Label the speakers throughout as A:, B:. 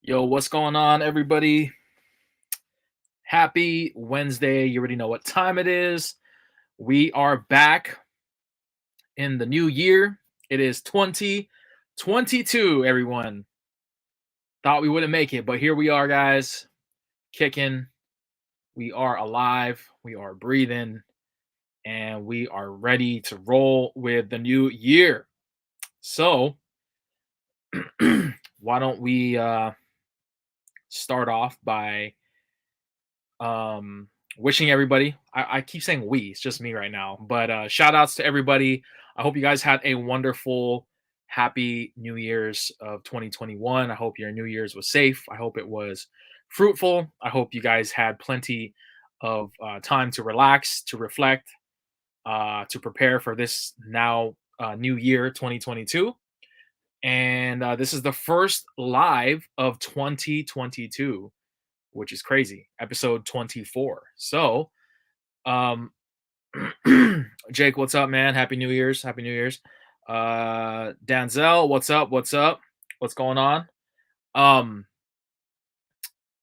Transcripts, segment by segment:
A: Yo, what's going on, everybody? Happy Wednesday. You already know what time it is. We are back in the new year. It is 2022, everyone. Thought we wouldn't make it, but here we are, guys, kicking. We are alive, we are breathing, and we are ready to roll with the new year. So, why don't we start off by wishing everybody, I keep saying we, it's just me right now, but shout outs to everybody. I hope you guys had a wonderful happy new year's of 2021. I hope your new year's was safe. I hope it was fruitful. I hope you guys had plenty of time to relax, to reflect, to prepare for this now new year 2022. And this is the first live of 2022, which is crazy. Episode 24. So, um, Jake, what's up, man? Happy New Year's. Happy New Year's. Danzel, what's up? What's up? What's going on? Um,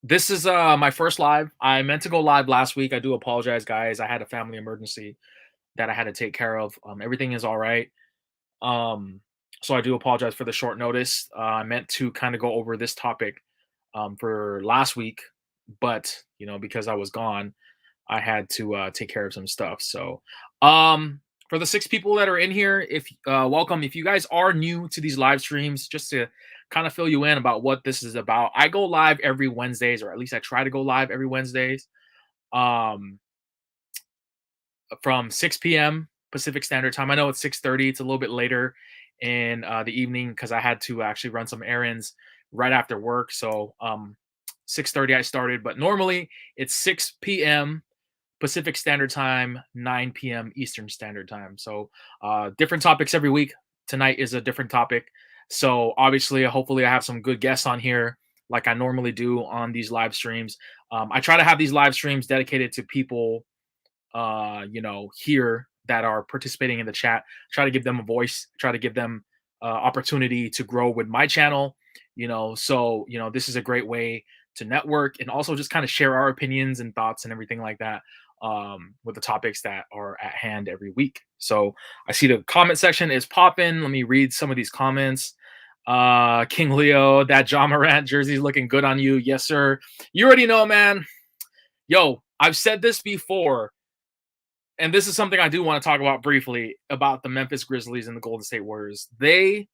A: this is my first live. I meant to go live last week. I do apologize, guys. I had a family emergency that I had to take care of. Everything is all right. Um, so I do apologize for the short notice. I meant to kind of go over this topic for last week, but because I was gone, I had to take care of some stuff. So, for the 6 people that are in here, if welcome. If you guys are new to these live streams, just to kind of fill you in about what this is about, I go live every Wednesdays, or at least I try to go live every Wednesdays, um, from 6 p.m. Pacific Standard Time. I know it's 6:30. It's a little bit later in the evening because I had to actually run some errands right after work. So, 6:30 I started, but normally it's 6 p.m. Pacific Standard Time, 9 p.m. Eastern Standard Time. So, different topics every week. Tonight is a different topic. So, obviously, hopefully, I have some good guests on here, like I normally do on these live streams. I try to have these live streams dedicated to people, here that are participating in the chat. Try to give them a voice. Try to give them opportunity to grow with my channel. So this is a great way to network and also just kind of share our opinions and thoughts and everything like that, with the topics that are at hand every week. So I see the comment section is popping. Let me read some of these comments. King Leo, that John Morant jersey's looking good on you. Yes, sir. You already know, man. Yo, I've said this before, and this is something I do want to talk about briefly about the Memphis Grizzlies and the Golden State Warriors. They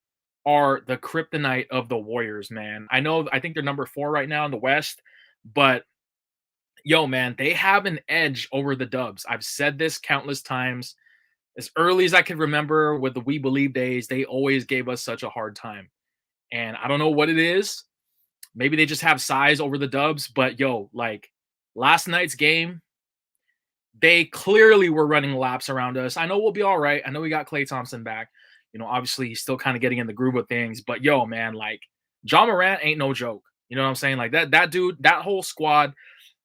A: are the kryptonite of the Warriors, man. I think they're number 4 right now in the West, but yo, man, they have an edge over the Dubs. I've said this countless times. As early as I can remember with the We Believe days, they always gave us such a hard time. And I don't know what it is. Maybe they just have size over the Dubs, but yo, like last night's game, they clearly were running laps around us. I know we'll be all right. I know we got Klay Thompson back. Obviously he's still kind of getting in the groove of things, but yo, man, like John Morant ain't no joke. You know what I'm saying? Like that dude, that whole squad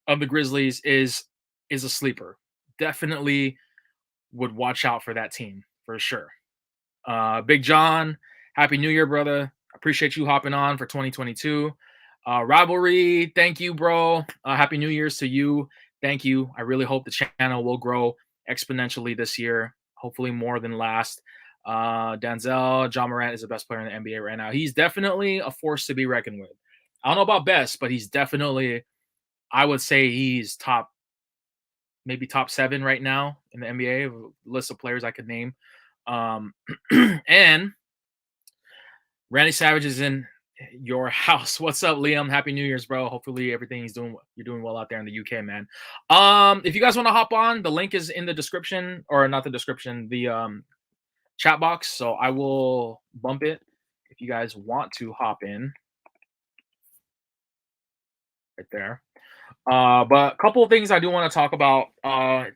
A: of the Grizzlies is a sleeper. Definitely would watch out for that team for sure. Big John, happy New Year, brother. Appreciate you hopping on for 2022. Rivalry, thank you, bro. Happy New Year's to you. Thank you. I really hope the channel will grow exponentially this year, hopefully more than last. Denzel, John Morant is the best player in the NBA right now. He's definitely a force to be reckoned with. I don't know about best, but he's definitely, I would say he's top, maybe top 7 right now in the NBA, list of players I could name. And Randy Savage is in your house. What's up, Liam? Happy New Year's, bro. Hopefully everything's you're doing well out there in the UK, man. If you guys want to hop on, the link is in the description, or not the description, the chat box. So I will bump it if you guys want to hop in right there. But a couple of things I do want to talk about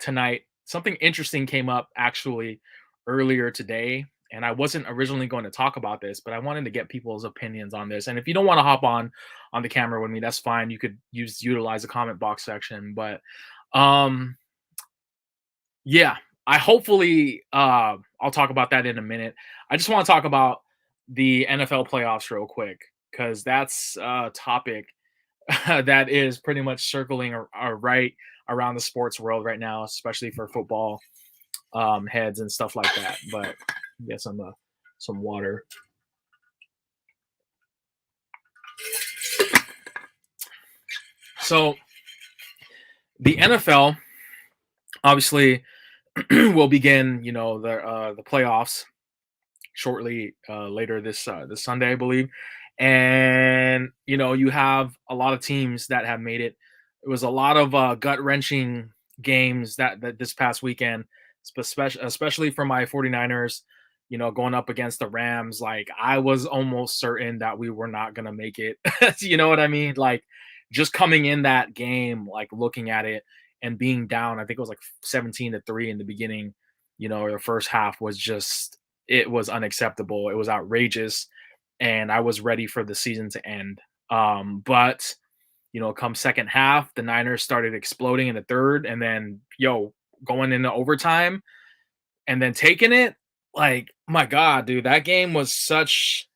A: tonight. Something interesting came up actually earlier today, and I wasn't originally going to talk about this, but I wanted to get people's opinions on this. And if you don't want to hop on the camera with me, that's fine. You could utilize the comment box section. But yeah, I hopefully I'll talk about that in a minute. I just want to talk about the NFL playoffs real quick. because that's a topic that is pretty much circling right around the sports world right now, especially for football heads and stuff like that. But get some water. So the NFL obviously will begin, the playoffs shortly later this Sunday, I believe. And you have a lot of teams that have made it. It was a lot of gut wrenching games that this past weekend, especially for my 49ers. Going up against the Rams, like I was almost certain that we were not gonna make it. You know what I mean? Like just coming in that game, like looking at it and being down, I think it was like 17-3 in the beginning. Or the first half was just it was unacceptable. It was outrageous, and I was ready for the season to end. But come second half, the Niners started exploding in the third, and then going into overtime and then taking it. Like, my God, dude, that game was such.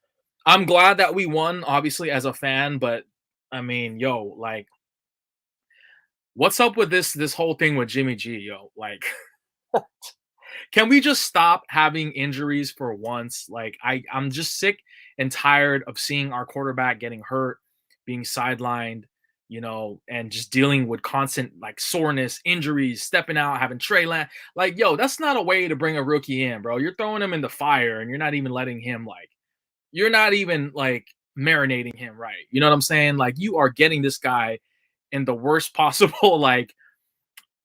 A: I'm glad that we won, obviously, as a fan, but I mean, like, what's up with this whole thing with Jimmy G, Like, can we just stop having injuries for once? Like I'm just sick and tired of seeing our quarterback getting hurt, being sidelined, and just dealing with constant like soreness, injuries, stepping out, having Trey Lance. Like, that's not a way to bring a rookie in, bro. You're throwing him in the fire and you're not even letting him you're not even marinating him right. You know what I'm saying? Like you are getting this guy in the worst possible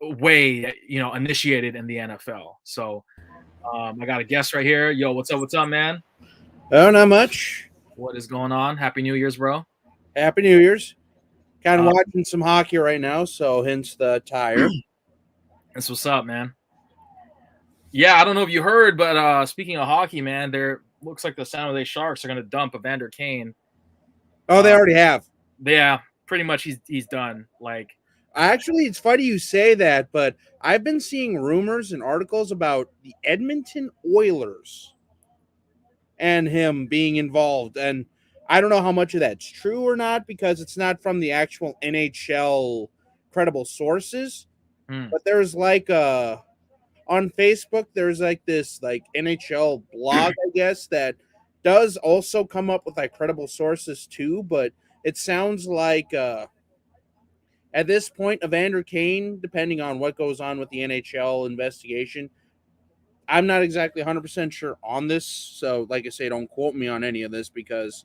A: way, initiated in the NFL. So I got a guest right here. Yo, what's up? What's up, man?
B: Oh, not much.
A: What is going on? Happy New Year's, bro.
B: Happy New Year's. Kind of watching some hockey right now, so hence the tire.
A: That's what's up, man. Yeah, I don't know if you heard, but speaking of hockey, man, there looks like the San Jose Sharks are going to dump Evander Kane.
B: Oh, they already have.
A: Yeah, pretty much he's done. Like,
B: actually, it's funny you say that, but I've been seeing rumors and articles about the Edmonton Oilers and him being involved, and I don't know how much of that's true or not because it's not from the actual NHL credible sources. But there's on Facebook, there's this NHL blog, I guess, that does also come up with credible sources too. But it sounds like at this point, Evander Kane, depending on what goes on with the NHL investigation, I'm not exactly 100% sure on this. So, like I say, don't quote me on any of this because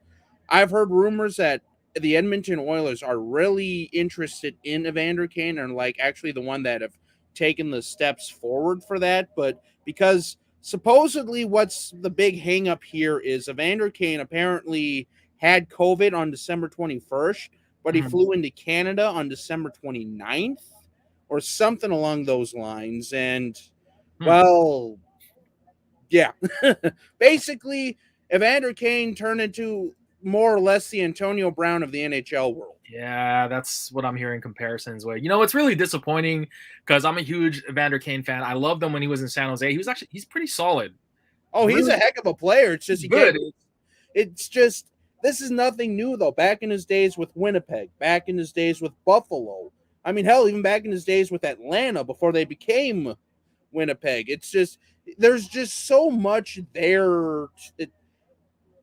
B: I've heard rumors that the Edmonton Oilers are really interested in Evander Kane and actually the one that have taken the steps forward for that. But because supposedly what's the big hang up here is Evander Kane apparently had COVID on December 21st, but he flew into Canada on December 29th or something along those lines. And, well, yeah, basically, Evander Kane turned into more or less the Antonio Brown of the NHL world.
A: Yeah, that's what I'm hearing comparisons with. It's really disappointing because I'm a huge Evander Kane fan. I loved him when he was in San Jose. He's pretty solid.
B: Oh, he's a heck of a player. It's just
A: good.
B: It's just this is nothing new though. Back in his days with Winnipeg, back in his days with Buffalo. I mean, hell, even back in his days with Atlanta before they became Winnipeg. It's just there's just so much there.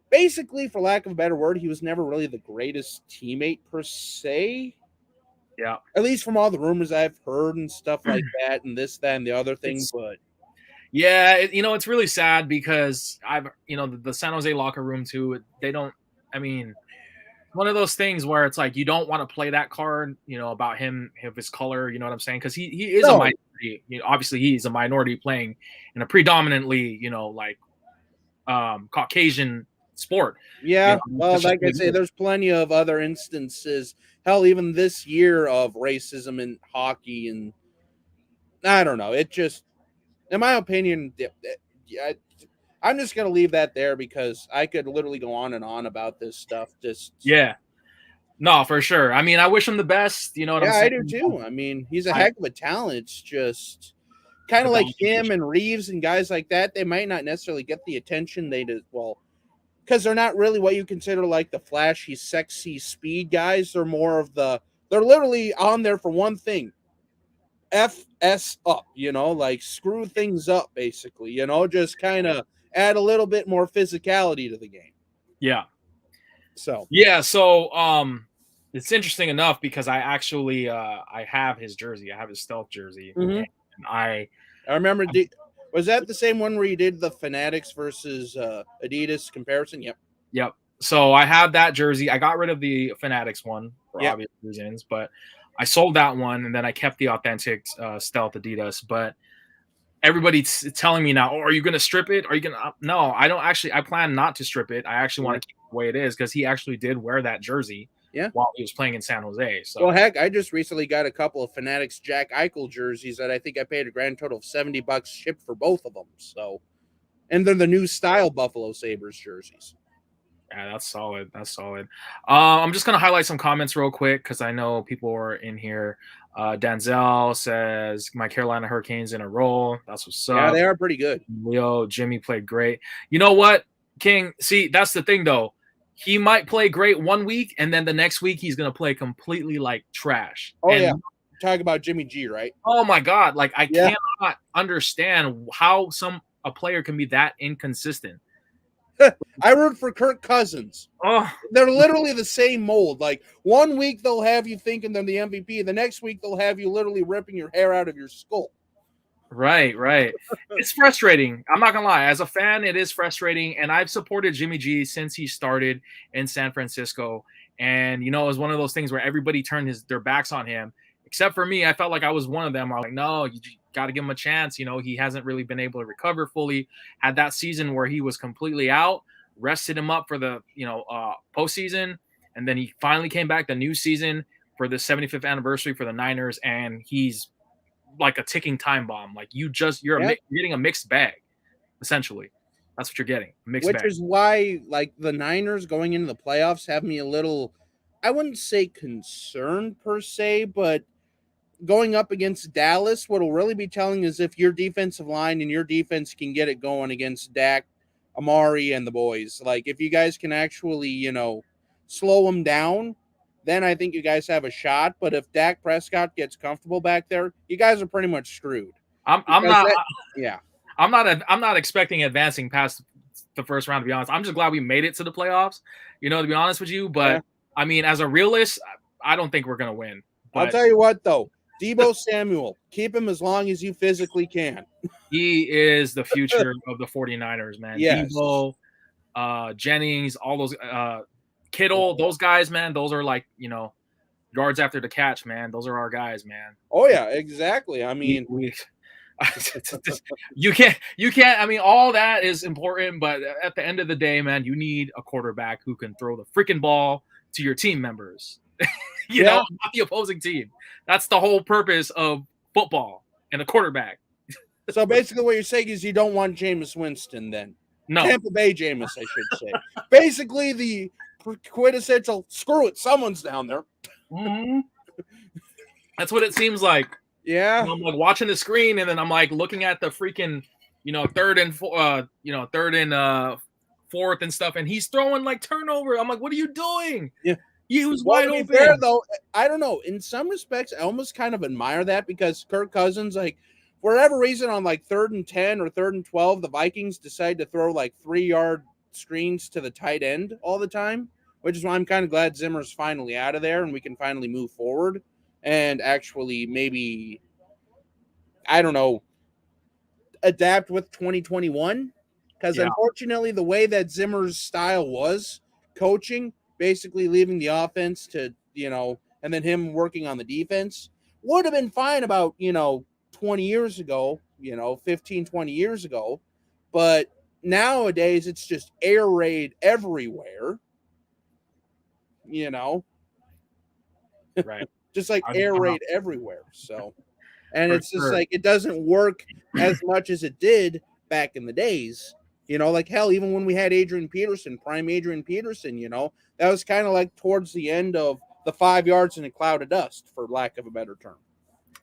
B: Basically, for lack of a better word, he was never really the greatest teammate per se.
A: Yeah.
B: At least from all the rumors I've heard and stuff like that, and this, that, and the other thing. But
A: yeah, it's really sad because the San Jose locker room too. They don't. I mean, one of those things where it's like you don't want to play that card, about him, his color. You know what I'm saying? Because he is a minority. Obviously, he's a minority playing in a predominantly, Caucasian sport.
B: Yeah, well, like I say, there's plenty of other instances. Hell, even this year of racism in hockey, and I don't know. It just, in my opinion, I'm just gonna leave that there because I could literally go on and on about this stuff.
A: No, for sure. I mean, I wish him the best. You know what I'm saying?
B: Yeah, I do too. I mean, he's a heck of a talent. It's just kind of like him and Reeves and guys like that. They might not necessarily get the attention they did. Well, because they're not really what you consider like the flashy, sexy speed guys. They're more of they're literally on there for one thing. FS up, like screw things up basically, just kind of add a little bit more physicality to the game.
A: Yeah.
B: So,
A: Yeah, so it's interesting enough because I actually I have his jersey. I have his stealth jersey.
B: mhm.
A: And I
B: I remember, was that the same one where you did the Fanatics versus Adidas comparison? Yep.
A: Yep. So I have that jersey. I got rid of the Fanatics one for
B: Yep.
A: obvious reasons, but I sold that one and then I kept the authentic stealth Adidas. But everybody's telling me now, "Oh, are you going to strip it? Are you going to?" No, I don't actually. I plan not to strip it. I actually want to keep it the way it is because he actually did wear that jersey
B: Yeah.
A: while he was playing in San Jose. So,
B: Well, heck, I just recently got a couple of Fanatics Jack Eichel jerseys that I think I paid a grand total of $70 shipped for both of them. So, and they're the new style Buffalo Sabres jerseys.
A: yeah, that's solid. That's solid. I'm just gonna highlight some comments real quick because I know people are in here. Denzel says my Carolina Hurricanes in a roll. That's what's
B: Yeah,
A: up.
B: they are pretty good.
A: Leo, Jimmy played great. You know what, King? See, that's the thing though. He might play great one week, and then the next week he's gonna play completely like trash.
B: Oh,
A: And
B: yeah. Talk about Jimmy G, right?
A: oh my god, like I
B: Yeah.
A: cannot understand how a player can be that inconsistent.
B: I root for Kirk Cousins.
A: Oh,
B: They're literally the same mold. Like 1 week they'll have you thinking they're the MVP. The next week they'll have you literally ripping your hair out of your skull.
A: right, right. It's frustrating. I'm not gonna lie. As a fan, it is frustrating, and I've supported Jimmy G since he started in San Francisco. And it was one of those things where everybody turned their backs on him, except for me. I felt like I was one of them. I was like, no, you got to give him a chance. He hasn't really been able to recover fully. Had that season where he was completely out, rested him up for the postseason, and then he finally came back the new season for the 75th anniversary for the Niners, and he's like a ticking time bomb. Like you're getting a mixed bag, essentially. That's what you're getting, a mixed
B: Which
A: bag.
B: is why, like, the Niners going into the playoffs have me a little, I wouldn't say concerned per se, but going up against Dallas, what'll really be telling is if your defensive line and your defense can get it going against Dak, Amari, and the boys. Like, if you guys can actually, slow them down, then I think you guys have a shot. But if Dak Prescott gets comfortable back there, you guys are pretty much screwed.
A: I'm
B: Because
A: not.
B: yeah.
A: I'm not expecting advancing past the first round, to be honest. I'm just glad we made it to the playoffs, to be honest with you. But
B: Yeah.
A: I mean, as a realist, I don't think we're gonna win.
B: I'll
A: But
B: tell you what, though. Debo Samuel, keep him as long as you physically can.
A: he is the future of the 49ers, man.
B: Yes.
A: Debo, Jennings, all those Kittle, those guys, man, those are like, yards after the catch, man. Those are our guys, man.
B: Oh, yeah, exactly. I mean,
A: you can't. I mean, all that is important, but at the end of the day, man, you need a quarterback who can throw the freaking ball to your team members. Not the opposing team. That's the whole purpose of football and a quarterback.
B: So basically, what you're saying is you don't want Jameis Winston, then.
A: No,
B: Tampa Bay Jameis, I should say. Basically, the quintessential screw it, someone's down there.
A: mm-hmm. That's what it seems like.
B: Yeah.
A: I'm like watching the screen, and then I'm like looking at the freaking, third and fourth and stuff, and he's throwing like turnover. I'm like, what are you doing?
B: Yeah.
A: He was wide open.
B: Fair, though, I don't know. In some respects, I almost kind of admire that because Kirk Cousins, like, for whatever reason, on like 3rd and 10 or 3rd and 12, the Vikings decide to throw like 3-yard screens to the tight end all the time, which is why I'm kind of glad Zimmer's finally out of there and we can finally move forward and actually maybe, I don't know, adapt with 2021. Because unfortunately, the way that Zimmer's style was coaching, basically leaving the offense to, and then him working on the defense, would have been fine about, 20 years ago, 15, 20 years ago. But nowadays, it's just air raid everywhere,
A: Right.
B: Just like air raid everywhere. So, and it's just like, it doesn't work as much as it did back in the days. Like hell, even when we had prime Adrian Peterson, that was kind of like towards the end of the 5 yards in a cloud of dust, for lack of a better term.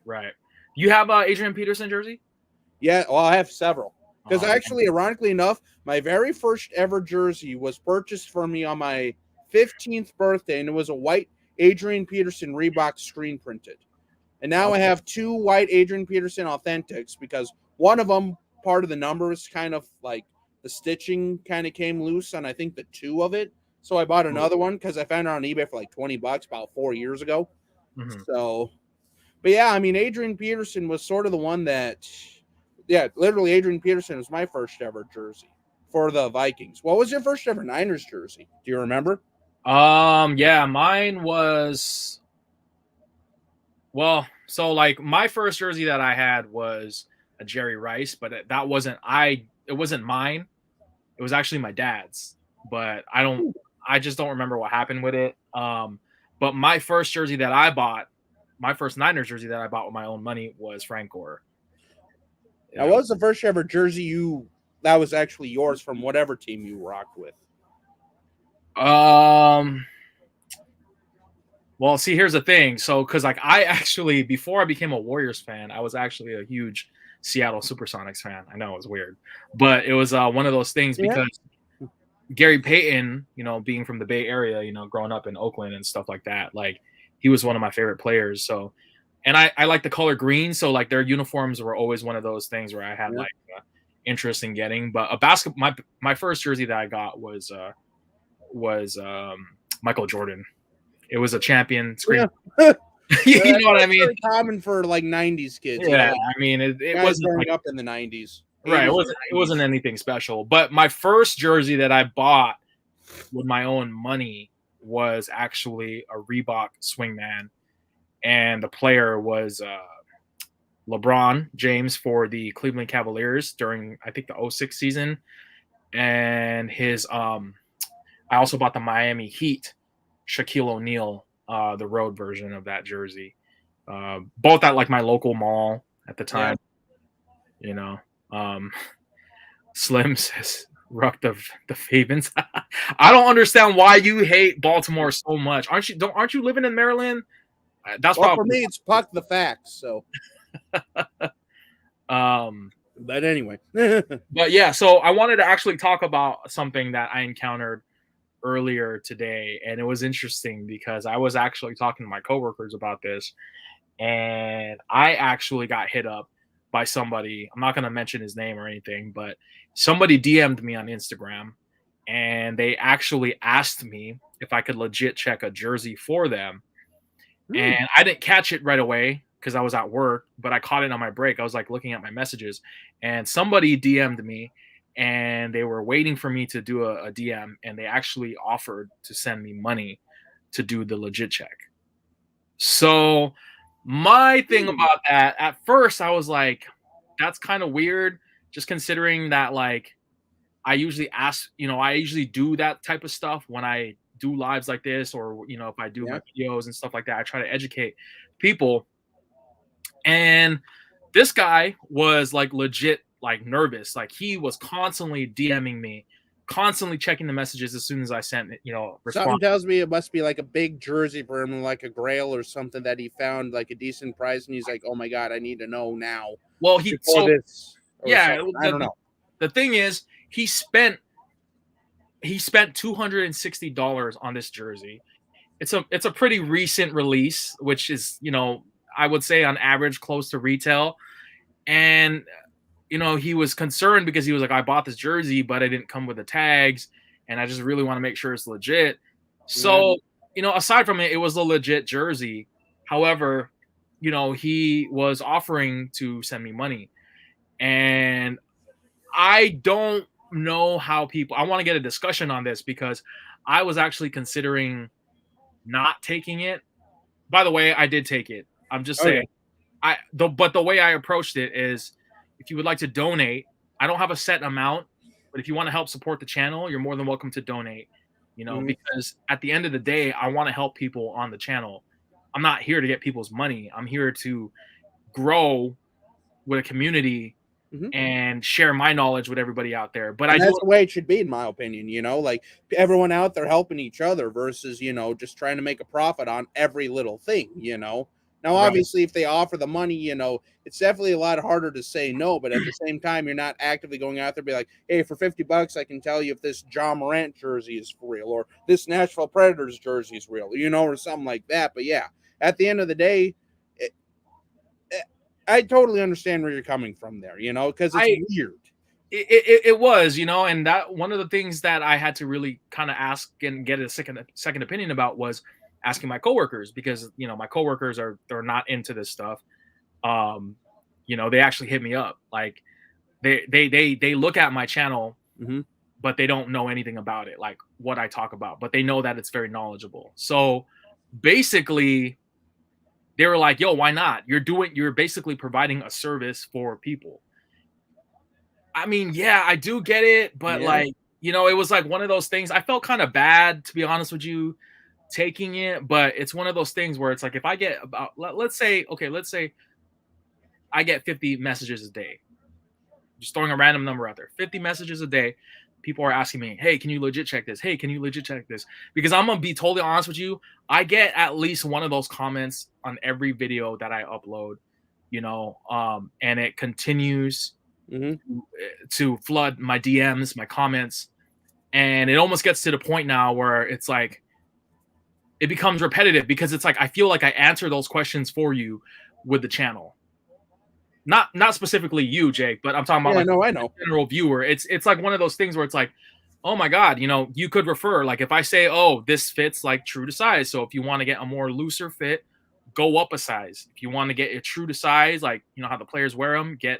A: Right. You have Adrian Peterson jersey?
B: Yeah, well, I have several. Because
A: Oh,
B: actually, ironically enough, my very first ever jersey was purchased for me on my 15th birthday, and it was a white Adrian Peterson Reebok screen printed. And now
A: okay.
B: I have two white Adrian Peterson Authentics because one of them, part of the numbers, kind of like the stitching kind of came loose on I think the two of it. So I bought another one because I found it on eBay for like $20 about 4 years ago.
A: Mhm.
B: So, but yeah, I mean, Adrian Peterson was sort of the one that, yeah, literally Adrian Peterson was my first ever jersey for the Vikings. What was your first ever Niners jersey? Do you remember?
A: Yeah, mine was, well, so like my first jersey that I had was a Jerry Rice, but it wasn't mine. It was actually my dad's, but I just don't remember what happened with it. But my first jersey that I bought, my first Niners jersey that I bought with my own money was Frank Gore.
B: Now,
A: Yeah.
B: what was the first ever jersey that was actually yours from whatever team you rocked with?
A: Um, well, see, here's the thing. So, because like I actually, before I became a Warriors fan, I was actually a huge Seattle Supersonics fan. I know it was weird, but it was one of those things
B: Yeah.
A: because Gary Payton, being from the Bay Area, growing up in Oakland and stuff like that, like he was one of my favorite players. So, and I like the color green, so like their uniforms were always one of those things where I had
B: Yeah.
A: like interest in getting. But a basketball, my first jersey that I got was Michael Jordan. It was a champion screen.
B: Yeah.
A: You
B: That's
A: know what I mean?
B: very common for like 90s kids,
A: Yeah,
B: like
A: I mean it
B: guys
A: wasn't
B: growing
A: like
B: up in the 90s,
A: right.
B: 80s
A: It
B: and
A: wasn't
B: 90s.
A: anything special. But my first jersey that I bought with my own money was actually a Reebok Swingman, and the player was LeBron James for the Cleveland Cavaliers during I think the '06 season, and his I also bought the Miami Heat Shaquille O'Neal, the road version of that jersey, both at like my local mall at the
B: Yeah.
A: time. You know, um, Slim says Ruck the Favens. I don't understand why you hate Baltimore so much. Aren't you living in Maryland? That's
B: Well, for
A: probably
B: me, it's Puck the Facts. So,
A: um
B: but anyway. Yeah.
A: but yeah, so I wanted to actually talk about something that I encountered earlier today, and it was interesting because I was actually talking to my coworkers about this, and I actually got hit up by somebody. I'm not going to mention his name or anything, but somebody DM'd me on Instagram, and they actually asked me if I could legit check a jersey for them. And I didn't catch it right away because I was at work, but I caught it on my break. I was like looking at my messages, and somebody DM'd me, and they were waiting for me to do a DM, and they actually offered to send me money to do the legit check. So my thing about that, at first I was like, that's kind of weird, just considering that like I usually do that type of stuff when I do lives like this, or if I do my videos and stuff like that, I try to educate people. And this guy was like legit like nervous. Like he was constantly DMing me, constantly checking the messages as soon as I sent it,
B: Something
A: response.
B: tells me it must be like a big jersey for him, like a grail or something that he found like a decent price, and he's like, "Oh my god, I need to know now
A: Well,
B: before this or
A: yeah,
B: something." I don't know.
A: the thing is he spent $260 on this jersey. It's a pretty recent release, which is, I would say on average close to retail. And he was concerned because he was like, I bought this jersey, but I didn't come with the tags, and I just really want to make sure it's legit.
B: Yeah.
A: So, aside from it, it was a legit jersey. However, he was offering to send me money. And I don't know how people, I want to get a discussion on this because I was actually considering not taking it. By the way, I did take it. I'm just saying.
B: Okay.
A: But the way I approached it is, if you would like to donate, I don't have a set amount, but if you want to help support the channel, you're more than welcome to donate.
B: Mhm.
A: Because at the end of the day, I want to help people on the channel. I'm not here to get people's money. I'm here to grow with a community
B: Mhm.
A: and share my knowledge with everybody out there. But I
B: And
A: do.
B: that's the way it should be, in my opinion. Like everyone out there helping each other versus just trying to make a profit on every little thing. Now,
A: Right.
B: obviously, if they offer the money, it's definitely a lot harder to say no. But at the same time, you're not actively going out there, be like, "Hey, for $50, I can tell you if this John Morant jersey is for real, or this Nashville Predators jersey is real," or something like that. But yeah, at the end of the day, it, I totally understand where you're coming from there. Because it's
A: I
B: weird.
A: it was, and that one of the things that I had to really kind of ask and get a second opinion about was asking my coworkers, because my coworkers they're not into this stuff. Um, they actually hit me up, like they look at my channel,
B: Hmm.
A: but they don't know anything about it, like what I talk about, but they know that it's very knowledgeable. So basically, they were like, "Yo, why not? You're basically providing a service for people." I mean, yeah, I do get it, but
B: Yeah.
A: like, it was like one of those things. I felt kind of bad, to be honest with you, taking it, but it's one of those things where it's like if I get about let's say, okay, let's say I get 50 messages a day, just throwing a random number out there. 50 messages a day. People are asking me, "Hey, can you legit check this? Hey, can you legit check this?" Because I'm gonna be totally honest with you, I get at least one of those comments on every video that I upload, and it continues
B: Hmm.
A: to flood my DMs, my comments, and it almost gets to the point now where it's like it becomes repetitive, because it's like I feel like I answer those questions for you with the channel. Not specifically you, Jake, but I'm talking about
B: Yeah.
A: like
B: No, I
A: the
B: know.
A: general viewer. It's like one of those things where it's like, oh my god, you could refer, like if I say, oh, this fits like true to size. So if you want to get a more looser fit, go up a size. If you want to get it true to size, like how the players wear them,
B: Yeah.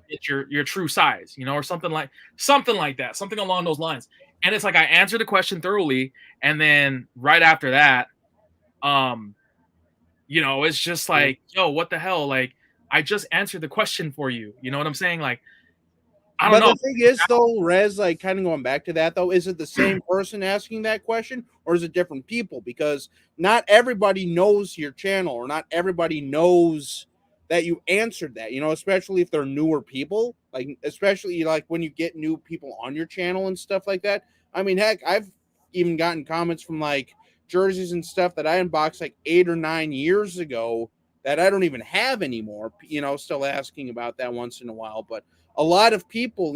A: get your true size, or something like that, something along those lines. And it's like I answer the question thoroughly, and then right after that, um, it's just
B: Yeah.
A: like, yo, what the hell? Like, I just answered the question for you. You know what I'm saying? Like, I don't
B: But
A: know.
B: the thing is, though, Rez, like kind of going back to that, though, is it the same person asking that question, or is it different people? Because not everybody knows your channel, or not everybody knows that you answered that. Especially if they're newer people, like especially like when you get new people on your channel and stuff like that. I mean, heck, I've even gotten comments from like jerseys and stuff that I unboxed like 8 or 9 years ago that I don't even have anymore. Still asking about that once in a while, but a lot of people,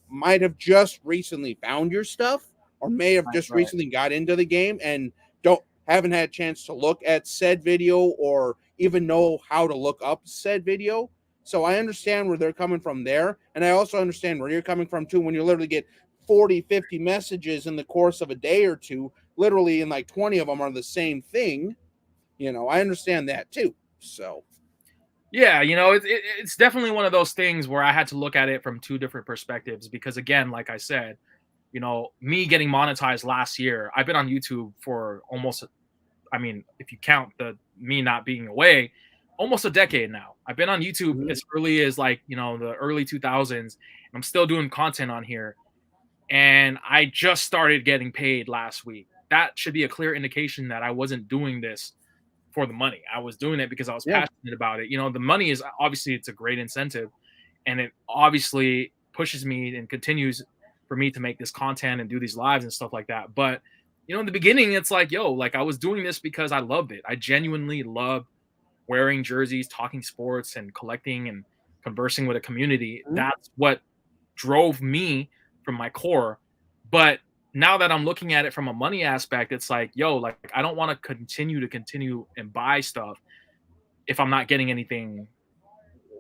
B: might have just recently found your stuff, or may have
A: Right,
B: just
A: right.
B: recently got into the game and haven't had a chance to look at said video or even know how to look up said video. So I understand where they're coming from there. And I also understand where you're coming from too, when you literally get 40, 50 messages in the course of a day or two, literally, and like 20 of them are the same thing. I understand that too. So,
A: Yeah, it's definitely one of those things where I had to look at it from two different perspectives, because again, like I said, me getting monetized last year, I've been on YouTube for almost, I mean, if you count the me not being away, almost a decade now. I've been on YouTube
B: mhm.
A: as early as like, the early 2000s. I'm still doing content on here, and I just started getting paid last week. That should be a clear indication that I wasn't doing this for the money. I was doing it because I was
B: Yeah.
A: passionate about it. The money is obviously, it's a great incentive, and it obviously pushes me and continues for me to make this content and do these lives and stuff like that. But in the beginning, it's like, yo, like I was doing this because I loved it. I genuinely loved wearing jerseys, talking sports, and collecting and conversing with a community.
B: Mhm.
A: That's what drove me from my core. But now that I'm looking at it from a money aspect, it's like, yo, like I don't want to continue and buy stuff if I'm not getting anything.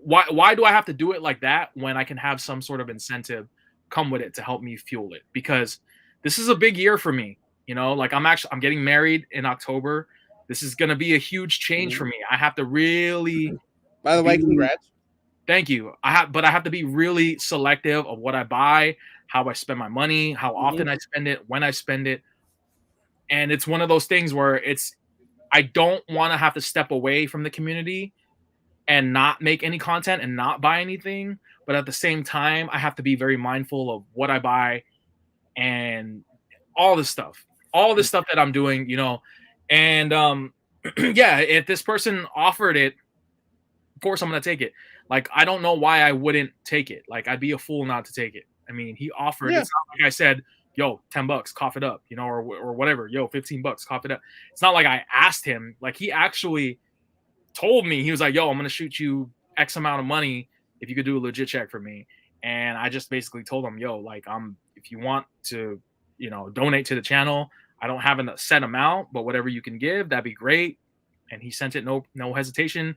A: Why do I have to do it like that when I can have some sort of incentive come with it to help me fuel it? Because this is a big year for me. Like I'm getting married in October. This is going to be a huge change for
B: Mhm.
A: me. I have to really
B: By the way,
A: be.
B: congrats.
A: Thank you. But I have to be really selective of what I buy, how I spend my money, how
B: Mhm.
A: often I spend it, when I spend it. And it's one of those things where I don't want to have to step away from the community and not make any content and not buy anything. But at the same time, I have to be very mindful of what I buy and all this stuff, all this stuff that I'm doing, And yeah, if this person offered it, of course I'm gonna take it. Like I don't know why I wouldn't take it. Like I'd be a fool not to take it. I mean, he offered.
B: Yeah.
A: It's not like I said, yo, $10, cough it up, you know, or whatever, yo, $15, cough it up. It's not like I asked him. Like, he actually told me, he was like, yo, I'm gonna shoot you X amount of money if you could do a legit check for me. And I just basically told him, yo, like, if you want to, you know, donate to the channel, I don't have a set amount, but whatever you can give, that'd be great. And he sent it, no hesitation.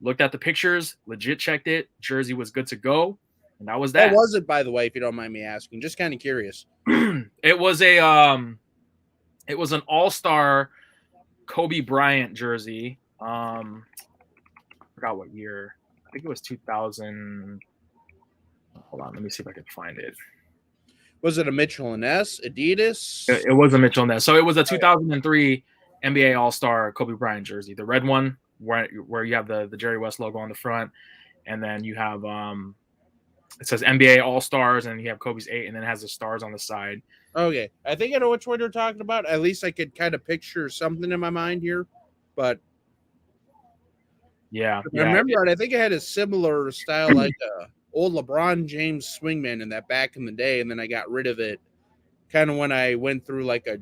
A: Looked at the pictures, legit checked it. Jersey was good to go, and that was
B: What
A: that.
B: was it, by the way, if you don't mind me asking? Just kind of curious.
A: It was it was an all-star Kobe Bryant jersey. I forgot what year. I think it was 2000. Hold on, let me see if I can find it.
B: Was it a Mitchell and S, Adidas?
A: It was a Mitchell Ness. So it was a 2003 NBA All-Star Kobe Bryant jersey, the red one, where you have the Jerry West logo on the front, and then you have it says NBA All-Stars, and you have Kobe's 8, and then it has the stars on the side.
B: Okay, I think I know which one you're talking about. At least I could kind of picture something in my mind here, but
A: Yeah,
B: if I remember right, I think it had a similar style like old LeBron James swingman in that back in the day, and then I got rid of it kind of when I went through like a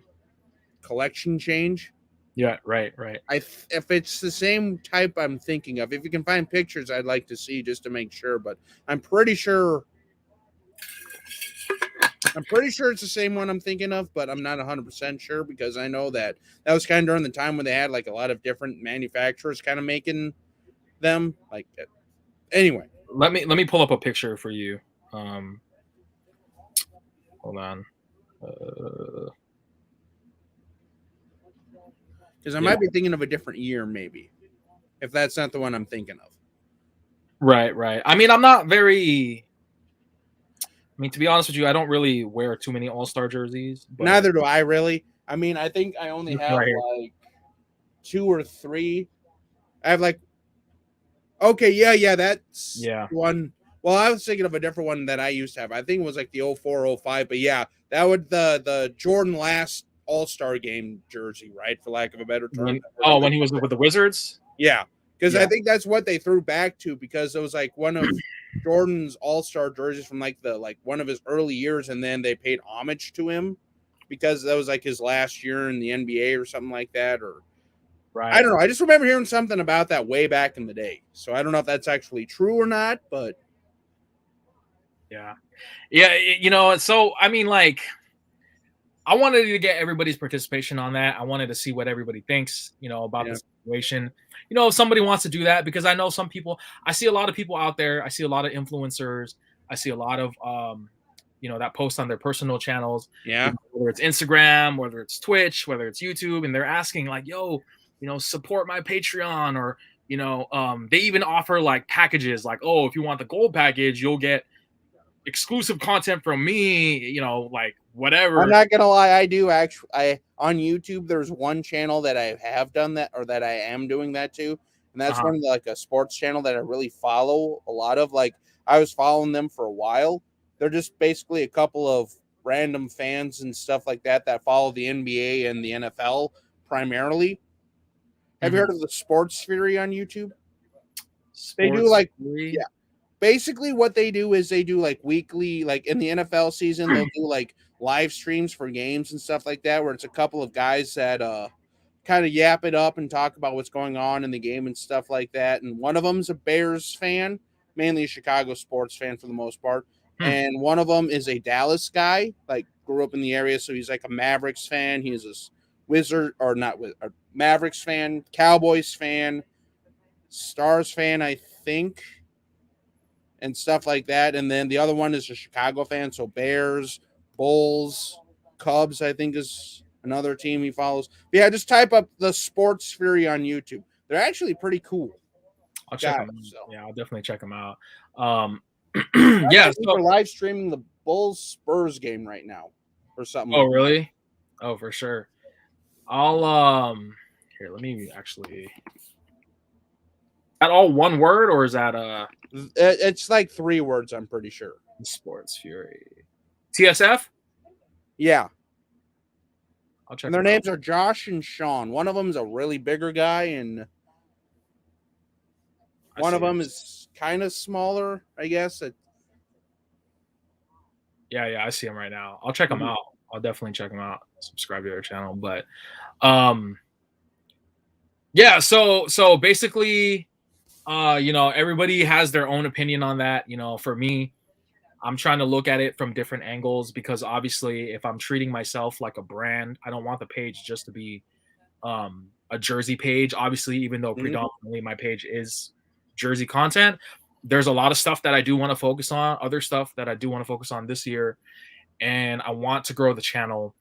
B: collection change.
A: Yeah, right.
B: If it's the same type I'm thinking of, if you can find pictures, I'd like to see just to make sure. But I'm pretty sure it's the same one I'm thinking of, but I'm not 100% sure because I know that was kind of during the time when they had like a lot of different manufacturers kind of making them. Like, anyway,
A: Let me pull up a picture for you. Hold on.
B: because I might be thinking of a different year, maybe, if that's not the one I'm thinking of.
A: Right. I mean, I'm not very. I mean, to be honest with you, I don't really wear too many All-Star jerseys. But
B: Neither do I really. I mean, I think I only have
A: right
B: like 2 or 3. I have like, okay, yeah, that's one. Well, I was thinking of a different one that I used to have. I think it was like the 04, 05, but yeah, that would the Jordan last All-Star game jersey, right? For lack of a better term.
A: when he was with the Wizards?
B: Yeah, because I think that's what they threw back to because it was like one of Jordan's All-Star jerseys from like one of his early years, and then they paid homage to him because that was like his last year in the NBA or something like that, or
A: Right.
B: I don't know. I just remember hearing something about that way back in the day. So I don't know if that's actually true or not, but
A: yeah. You know, so I mean, like, I wanted to get everybody's participation on that. I wanted to see what everybody thinks, you know, about the situation. You know, if somebody wants to do that, because I know some people. I see a lot of people out there. I see a lot of influencers. I see a lot of you know, that post on their personal channels.
B: Yeah.
A: Whether it's Instagram, whether it's Twitch, whether it's YouTube, and they're asking like, "Yo, you know, support my Patreon," or you know, they even offer like packages, like, "Oh, if you want the gold package, you'll get exclusive content from me," you know, like whatever.
B: I'm not gonna lie, I do actually. I on YouTube, there's one channel that I have done that, or that I am doing that to, and that's one of the, like a sports channel that I really follow a lot of. Like I was following them for a while. They're just basically a couple of random fans and stuff like that that follow the NBA and the NFL primarily. Have you heard of the Sports Fury on YouTube? They do like basically what they do is they do like weekly, like in the NFL season, they'll do like live streams for games and stuff like that, where it's a couple of guys that kind of yap it up and talk about what's going on in the game and stuff like that. And one of them's a Bears fan, mainly a Chicago sports fan for the most part. And one of them is a Dallas guy, like grew up in the area, so he's like a Mavericks fan. He's a Mavericks fan, Cowboys fan, Stars fan, I think, and stuff like that. And then the other one is a Chicago fan, so Bears, Bulls, Cubs, I think is another team he follows. But yeah, just type up the Sports Fury on YouTube. They're actually pretty cool.
A: I'll check them out. So. Yeah, I'll definitely check them out.
B: Yeah, we're live streaming the Bulls Spurs game right now or something.
A: Oh, really? Oh, for sure. I'll here, let me actually. That all one word, or is that
B: It's like 3 words, I'm pretty sure.
A: Sports Fury. TSF?
B: Yeah.
A: I'll check.
B: And their names are Josh and Sean. One of them's a really bigger guy, and one of them is kind of smaller, I guess.
A: Yeah, I see him right now. I'll check them out. I'll definitely check them out. Subscribe to their channel, but um, yeah. So basically, everybody has their own opinion on that. For me, I'm trying to look at it from different angles because obviously, if I'm treating myself like a brand, I don't want the page just to be a jersey page. Obviously, even though
B: Mhm.
A: predominantly my page is jersey content, there's a lot of stuff that I do want to focus on, other stuff that I do want to focus on this year, and I want to grow the channel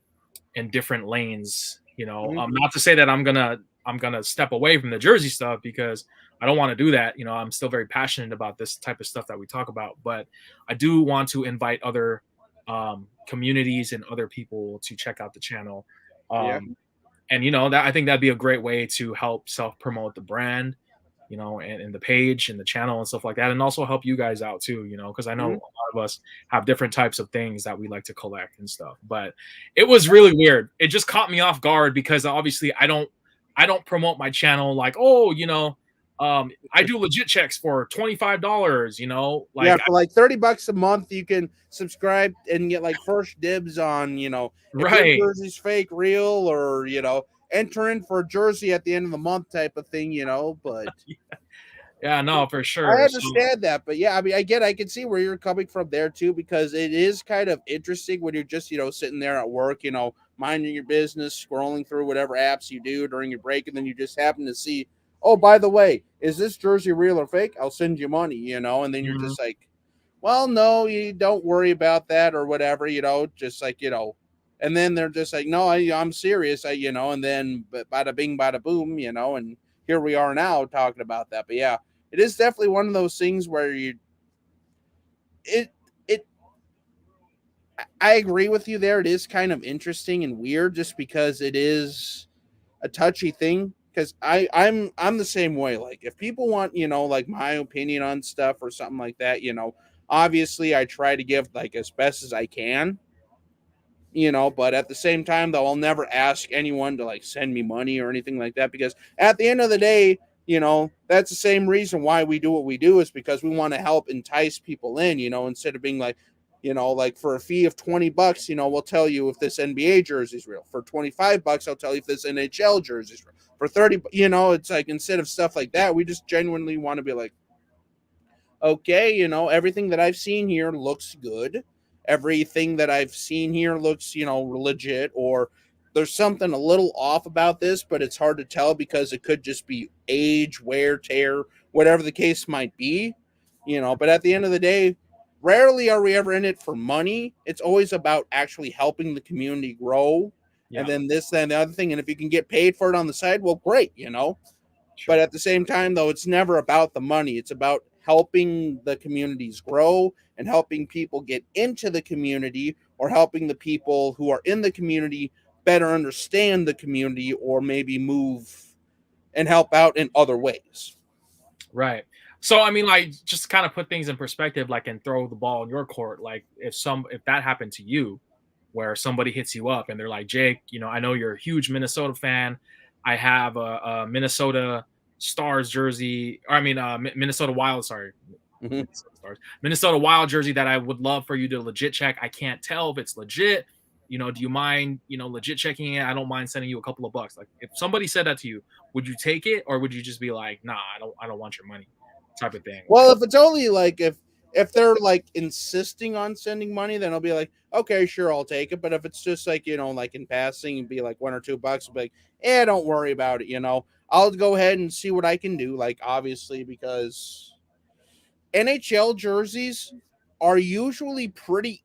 A: in different lanes.
B: Mhm.
A: Not to say that I'm gonna step away from the jersey stuff because I don't want to do that. I'm still very passionate about this type of stuff that we talk about, but I do want to invite other communities and other people to check out the channel.
B: Yeah.
A: And that I think that'd be a great way to help self promote the brand, and the page and the channel and stuff like that, and also help you guys out too, because I know a
B: Mhm.
A: lot of us have different types of things that we like to collect and stuff. But it was really weird. It just caught me off guard because obviously I don't promote my channel like, oh, I do legit checks for $25,
B: Yeah,
A: like
B: for like $30 a month, you can subscribe and get like first dibs on, if your
A: right.
B: jersey's fake, real, or enter in for a jersey at the end of the month type of thing, But
A: Yeah, no, for
B: I
A: sure. So
B: understand that, but yeah, I mean, I can see where you're coming from there too, because it is kind of interesting when you're just, sitting there at work, minding your business, scrolling through whatever apps you do during your break, and then you just happen to see, oh, by the way, is this jersey real or fake? I'll send you money, and then you're
A: mhm,
B: just like, well, no, you don't worry about that or whatever, just like, and then they're just like, no, I'm serious, and then bada bing, bada boom, and here we are now talking about that. But yeah, it is definitely one of those things where it, it, I agree with you there. It is kind of interesting and weird just because it is a touchy thing. Because I'm the same way. Like if people want like my opinion on stuff or something like that, obviously I try to give like as best as I can, but at the same time though, I'll never ask anyone to like send me money or anything like that, because at the end of the day, that's the same reason why we do what we do, is because we want to help entice people in, instead of being like, like for a fee of $20, we'll tell you if this NBA jersey is real. For $25, I'll tell you if this NHL jersey is real. For 30, it's like, instead of stuff like that, we just genuinely want to be like, okay, everything that I've seen here looks good. Everything that I've seen here looks, legit, or there's something a little off about this, but it's hard to tell because it could just be age, wear, tear, whatever the case might be, but at the end of the day, rarely are we ever in it for money. It's always about actually helping the community grow. And
A: yeah,
B: then this, then the other thing. And if you can get paid for it on the side, well, great, but
A: sure.
B: at the same time, though, it's never about the money. It's about helping the communities grow and helping people get into the community, or helping the people who are in the community better understand the community, or maybe move and help out in other ways.
A: Right. So I mean, like, just kind of put things in perspective, like, and throw the ball in your court. Like, if that happened to you, where somebody hits you up and they're like, Jake, I know you're a huge Minnesota fan. I have a Minnesota Stars jersey, or I mean, Minnesota Wild. Sorry,
B: Mhm.
A: Minnesota Stars, Minnesota Wild jersey that I would love for you to legit check. I can't tell if it's legit. Do you mind, legit checking it? I don't mind sending you a couple of bucks. Like, if somebody said that to you, would you take it, or would you just be like, nah, I don't want your money, type of thing?
B: Well, if it's only like if they're like insisting on sending money, then I'll be like, okay, sure, I'll take it. But if it's just like, like in passing and be like $1 or $2, I'll be like, don't worry about it. I'll go ahead and see what I can do. Like, obviously, because NHL jerseys are usually pretty,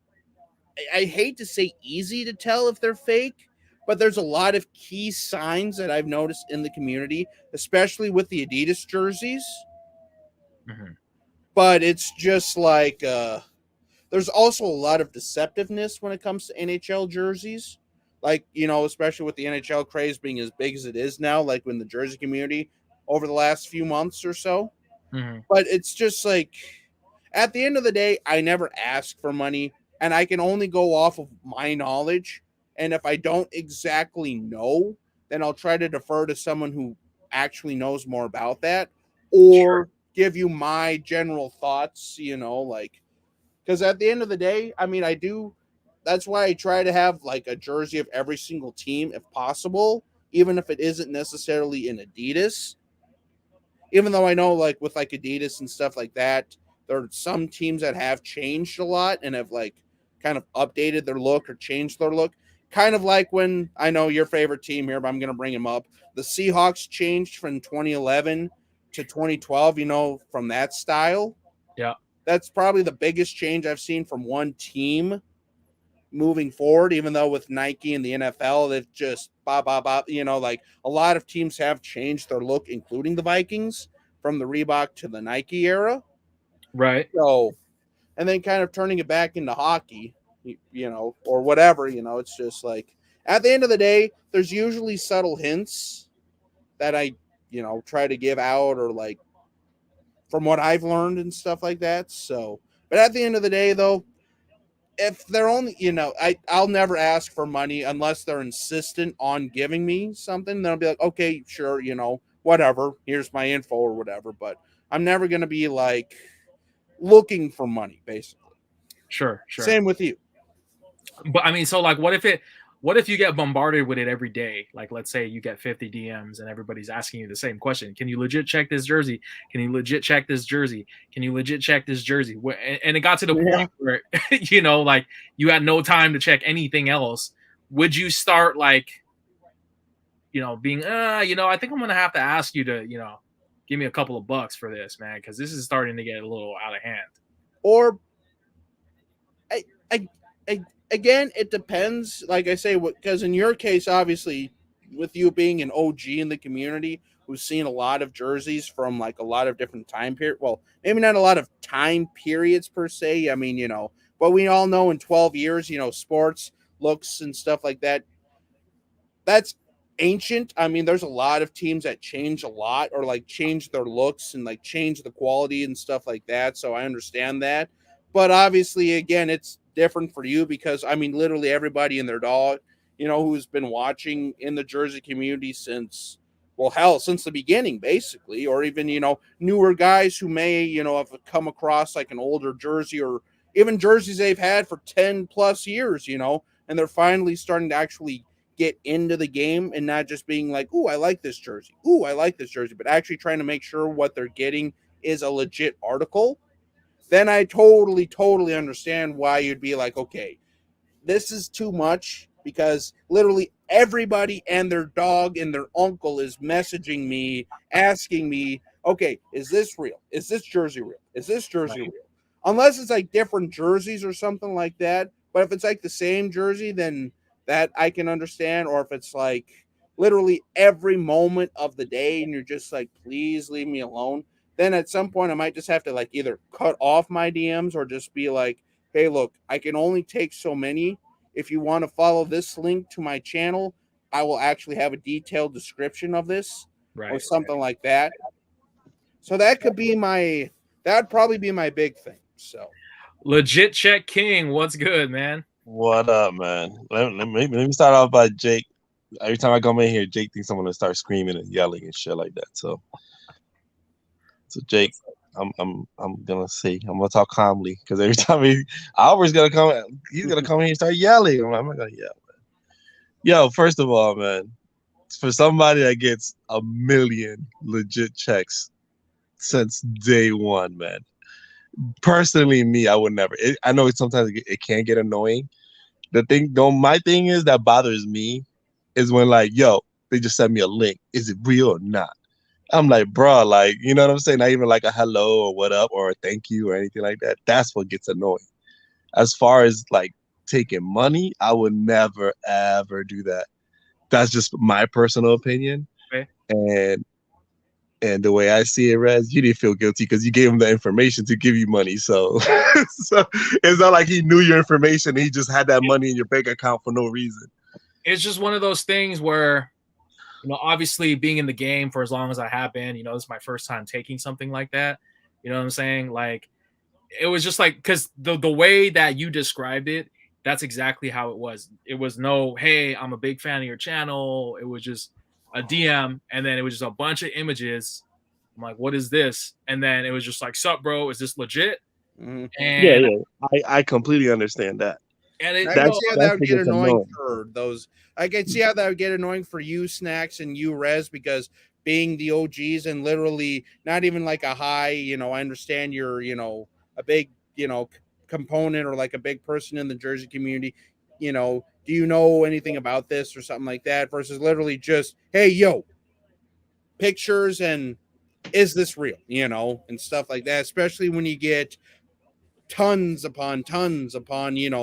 B: I hate to say easy to tell if they're fake, but there's a lot of key signs that I've noticed in the community, especially with the Adidas jerseys.
A: Mhm.
B: But it's just like, there's also a lot of deceptiveness when it comes to NHL jerseys. Like, especially with the NHL craze being as big as it is now, like in the jersey community over the last few months or so.
A: Mhm.
B: But it's just like, at the end of the day, I never ask for money, and I can only go off of my knowledge. And if I don't exactly know, then I'll try to defer to someone who actually knows more about that,
A: Sure.
B: or give you my general thoughts, like, because at the end of the day, I mean, that's why I try to have like a jersey of every single team if possible, even if it isn't necessarily in Adidas. Even though I know like with like Adidas and stuff like that, there are some teams that have changed a lot and have like kind of updated their look or changed their look. Kind of like when I know your favorite team here, but I'm going to bring him up. The Seahawks changed from 2011 to 2012, from that style.
A: Yeah.
B: That's probably the biggest change I've seen from one team moving forward, even though with Nike and the NFL, they've just like a lot of teams have changed their look, including the Vikings from the Reebok to the Nike era.
A: Right.
B: So, and then kind of turning it back into hockey, or whatever, it's just like at the end of the day, there's usually subtle hints that I, try to give out or like from what I've learned and stuff like that. So, but at the end of the day, though, if they're only, I'll never ask for money unless they're insistent on giving me something. Then I'll be like, okay, sure, whatever. Here's my info or whatever. But I'm never going to be like looking for money, basically.
A: Sure.
B: Same with you.
A: But I mean, so like, what if you get bombarded with it every day? Like, let's say you get 50 DMs and everybody's asking you the same question. Can you legit check this jersey? Can you legit check this jersey? Can you legit check this jersey? And it got to the point where, like you had no time to check anything else. Would you start like, being, I think I'm going to have to ask you to, give me a couple of bucks for this, man, because this is starting to get a little out of hand.
B: Or I again, it depends. Like I say, because in your case, obviously, with you being an OG in the community who's seen a lot of jerseys from like a lot of different time period. Well, maybe not a lot of time periods per se. I mean, but we all know in 12 years, sports looks and stuff like that. That's ancient. I mean, there's a lot of teams that change a lot or like change their looks and like change the quality and stuff like that. So I understand that. But obviously, again, it's different for you because I mean, literally everybody and their dog, who's been watching in the Jersey community since, well, hell, since the beginning, basically, or even, newer guys who may, have come across like an older jersey or even jerseys they've had for 10 plus years, and they're finally starting to actually get into the game and not just being like, ooh, I like this jersey. Ooh, I like this jersey, but actually trying to make sure what they're getting is a legit article. Then I totally understand why you'd be like, okay, this is too much because literally everybody and their dog and their uncle is messaging me, asking me, okay, is this real? Is this jersey real? Is this jersey real? Unless it's like different jerseys or something like that. But if it's like the same jersey, then that I can understand. Or if it's like literally every moment of the day and you're just like, please leave me alone. Then at some point I might just have to like either cut off my DMs or just be like, hey, look, I can only take so many. If you want to follow this link to my channel, I will actually have a detailed description of this or something like that. So that could be that'd probably be my big thing. So
A: Legit Check King, what's good, man?
C: What up, man? Let me start off by Jake. Every time I come in here, Jake thinks I'm gonna start screaming and yelling and shit like that. So Jake, I'm gonna talk calmly because every time Albert's gonna come, he's gonna come here and start yelling. I'm not gonna yell, man. Yo, first of all, man, for somebody that gets 1 million legit checks since day one, man. Personally, me, I would never. I know sometimes it can get annoying. My thing is that bothers me is when like, yo, they just send me a link. Is it real or not? I'm like, bro, like, you know what I'm saying? Not even like a hello or what up or a thank you or anything like that. That's what gets annoying. As far as like taking money, I would never, ever do that. That's just my personal opinion.
A: Okay.
C: And the way I see it, Rez, you didn't feel guilty because you gave him the information to give you money. So, so it's not like he knew your information. He just had that money in your bank account for no reason.
A: It's just one of those things where, obviously being in the game for as long as I have been, this is my first time taking something like that. You know what I'm saying? Like, it was just like, because the way that you described it, that's exactly how it was. It was no, hey, I'm a big fan of your channel. It was just a DM, and then it was just a bunch of images. I'm like, what is this? And then it was just like, sup, bro? Is this legit?
C: Mm-hmm. And yeah, I completely understand that.
A: And it,
B: I
A: you
B: can
A: know,
B: see how
C: that's
B: that would
C: what
B: get
C: gets
B: annoying
C: annoying.
B: for those. I can see how that would get annoying for you, Snacks, and you, Rez, because being the OGs and literally not even like a high, I understand you're, a big, component or like a big person in the Jersey community. Do you know anything about this or something like that? Versus literally just, hey, yo, pictures and is this real, and stuff like that. Especially when you get tons upon,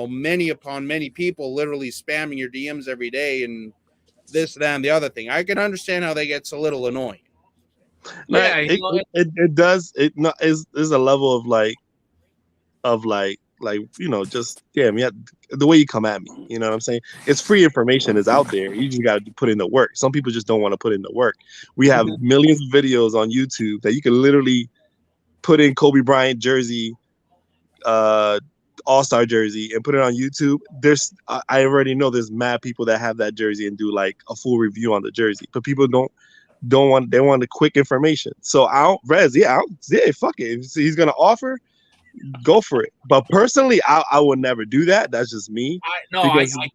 B: many upon many people literally spamming your DMs every day and this, that, and the other thing. I can understand how that gets a little annoying.
C: Now,
A: yeah,
C: it does it not is a level of just damn, yeah, the way you come at me, you know what I'm saying? It's free information is out there. You just got to put in the work. Some people just don't want to put in the work. We have millions of videos on YouTube that you can literally put in Kobe Bryant jersey, uh all-star jersey, and put it on YouTube. I already know there's mad people that have that jersey and do like a full review on the jersey, but people don't want, they want the quick information. So fuck it. If he's gonna offer, go for it. But personally, I would never do that. That's just me,
A: no,
C: because
A: my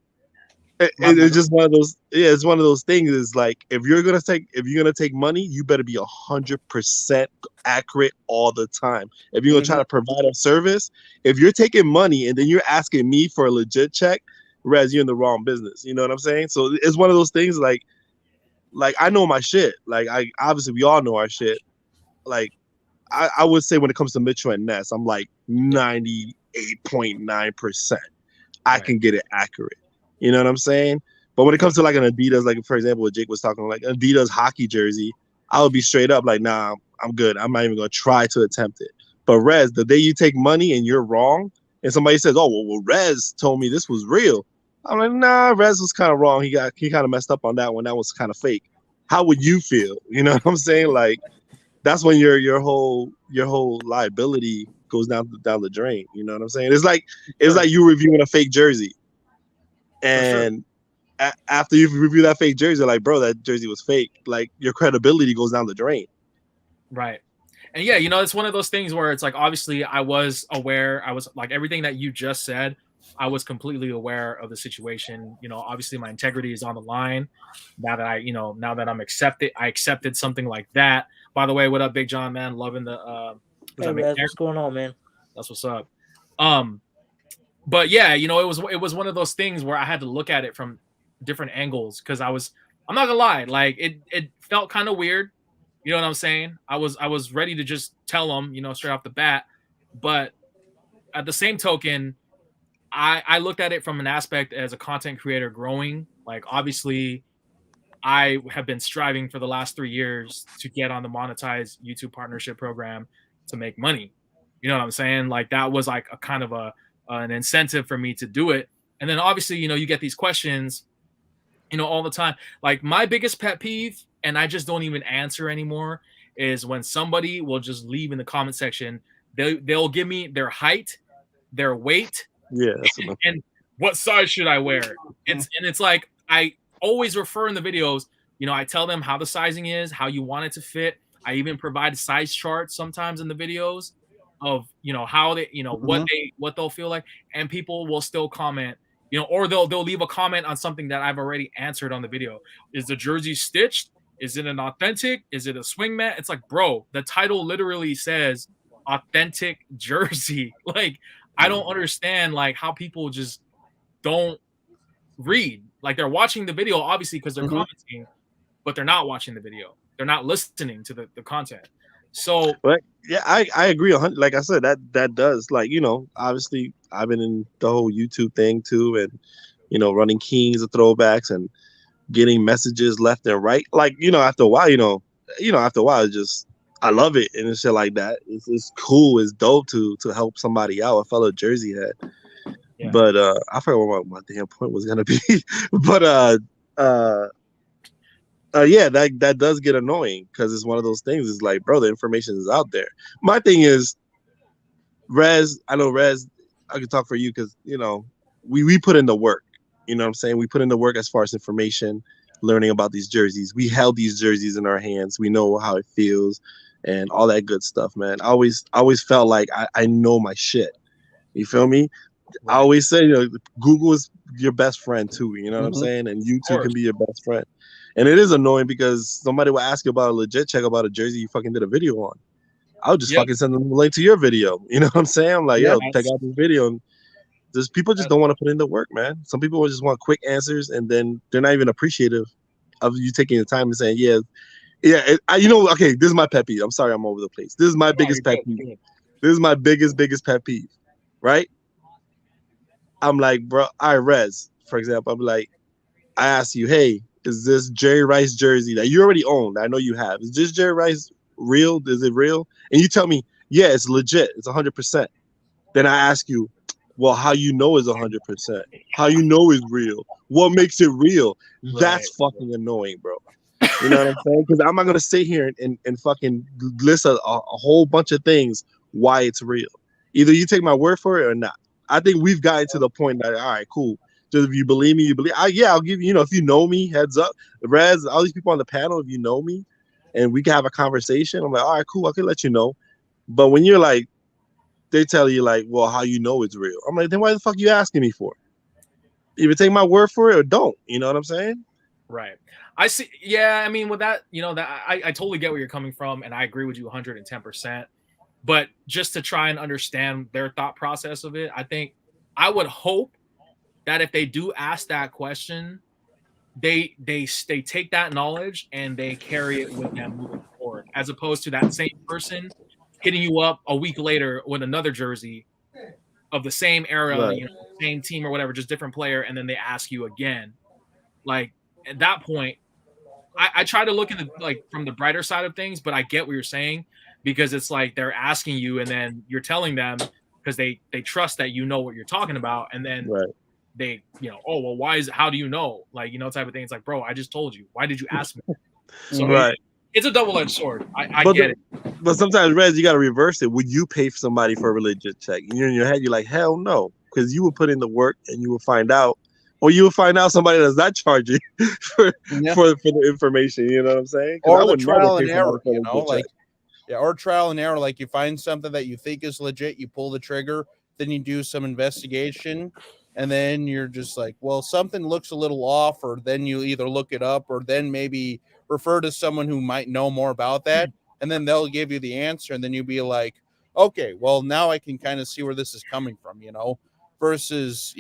A: bad.
C: it's just one of those. Yeah, it's one of those things. Is like if you're gonna take money, you better be 100% accurate all the time. If you're gonna try to provide a service, if you're taking money and then you're asking me for a legit check, whereas you're in the wrong business. You know what I'm saying? So it's one of those things. Like I know my shit. Like I obviously we all know our shit. Like I would say when it comes to Mitchell and Ness, I'm like 98.9%. I
A: Right.
C: can get it accurate. You know what I'm saying? But when it comes to like an Adidas, like for example, what Jake was talking like Adidas hockey jersey, I would be straight up like, nah, I'm good. I'm not even gonna try to attempt it. But Rez, the day you take money and you're wrong, and somebody says, oh well Rez told me this was real. I'm like, nah, Rez was kind of wrong. He kind of messed up on that one. That was kind of fake. How would you feel? You know what I'm saying? Like that's when your whole liability goes down the drain. You know what I'm saying? It's like you reviewing a fake jersey,
A: For sure.
C: and after you review that fake jersey, like bro, that jersey was fake. Like your credibility goes down the drain.
A: Right. And yeah, it's one of those things where it's like obviously I was aware, I was like everything that you just said, I was completely aware of the situation. Obviously my integrity is on the line. Now that I accepted something like that. By the way, what up, Big John, man? Loving the
D: Hey, Raz, what's going on, man?
A: That's what's up. But yeah, it was one of those things where I had to look at it from different angles because I'm not gonna lie, like it felt kind of weird. You know what I'm saying? I was ready to just tell them, straight off the bat. But at the same token, I looked at it from an aspect as a content creator growing. Like obviously, I have been striving for the last 3 years to get on the monetized YouTube partnership program to make money. You know what I'm saying? Like that was like a kind of an incentive for me to do it. And then obviously, you get these questions, all the time. Like my biggest pet peeve, and I just don't even answer anymore, is when somebody will just leave in the comment section. They'll give me their height, their weight,
C: Yeah, that's enough.
A: and what size should I wear. It's like I always refer in the videos. I tell them how the sizing is, how you want it to fit. I even provide size charts sometimes in the videos of how they what they'll feel like, and people will still comment. Or they'll leave a comment on something that I've already answered on the video. Is the jersey stitched? Is it an authentic? Is it a swing mat? It's like, bro, the title literally says authentic jersey. Like, I don't understand like how people just don't read. Like they're watching the video, obviously, because they're commenting, but they're not watching the video. They're not listening to the content. So
C: But yeah, I agree 100. Like I said, that does obviously I've been in the whole YouTube thing too, and running kings of throwbacks and getting messages left and right. Like after a while, it's just I love it and shit like that. It's cool. It's dope to help somebody out, a fellow Jersey head.
A: yeah.
C: But I forgot what my damn point was gonna be. But yeah, that does get annoying because it's one of those things. It's like, bro, the information is out there. My thing is, Rez, I know Rez, I can talk for you because we put in the work. You know what I'm saying? We put in the work as far as information, learning about these jerseys. We held these jerseys in our hands. We know how it feels and all that good stuff, man. I always felt like I know my shit. You feel me? I always say, Google is your best friend too. You know what I'm
B: Mhm.
C: saying? And YouTube can be your best friend. And it is annoying because somebody will ask you about a legit check about a jersey you fucking did a video on. I'll just fucking send them a link to your video. You know what I'm saying? I'm like, yo, check out this video. And people just don't want to put in the work, man. Some people just want quick answers, and then they're not even appreciative of you taking the time and saying, okay, this is my pet peeve. I'm sorry I'm over the place. This is my biggest pet peeve. This is my biggest pet peeve, right? I'm like, bro, Rez, for example, I'm like, I ask you, hey, is this Jerry Rice jersey that you already own? I know you have. Is this Jerry Rice real? Is it real? And you tell me, yeah, it's legit. It's 100%. Then I ask you, well, how you know is 100%? How you know is real? What makes it real? That's fucking annoying, bro. You know what I'm saying? Because I'm not gonna sit here and fucking list a whole bunch of things why it's real. Either you take my word for it or not. I think we've gotten to the point that, all right, cool. Just if you believe me, you believe. I'll give you. If you know me, heads up. Rez, all these people on the panel, if you know me, and we can have a conversation, I'm like, all right, cool. I can let you know. But when you're like, they tell you like, well, how you know it's real? I'm like, then why the fuck are you asking me for? Either take my word for it or don't. You know what I'm saying?
A: Right. I see. Yeah. I mean, with that, I totally get where you're coming from, and I agree with you 110%. But just to try and understand their thought process of it, I think I would hope that if they do ask that question, they take that knowledge and they carry it with them moving forward, as opposed to that same person hitting you up a week later with another jersey of the same era,
C: Right.
A: same team or whatever, just different player, and then they ask you again. Like at that point, I try to look at from the brighter side of things, but I get what you're saying, because it's like they're asking you and then you're telling them because they trust that you know what you're talking about, and then they, oh well, why is it, how do you know, type of thing. It's like, bro, I just told you, why did you ask me? So it's a double-edged sword. I get it.
C: But sometimes, Rez, you got to reverse it. Would you pay for somebody for a legit check? You're in your head, you're like, hell no, because you would put in the work and you will find out, or you will find out somebody does not charge you for the information. You know what I'm saying?
B: Or the trial and error, or trial and error. Like you find something that you think is legit, you pull the trigger, then you do some investigation, and then you're just like, well, something looks a little off, or then you either look it up or then maybe refer to someone who might know more about that, and then they'll give you the answer, and then you'll be like, okay, well, now I can kind of see where this is coming from, versus,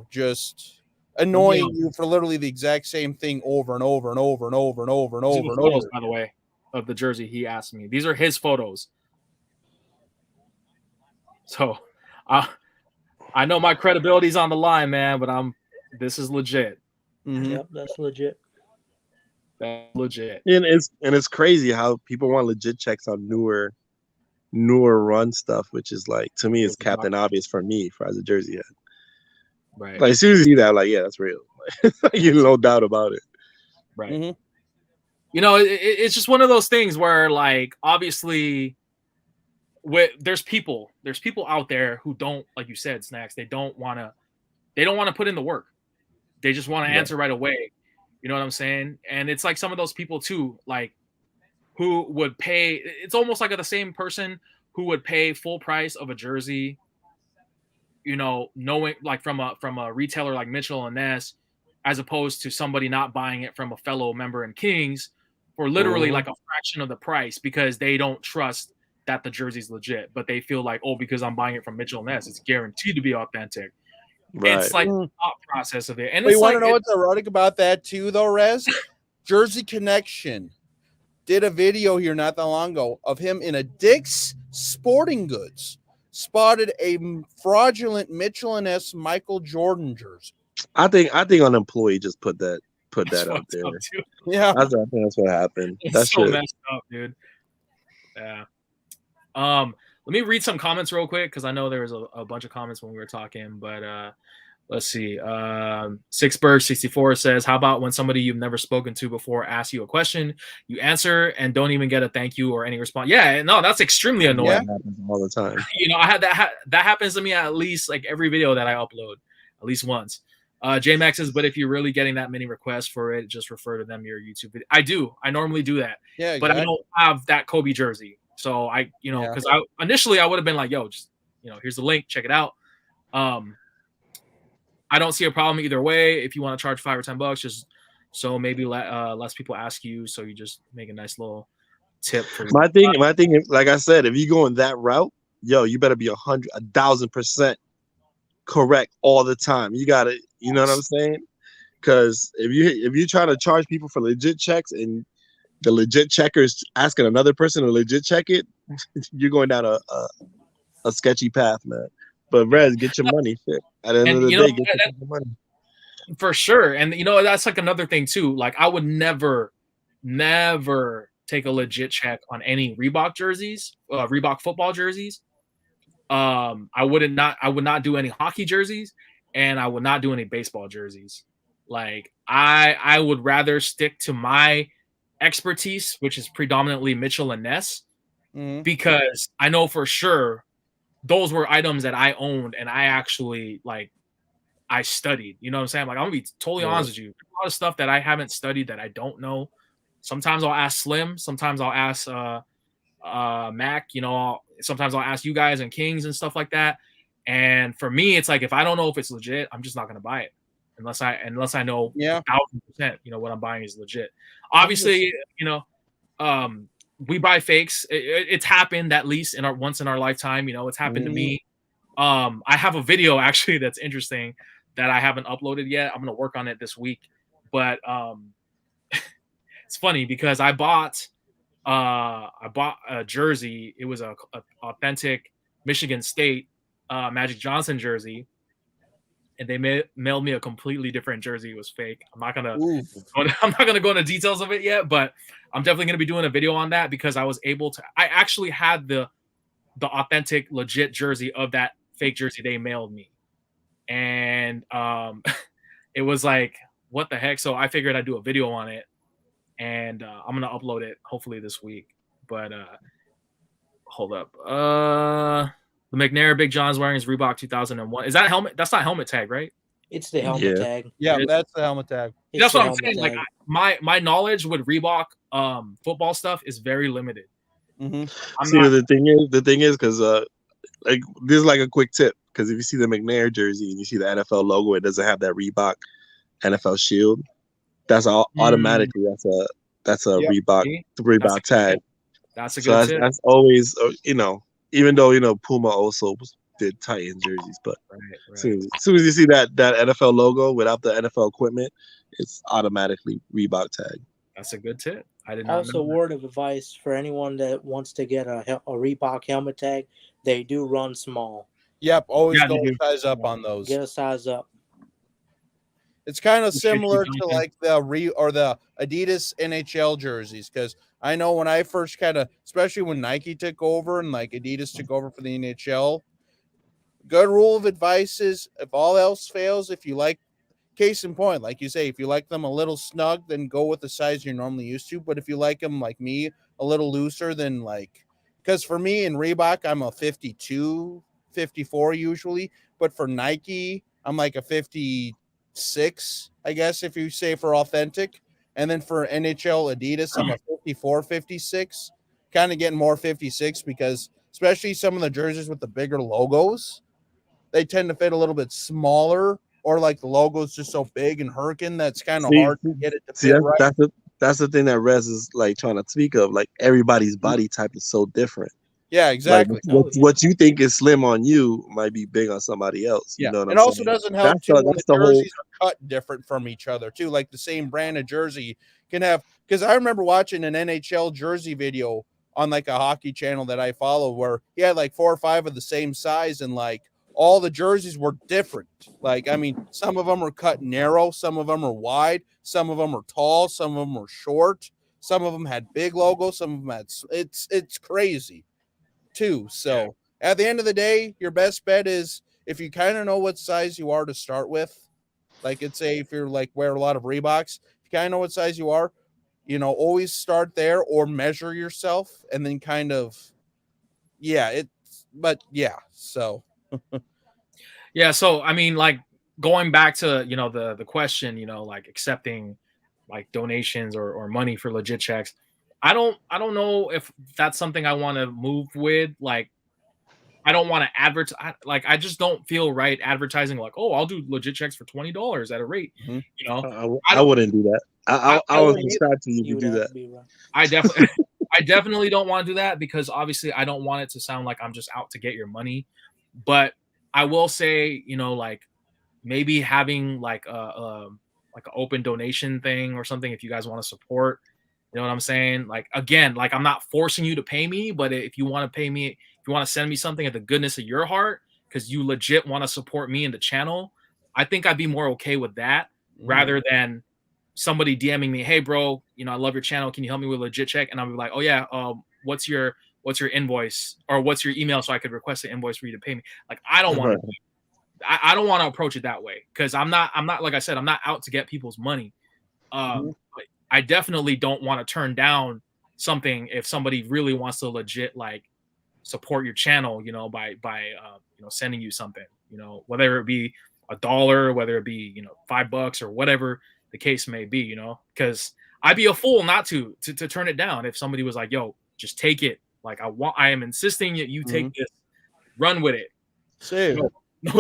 B: just annoying you for literally the exact same thing over and over and over and over and over and over and over.
A: By the way, of the jersey he asked me, these are his photos. So I know my credibility's on the line, man, but this is legit.
D: Mm-hmm. Yep, that's legit.
A: That's legit.
C: And it's crazy how people want legit checks on newer run stuff, which is like, to me, it's Captain Obvious for me as a jersey head.
A: Right.
C: Like as soon as you see that, like, yeah, that's real. You no doubt about it.
A: Right. Mm-hmm. It's just one of those things where, like, obviously, there's people out there who don't, like you said, Snacks. They don't want to put in the work. They just want to answer right away. You know what I'm saying? And it's like some of those people too, like, who would pay. It's almost like the same person who would pay full price of a jersey, knowing, like, from a retailer like Mitchell and Ness, as opposed to somebody not buying it from a fellow member in Kings for literally like a fraction of the price, because they don't trust that the jersey's legit, but they feel like, oh, because I'm buying it from Mitchell and Ness, it's guaranteed to be authentic. Right. It's like the thought process of it. And
B: you want to know what's erotic about that too, though, Rez? Jersey Connection did a video here not that long ago of him in a Dick's Sporting Goods, spotted a fraudulent Mitchell and Ness Michael Jordan jersey.
C: I think an employee just put that out there.
B: Yeah,
C: I think that's what happened. That's
A: so messed up, dude. Yeah. Let me read some comments real quick, because I know there was a bunch of comments when we were talking, but let's see. Sixberg64 says, how about when somebody you've never spoken to before asks you a question, you answer and don't even get a thank you or any response? Yeah, no, that's extremely annoying.
C: Yeah, that happens all the time.
A: I had that happens to me at least like every video that I upload, at least once. J-Max says, but if you're really getting that many requests for it, just refer to them your YouTube video. I normally do that.
B: Yeah, exactly.
A: But I don't have that Kobe jersey. So because initially I would have been like, yo, just, here's the link, check it out. I don't see a problem either way. If you want to charge $5 or $10, just so maybe less people ask you, so you just make a nice little tip for your
C: My thing is, like I said, if you going that route, yo, you better be 1,000% correct all the time. You gotta, you know what I'm saying? Because if you try to charge people for legit checks and the legit checker is asking another person to legit check it, you're going down a sketchy path, man. But Rez, get your money. Shit. At the end of
A: And
C: the
A: you know
C: day, get your money.
A: for sure. And you know that's like another thing too. Like I would never take a legit check on any Reebok jerseys, Reebok football jerseys. I would not do any hockey jerseys, and I would not do any baseball jerseys. Like I would rather stick to my expertise, which is predominantly Mitchell and Ness, because I know for sure those were items that I owned and I actually like I studied. You know what I'm saying? Like I'm gonna be totally honest with you. There's a lot of stuff that I haven't studied that I don't know. Sometimes I'll ask Slim. Sometimes I'll ask Mac. You know, sometimes I'll ask you guys and Kings and stuff like that. And for me, it's like if I don't know if it's legit, I'm just not gonna buy it unless I know 1,000%. You know what I'm buying is legit. Obviously, you know, we buy fakes. It's happened at least once in our lifetime. You know, it's happened to me. I have a video actually that's interesting that I haven't uploaded yet. I'm gonna work on it this week, but it's funny because I bought a jersey. It was a authentic Michigan State Magic Johnson jersey, and they mailed me a completely different jersey. It was fake. I'm not gonna go into details of it yet, but I'm definitely gonna be doing a video on that because I was able to. I actually had the authentic, legit jersey of that fake jersey they mailed me, and it was like, what the heck? So I figured I'd do a video on it, and I'm gonna upload it hopefully this week. But hold up, the McNair Big John's wearing his Reebok 2001. Is that helmet? That's not helmet tag, right?
D: It's the helmet tag.
B: Yeah, that's the helmet tag.
A: That's what I'm saying. Tag. Like my knowledge with Reebok football stuff is very limited.
C: The thing is, because like this is like a quick tip, because if you see the McNair jersey and you see the NFL logo, it doesn't have that Reebok NFL shield. That's automatically that's a Reebok tag.
A: That's a good tip.
C: That's always you know, even though you know Puma also did Titan jerseys, but as soon as you see that NFL logo without the NFL equipment, it's automatically Reebok tag.
A: That's a good tip. I did not know.
D: Also, word of advice for anyone that wants to get a Reebok helmet tag, they do run small.
B: Yep, always go size up on those.
D: Get a size up.
B: It's kind of similar to like the Adidas NHL jerseys, because I know when I first especially when Nike took over and like Adidas took over for the NHL, good rule of advice is if all else fails, if you like, case in point, like you say, if you like them a little snug, then go with the size you're normally used to. But if you like them like me, a little looser, then like, because for me in Reebok, I'm a 52, 54 usually. But for Nike, I'm like a 56, I guess, if you say for authentic. And then for NHL Adidas, I'm a 54, 56. Kind of getting more 56 because especially some of the jerseys with the bigger logos, they tend to fit a little bit smaller. Or like the logo's just so big and Hurricane that's kind of hard to get it to fit right.
C: That's the thing that Rez is like trying to speak of. Like everybody's body type is so different.
B: Yeah, exactly.
C: Like, what you think is slim on you might be big on somebody else. You know what I'm
B: also
C: saying?
B: Doesn't help too when the jerseys are cut different from each other too. Like the same brand of jersey can have, because I remember watching an NHL jersey video on like a hockey channel that I follow where he had like 4 or 5 of the same size and like all the jerseys were different. Like, I mean, some of them are cut narrow, some of them are wide, some of them are tall, some of them are short, some of them had big logos, some of them had. It's crazy, too. So at the end of the day, your best bet is if you kind of know what size you are to start with. Like, it's say if you're like wear a lot of Reeboks, if you kind of know what size you are, you know, always start there or measure yourself and then kind of, so.
A: Yeah, so I mean, like going back to you know the question, you know, like accepting like donations or money for legit checks. I don't know if that's something I want to move with. Like, I don't want to advertise. Like, I just don't feel right advertising like, oh, I'll do legit checks for $20 at a rate.
B: Mhm.
A: You know,
C: I wouldn't do that. I would
D: wouldn't
C: subscribe to you if you
D: would
C: do
D: have
C: that.
D: to be right.
A: I definitely, I definitely don't want to do that because obviously I don't want it to sound like I'm just out to get your money. But I will say, you know, like maybe having like like an open donation thing or something if you guys want to support. You know what I'm saying? Like again, like I'm not forcing you to pay me, but if you want to pay me, if you want to send me something at the goodness of your heart, because you legit want to support me and the channel, I think I'd be more okay with that rather than somebody DMing me, hey bro, you know, I love your channel. Can you help me with a legit check? And I'll be like, oh yeah, what's your invoice or what's your email so I could request an invoice for you to pay me? Like I don't want to I don't want to approach it that way because I'm not like I said, I'm not out to get people's money. But I definitely don't want to turn down something if somebody really wants to legit like support your channel, you know, by you know, sending you something, you know, whether it be $1, whether it be, you know, $5 or whatever the case may be, you know, because I'd be a fool not to turn it down if somebody was like, yo, just take it. Like I am insisting that you take this, run with it.
B: Same.
C: But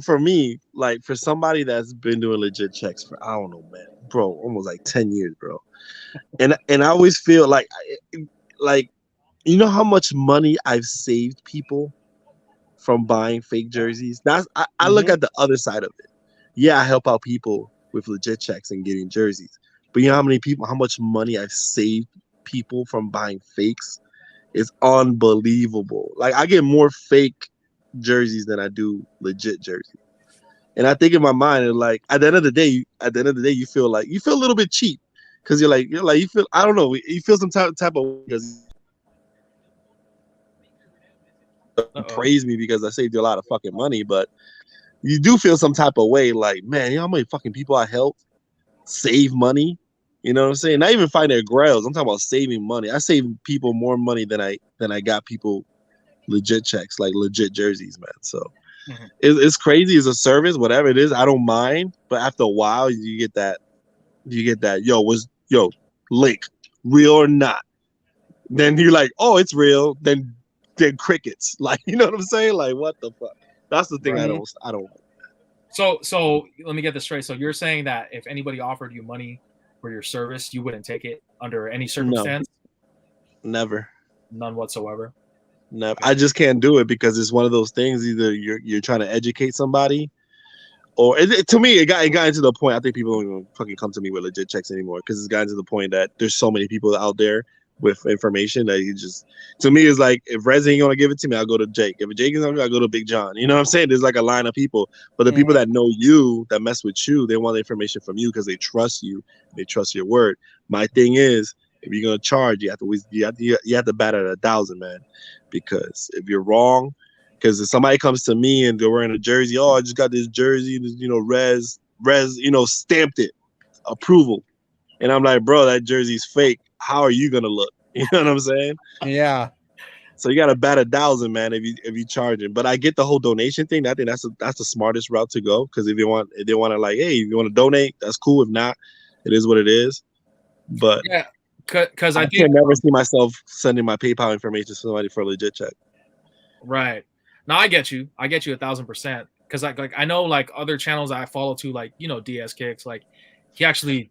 C: for me, like for somebody that's been doing legit checks for I don't know, man, bro, almost like 10 years, bro. And I always feel like you know how much money I've saved people from buying fake jerseys? I look at the other side of it. Yeah, I help out people with legit checks and getting jerseys. But you know how much money I've saved people from buying fakes? It's unbelievable. Like I get more fake jerseys than I do legit jerseys. And I think in my mind, like at the end of the day, you feel a little bit cheap because you feel I don't know, you feel some type of because praise me because I saved you a lot of fucking money, but you do feel some type of way, like man, you know how many fucking people I helped save money. You know what I'm saying? Not even find their grails. I'm talking about saving money. I save people more money than I got people legit checks, like legit jerseys, man. So it's crazy. It's a service, whatever it is. I don't mind, but after a while, you get that. Yo, link real or not? Then you're like, oh, it's real. Then crickets. Like, you know what I'm saying? Like, what the fuck? That's the thing. I don't.
A: So let me get this straight. So you're saying that if anybody offered you money for your service, you wouldn't take it under any circumstance?
C: No, never.
A: None whatsoever.
C: No, I just can't do it because it's one of those things. Either you're trying to educate somebody, or to me, it got into the point. I think people don't even fucking come to me with legit checks anymore because it's gotten to the point that there's so many people out there with information that you just. To me, it's like if Rez ain't gonna give it to me, I'll go to Jake. If Jake is gonna, I'll go to Big John. You know what I'm saying? There's like a line of people, but the people that know you, that mess with you, they want the information from you because they trust you, they trust your word. My thing is, if you're gonna charge, you have to bat at 1,000, man. Because if you're wrong, because if somebody comes to me and they're wearing a jersey, oh, I just got this jersey, you know, Rez, you know, stamped it, approval, and I'm like, bro, that jersey's fake. How are you gonna look? You know what I'm saying?
B: Yeah.
C: So you gotta bat 1,000, man, if you charging. But I get the whole donation thing. I think that's the smartest route to go because if they want to like, hey, if you want to donate, that's cool. If not, it is what it is. But
A: yeah. Because I
C: can never see myself sending my PayPal information to somebody for a legit check.
A: Right. Now I get you 1,000%. Because like I know like other channels I follow too, like you know DS Kicks, like he actually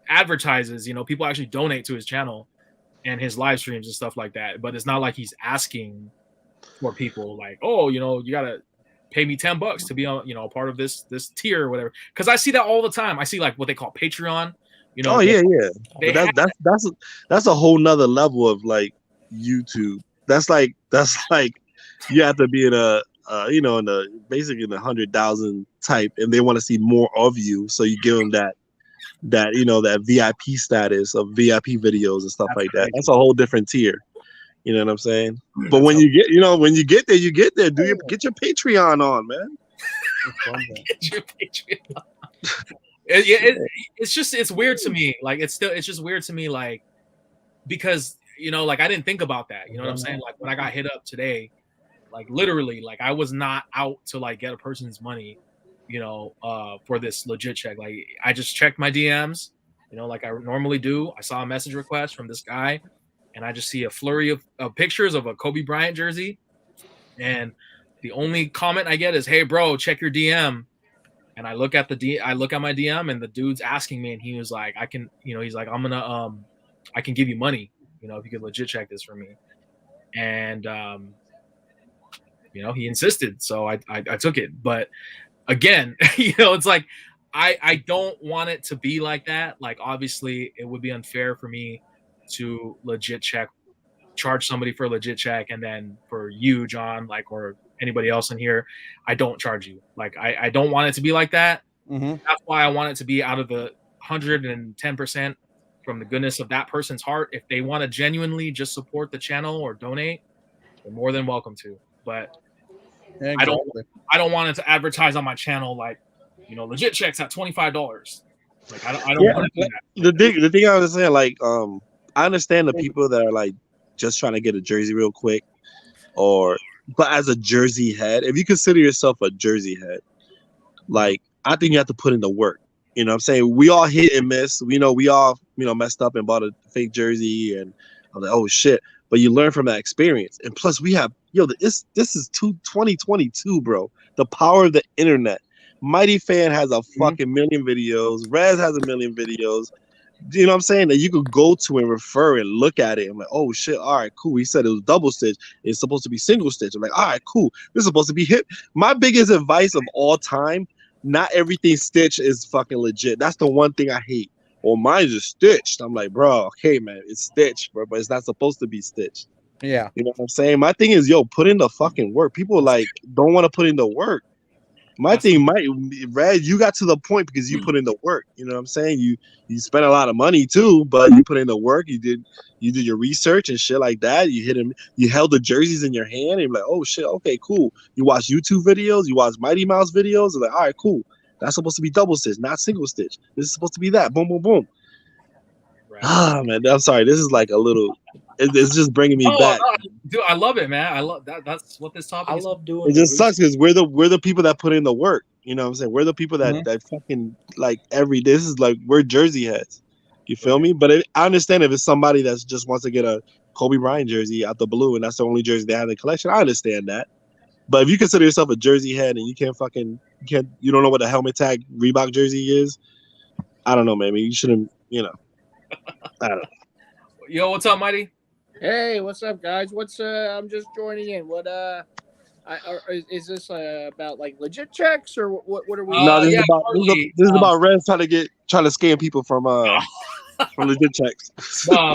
A: advertises. You know, people actually donate to his channel and his live streams and stuff like that. But it's not like he's asking for people like, oh, you know, you gotta pay me $10 to be on, you know, a part of this tier or whatever. Because I see that all the time. I see like what they call Patreon. You know,
C: But that's a whole nother level of like YouTube. That's like you have to be in a you know, in the 100,000 type, and they want to see more of you, so you give them that you know, that VIP status of VIP videos and stuff like that. That's a whole different tier. You know what I'm saying? But when you get there, you get there. Get your Patreon on, man.
A: Get your Patreon. It's weird to me. Like it's just weird to me, like because you know, like I didn't think about that. You know what I'm saying? Like when I got hit up today, like literally, like I was not out to like get a person's money, you know, for this legit check. Like I just checked my DMs, you know, like I normally do. I saw a message request from this guy, and I just see a flurry of pictures of a Kobe Bryant jersey, and the only comment I get is, "Hey, bro, check your DM." And I look at my DM, and the dude's asking me, and he was like, "I can, he's like, I can give you money, if you could legit check this for me." And he insisted, so I took it. But again, it's like I don't want it to be like that. Like, obviously, it would be unfair for me to charge somebody for a legit check, and then for you, John, like, or anybody else in here, I don't charge you. Like, I don't want it to be like that.
B: Mm-hmm.
A: That's why I want it to be out of the 110% from the goodness of that person's heart. If they want to genuinely just support the channel or donate, they're more than welcome to. But
B: Yeah,
A: I
B: exactly.
A: don't want it to advertise on my channel like, legit checks at $25. Like, I don't
C: Yeah,
A: want to do that.
C: the thing I was saying, like, I understand the people that are like just trying to get a jersey real quick, but as a jersey head, if you consider yourself a jersey head, like, I think you have to put in the work. You know what I'm saying? We all hit and miss. We all, messed up and bought a fake jersey, and I'm like, oh shit. But you learn from that experience. And plus we have, this is 2022, bro. The power of the internet. Mighty Fan has a fucking million videos. Rez has a million videos. You know what I'm saying? That you could go to and refer and look at it. I'm like, oh shit, all right, cool. He said it was double stitch. It's supposed to be single stitch. I'm like, all right, cool. This is supposed to be hip. My biggest advice of all time, not everything stitch is fucking legit. That's the one thing I hate. Well, mine's just stitched. I'm like, bro, okay, man, it's stitched, bro, but it's not supposed to be stitched.
B: Yeah.
C: You know what I'm saying? My thing is, put in the fucking work. People like don't want to put in the work. My thing, Red, you got to the point because you put in the work. You know what I'm saying? You spent a lot of money too, but you put in the work. You did your research and shit like that. You hit him. You held the jerseys in your hand, and you're like, oh shit, okay, cool. You watch YouTube videos. You watch Mighty Mouse videos. And like, all right, cool. That's supposed to be double stitch, not single stitch. This is supposed to be that. Boom, boom, boom. Right. Ah, man, I'm sorry. This is like a little. It's just bringing me back.
A: No, dude, I love it, man. I love that. That's what this topic is.
D: I love doing
C: it. Just sucks because we're the people that put in the work. You know what I'm saying? We're the people that fucking like every day. This is like we're jersey heads. You feel me? But I understand if it's somebody that just wants to get a Kobe Bryant jersey out the blue and that's the only jersey they have in the collection. I understand that. But if you consider yourself a jersey head and you don't know what a helmet tag Reebok jersey is, I don't know, man. You shouldn't, I don't know.
A: Yo, what's up, Mighty?
E: Hey, what's up, guys? I'm just joining in. Is this about like legit checks or what are we?
C: No, this is about Reds trying to scam people from legit checks.
A: So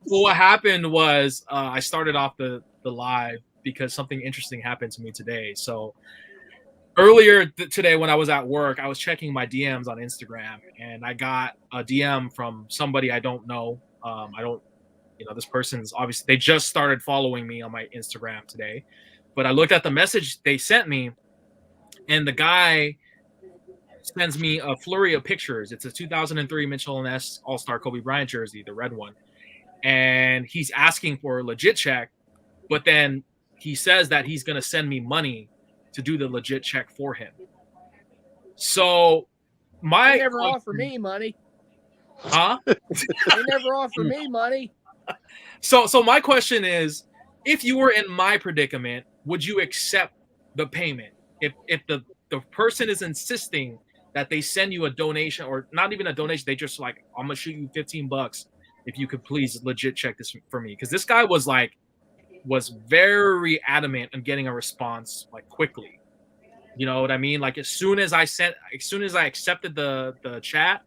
A: what happened was I started off the live because something interesting happened to me today. So earlier today when I was at work, I was checking my DMs on Instagram, and I got a DM from somebody I don't know. This person's obviously, they just started following me on my Instagram today, but I looked at the message they sent me, and the guy sends me a flurry of pictures. It's a 2003 Mitchell & Ness All-Star Kobe Bryant jersey, the red one, and he's asking for a legit check, but then he says that he's going to send me money to do the legit check for him. So
E: they never offer me money.
A: Huh?
E: They never offer me money.
A: So my question is, if you were in my predicament, would you accept the payment? If the person is insisting that they send you a donation, or not even a donation, they just like, I'm gonna shoot you $15 if you could please legit check this for me. Because this guy was very adamant on getting a response like quickly. You know what I mean? Like as soon as I accepted the chat,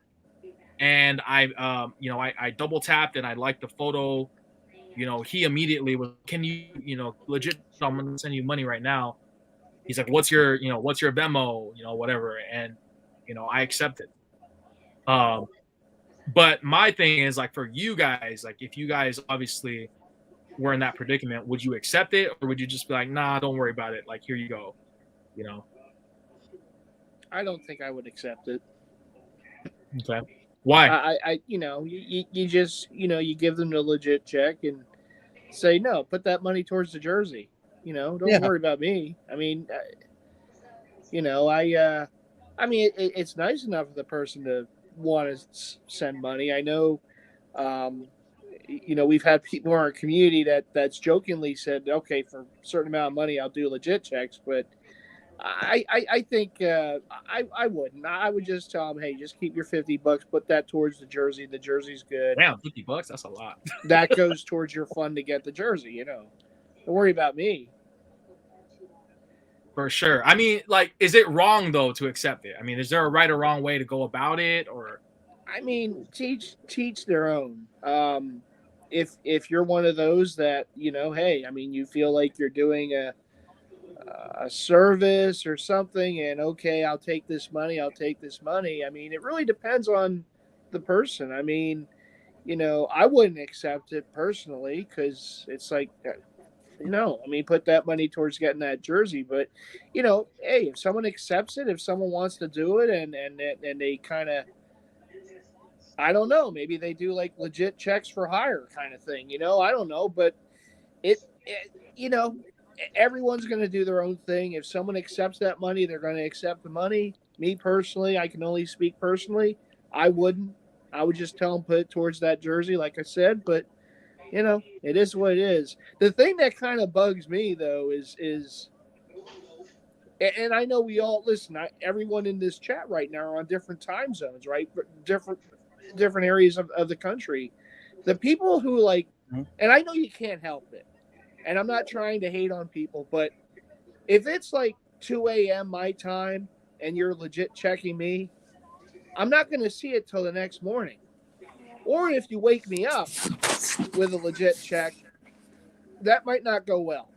A: and I double tapped and I liked the photo, he immediately was, can you, legit, I'm gonna send you money right now. He's like, what's your Venmo, whatever. And, I accepted. But my thing is, like, for you guys, like, if you guys obviously were in that predicament, would you accept it, or would you just be like, nah, don't worry about it, like, here you go,
E: I don't think I would accept it.
A: Okay. Why?
E: You just, you give them the legit check and say, no, put that money towards the jersey. Don't worry about me. I mean, it's nice enough for the person to want to send money. I know, we've had people in our community that's jokingly said, okay, for a certain amount of money, I'll do legit checks. But I think I wouldn't. I would just tell them, hey, just keep your $50, put that towards the jersey. The jersey's good.
A: Damn, $50, that's a lot.
E: That goes towards your fund to get the jersey. Don't worry about me.
A: For sure. I mean, like, is it wrong though to accept it? I mean, is there a right or wrong way to go about it, or?
E: I mean, teach their own. If you're one of those that hey, I mean, you feel like you're doing a service or something, and okay, I'll take this money. I mean, it really depends on the person. I mean, I wouldn't accept it personally because it's like, I mean, put that money towards getting that jersey. But, hey, if someone accepts it, if someone wants to do it, and they kind of, I don't know, maybe they do like legit checks for hire kind of thing. I don't know, but it everyone's going to do their own thing. If someone accepts that money, they're going to accept the money. Me personally, I can only speak personally. I wouldn't. I would just tell them put it towards that jersey, like I said. But it is what it is. The thing that kind of bugs me though is, and I know we all listen. Everyone in this chat right now are on different time zones, right? Different areas of the country. The people who like, and I know you can't help it. And I'm not trying to hate on people, but if it's like 2 a.m. my time and you're legit checking me, I'm not going to see it till the next morning. Or if you wake me up with a legit check, that might not go well.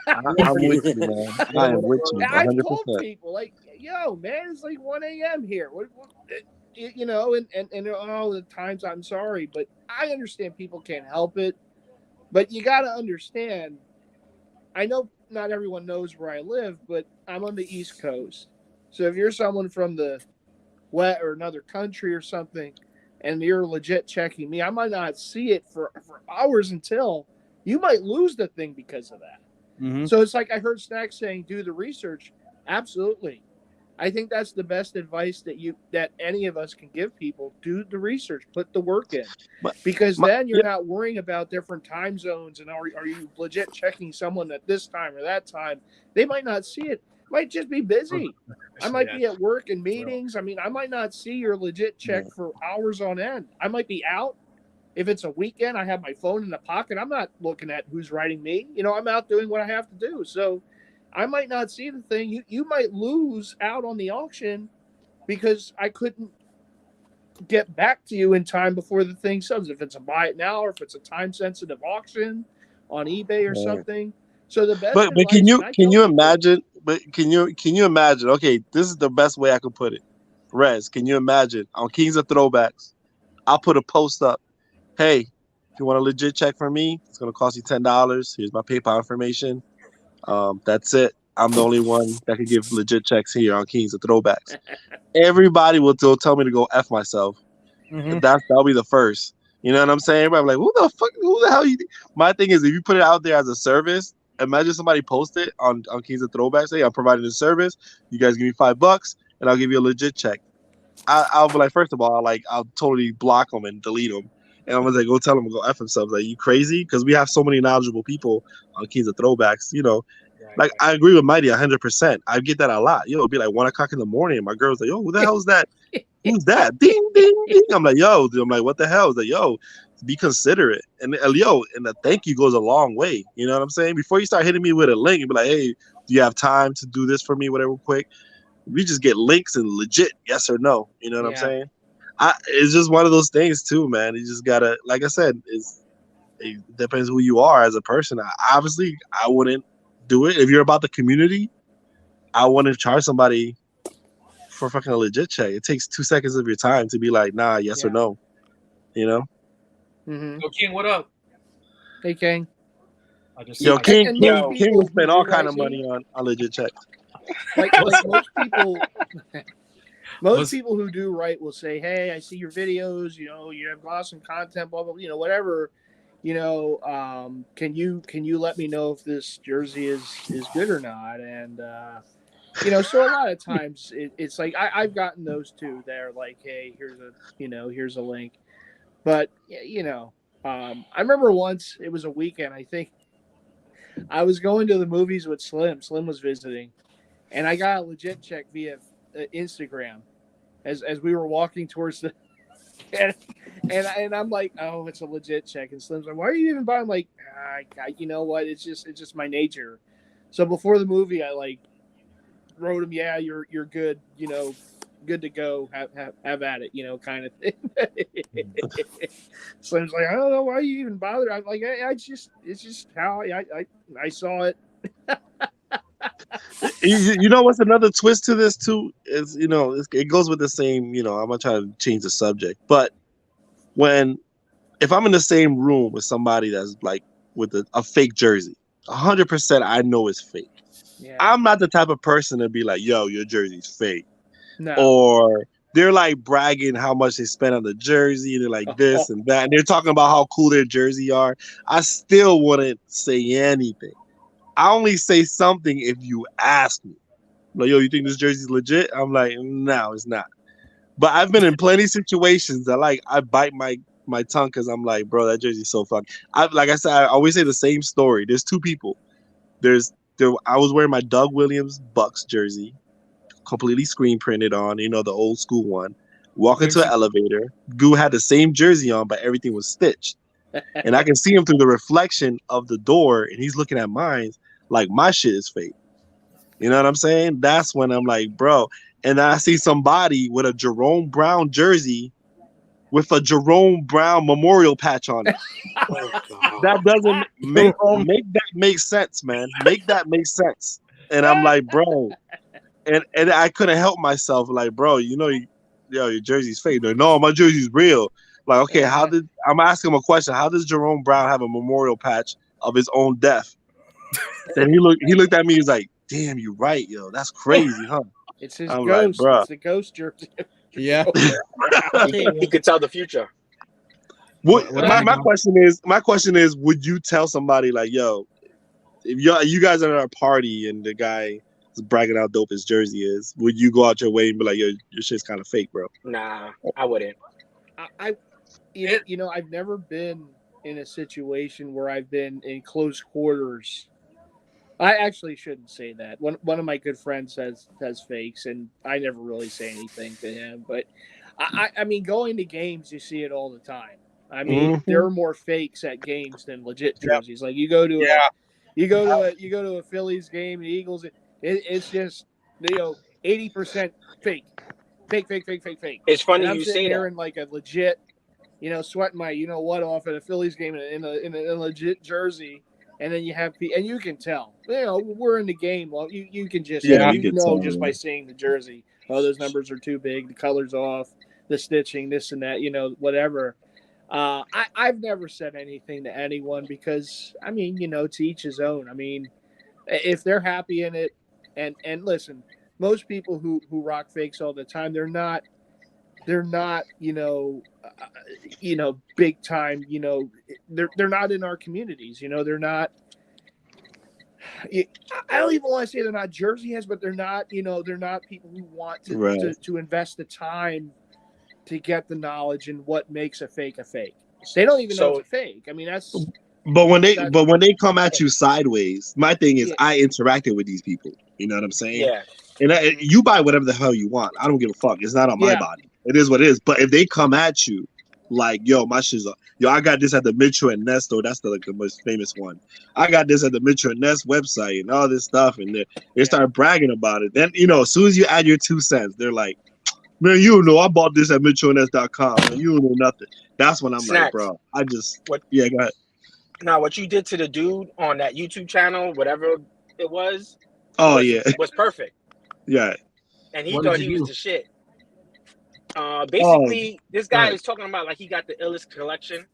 C: I'm with you, man. I am with you. 100%.
E: I've told people, like, yo, man, it's like 1 a.m. here. And all the times I'm sorry, but I understand people can't help it. But you got to understand, I know not everyone knows where I live, but I'm on the East Coast. So if you're someone from the wet or another country or something, and you're legit checking me, I might not see it for hours until you might lose the thing because of that.
B: Mm-hmm.
E: So it's like I heard Snack saying, do the research. Absolutely. I think that's the best advice that any of us can give people. Do the research, put the work in, because then you're not worrying about different time zones. And are you legit checking someone at this time or that time? They might not see it. Might just be busy. I might be at work and meetings. I mean, I might not see your legit check for hours on end. I might be out. If it's a weekend, I have my phone in the pocket. I'm not looking at who's writing me. I'm out doing what I have to do. So I might not see the thing. You might lose out on the auction because I couldn't get back to you in time before the thing sells. If it's a buy it now or if it's a time sensitive auction on eBay or something. So the best.
C: But can you imagine? But can you imagine? Okay, this is the best way I could put it. Rez, can you imagine on Kings of Throwbacks? I'll put a post up. Hey, if you want a legit check from me, it's gonna cost you $10. Here's my PayPal information. That's it. I'm the only one that can give legit checks here on Kings of Throwbacks. Everybody will tell me to go F myself.
B: Mm-hmm.
C: That'll be the first. You know what I'm saying? Everybody like, who the hell you? My thing is, if you put it out there as a service, imagine somebody post it on Kings of Throwbacks. Say, I'm providing a service. You guys give me $5 and I'll give you a legit check. I'll be like, first of all, I'll totally block them and delete them. And I'm gonna go tell them to go F themselves. Like, you crazy? Because we have so many knowledgeable people on Kings of Throwbacks. Like, I agree with Mighty 100%. I get that a lot. It'll be like 1 o'clock in the morning. And my girl's like, yo, who the hell is that? Who's that? Ding, ding, ding. I'm like, yo. I'm like, what the hell? It's like, yo, be considerate. And the thank you goes a long way. You know what I'm saying? Before you start hitting me with a link, you be like, hey, do you have time to do this for me? Whatever, quick. We just get links and legit yes or no. You know what I'm saying? It's just one of those things too, man. You just gotta, like I said, it depends who you are as a person. Obviously, I wouldn't do it. If you're about the community, I wouldn't charge somebody for fucking a legit check. It takes 2 seconds of your time to be like, nah, yes or no.
E: Mm-hmm.
A: Yo, King, what up?
E: Hey, King.
C: King will spend all kind of money on legit checks.
E: Like most people who do right will say, hey, I see your videos, you have awesome content, blah, blah, whatever, can you let me know if this jersey is good or not? And, so a lot of times it's like, I've gotten those too. They're like, hey, here's a link. But you know, I remember once it was a weekend. I think I was going to the movies with Slim. Slim was visiting, and I got a legit check via Instagram as we were walking towards the. And I'm like, oh, it's a legit check. And Slim's like, why are you even buying? I'm like, you know what? It's just my nature. So before the movie, I like wrote him, yeah, you're good. You know, good to go. Have at it. You know, kind of thing. Slim's like, I don't know why you even bother. I'm like, it's just how I saw it.
C: You know what's another twist to this too is, you know, it goes with the same, you know, I'm gonna try to change the subject, but if I'm in the same room with somebody that's like with a fake jersey, 100% I know it's fake.
E: Yeah.
C: I'm not the type of person to be like, yo, your jersey's fake.
E: No.
C: Or they're like bragging how much they spent on the jersey, and they're like this and that, and they're talking about how cool their jersey are. I still wouldn't say anything. I only say something if you ask me. Like, yo, you think this jersey's legit? I'm like, no, it's not. But I've been in plenty of situations that like I bite my tongue because I'm like, bro, that jersey's so fun. Like I said, I always say the same story. There's two people. I was wearing my Doug Williams Bucks jersey, completely screen printed on, you know, the old school one. Walk into an elevator. Goo had the same jersey on, but everything was stitched. And I can see him through the reflection of the door, and he's looking at mine like my shit is fake. You know what I'm saying? That's when I'm like, bro. And I see somebody with a Jerome Brown jersey with a Jerome Brown memorial patch on it. That doesn't make that make sense, man. Make that make sense. And I'm like, bro. And I couldn't help myself. Like, bro, you know, your jersey's fake. Like, no, my jersey's real. Like, okay, I'm asking him a question. How does Jerome Brown have a memorial patch of his own death? And he looked at me. He's like, damn, you're right, yo. That's crazy, huh?
E: It's his
C: I'm
E: ghost.
C: Like,
E: it's the ghost jersey.
B: Yeah.
F: He could tell the future.
C: My question is, would you tell somebody like, yo, if you guys are at a party and the guy is bragging how dope his jersey is, would you go out your way and be like, yo, your shit's kind of fake, bro?
F: Nah, I wouldn't.
E: You know, I've never been in a situation where I've been in close quarters. I actually shouldn't say that. One of my good friends has fakes, and I never really say anything to him. But I mean, going to games, you see it all the time. I mean, there are more fakes at games than legit jerseys. Like you go to a Phillies game, the Eagles. It's just 80% fake.
F: It's funny
E: and I'm
F: you
E: sitting
F: say
E: there
F: that.
E: in like a legit, sweating my off at a Phillies game in a legit jersey. And then you have, and you can tell, we're in the game. Well, you can just, just by seeing the jersey, oh, those numbers are too big, the color's off, the stitching, this and that, whatever. I've never said anything to anyone because, I mean, to each his own. I mean, if they're happy in it, and listen, most people who rock fakes all the time, they're not big time, they're not in our communities, they're not, I don't even want to say they're not jersey heads, but they're not people who want to invest the time to get the knowledge and what makes a fake a fake. They don't even know it's a fake. I mean, that's.
C: But when they come at you sideways, my thing is I interacted with these people. You know what I'm saying?
F: Yeah.
C: And you buy whatever the hell you want. I don't give a fuck. It's not on my body. It is what it is. But if they come at you like, yo, my shit's I got this at the Mitchell and Ness store. That's the most famous one. I got this at the Mitchell and Ness website and all this stuff. And they start bragging about it. Then, as soon as you add your 2 cents, they're like, man, I bought this at MitchellNS.com. Man, you don't know nothing. That's when I'm like, bro, go ahead.
F: Now, what you did to the dude on that YouTube channel, whatever it was, was perfect.
C: Yeah.
F: And he thought he was the shit. Basically, this guy is talking about like he got the illest collection,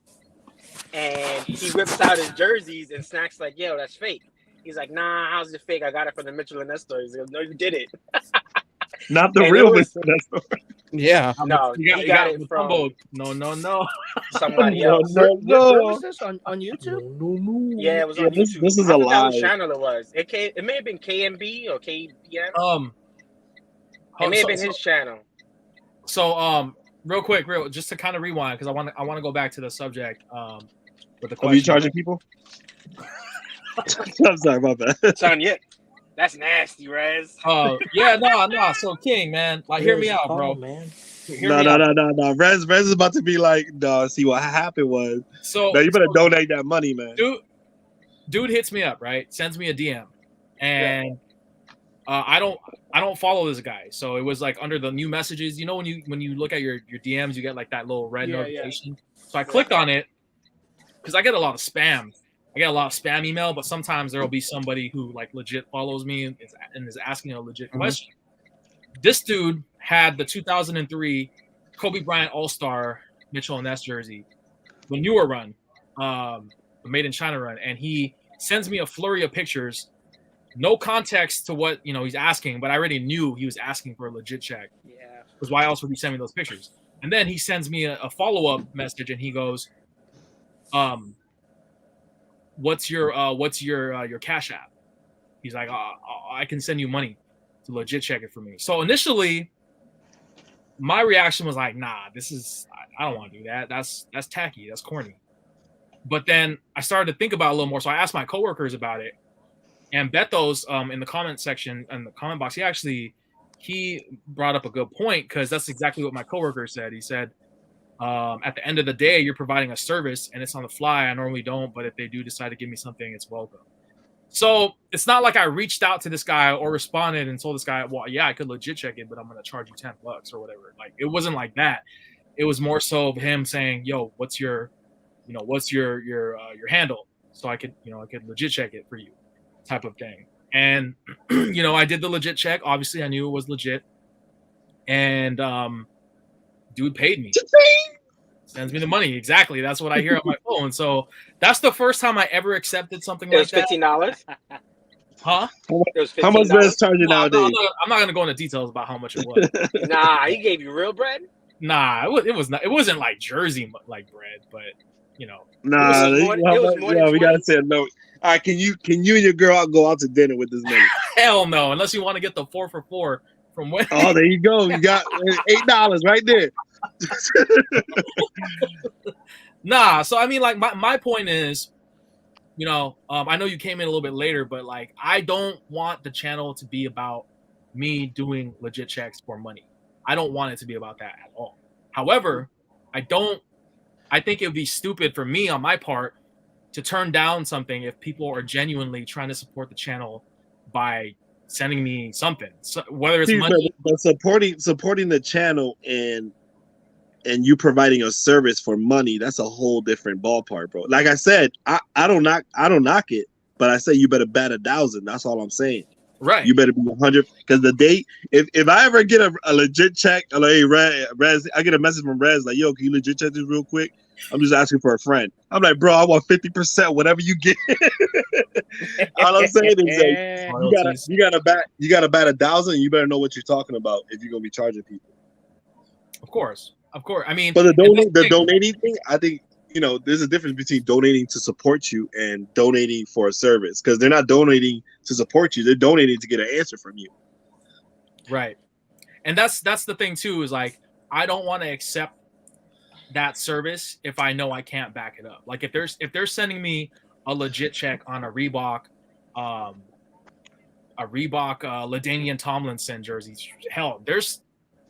F: and he rips out his jerseys, and Snack's like, yo, that's fake. He's like, nah, how's it fake? I got it from the Mitchell and Ness store. He's like, no, you did it.
C: Not the real Mitchell and Ness store.
B: Yeah.
F: No, he got it from
A: No.
F: somebody else.
E: Where was this on YouTube?
C: No.
F: Yeah, it was on YouTube.
C: This is a lie.
F: What channel it was. It may have been KMB or KBM. It may have been his channel.
A: So real quick, just to kind of rewind because I want to go back to the subject. With the
C: Are you
A: question,
C: charging people? I'm sorry about that.
F: Son, yeah, that's nasty, Rez.
A: Yeah, no. So King, man, like hear me out,
D: Call,
A: bro.
D: man.
A: Hear me out.
C: No. Rez is about to be like, no. See what happened was.
A: So
C: now you better donate that money, man.
A: Dude hits me up, right? Sends me a DM, and I don't follow this guy. So it was like under the new messages. You know when you look at your DMs, you get like that little red notification. So I clicked on it because I get a lot of spam. I get a lot of spam email, but sometimes there will be somebody who like legit follows me and is asking a legit question. This dude had the 2003 Kobe Bryant All-Star Mitchell and Ness jersey, the newer run, the Made in China run, and he sends me a flurry of pictures, no context to what he's asking, but I already knew he was asking for a legit check.
E: Yeah.
A: Because why else would he send me those pictures? And then he sends me a follow-up message, and he goes, what's your Cash App? He's like, I can send you money to legit check it for me. So initially, my reaction was like, nah, I don't want to do that. That's tacky. That's corny. But then I started to think about it a little more. So I asked my coworkers about it, and Bethos in the comment section and the comment box, he brought up a good point because that's exactly what my coworker said. He said, at the end of the day, you're providing a service and it's on the fly. I normally don't, but if they do decide to give me something, it's welcome. So it's not like I reached out to this guy or responded and told this guy, well, yeah, I could legit check it, but I'm going to charge you $10 or whatever. Like, it wasn't like that. It was more so of him saying, yo, what's your handle? So I could legit check it for you, type of thing. And, I did the legit check. Obviously I knew it was legit. And, dude paid me. Sends me the money. Exactly. That's what I hear on my phone. So that's the first time I ever accepted something like that.
F: It was $15.
A: Huh?
F: It was $15.
C: How much Rez charging nowadays?
A: I'm not gonna go into details about how much it was.
F: Nah, he gave you real bread.
A: Nah, it wasn't like Jersey like bread, but
C: Nah,
F: it was more than
C: we
F: 20.
C: gotta say no. All right, can you and your girl go out to dinner with this money?
A: Hell no, unless you want to get the 4 for $4 from when.
C: Oh, there you go. You got $8 right there.
A: Nah, so I mean, like my point is, I know you came in a little bit later, but like I don't want the channel to be about me doing legit checks for money. I don't want it to be about that at all. However, I think it would be stupid for me on my part to turn down something if people are genuinely trying to support the channel by sending me something, so, whether it's money.
C: But supporting the channel and you providing a service for money, that's a whole different ballpark, bro. Like I said, I don't knock it, but I say you better bat 1,000. That's all I'm saying.
A: Right.
C: You better be 100 because the day if I ever get a legit check, like, hey, Rez, I get a message from Rez like, yo, can you legit check this real quick? I'm just asking for a friend. I'm like, bro, I want 50%, whatever you get. All I'm saying is like, you gotta bat 1,000. You better know what you're talking about if you're gonna be charging people.
A: Of course. I mean,
C: but the donating thing, I think there's a difference between donating to support you and donating for a service, because they're not donating to support you; they're donating to get an answer from you.
A: Right, and that's the thing too. Is like I don't want to accept that service if I know I can't back it up. Like if they're sending me a legit check on a Reebok LaDainian Tomlinson jersey, hell, there's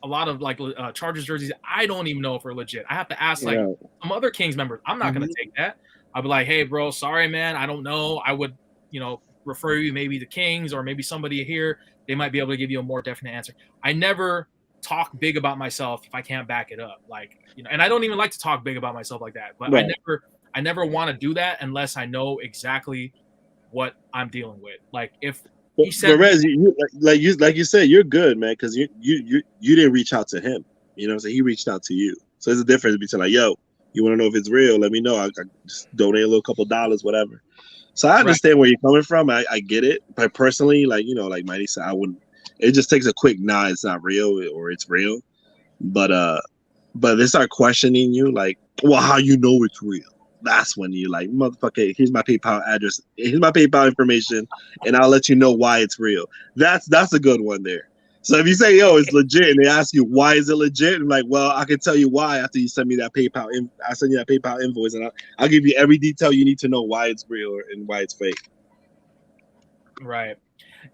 A: a lot of like Chargers jerseys I don't even know if are legit. I have to ask like some other Kings members. I'm not gonna take that. I'll be like, hey bro, sorry man, I don't know. I would refer you maybe to Kings or maybe somebody here. They might be able to give you a more definite answer. I never talk big about myself if I can't back it up. Like and I don't even like to talk big about myself like that. But right. I never want to do that unless I know exactly what I'm dealing with. Like if he said,
C: Rez, like you said, you're good, man, because you didn't reach out to him. So he reached out to you. So there's a difference between like, yo, you want to know if it's real? Let me know. I just donate a little couple dollars, whatever. So I understand where you're coming from. I get it. But personally, like like Mighty said, I wouldn't. It just takes a quick nah, it's not real or it's real. But they start questioning you, like, well, how you know it's real? That's when you like, motherfucker, here's my PayPal address, here's my PayPal information, and I'll let you know why it's real. That's a good one there. So if you say, yo, it's legit, and they ask you, why is it legit? I'm like, well, I can tell you why after you send me that PayPal. I send you that PayPal invoice, and I'll give you every detail you need to know why it's real and why it's fake.
A: Right.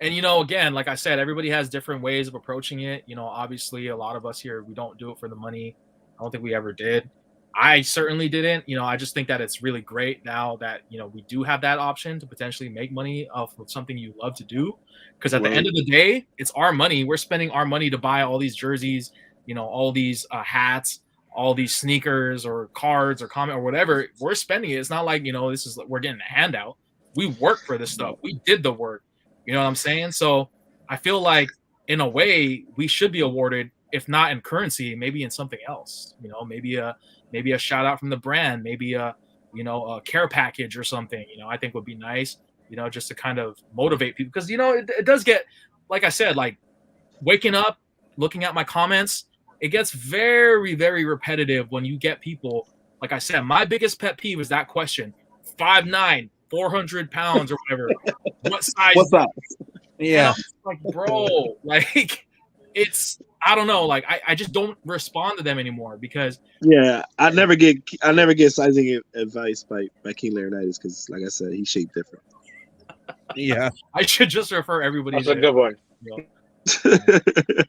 A: And, you know, again, like I said, everybody has different ways of approaching it. You know, obviously, a lot of us here, we don't do it for the money. I don't think we ever did. I certainly didn't. You know, I just think that it's really great now that, you know, we do have that option to potentially make money off of something you love to do. Because at the end of the day, it's our money. We're spending our money to buy all these jerseys, you know, all these hats, all these sneakers or cards or comment or whatever. We're spending it. It's not like, you know, this is we're getting a handout. We work for this stuff. We did the work. You know what I'm saying? So I feel like in a way we should be awarded, if not in currency, maybe in something else. You know, maybe a shout out from the brand, maybe a, you know, a care package or something. You know, I think would be nice. You know, just to kind of motivate people, because you know it does get, like I said, like waking up, looking at my comments, it gets very, very repetitive when you get people. Like I said, my biggest pet peeve is that question: 5'9", 400 pounds or whatever. What size?
C: What's up?
B: Yeah.
A: Like, bro, like it's, I don't know, like I just don't respond to them anymore because
C: I never get sizing advice by King Leonidas because, like I said, he's shaped different.
B: Yeah.
A: I should just refer everybody.
F: That's a good one.
A: You know,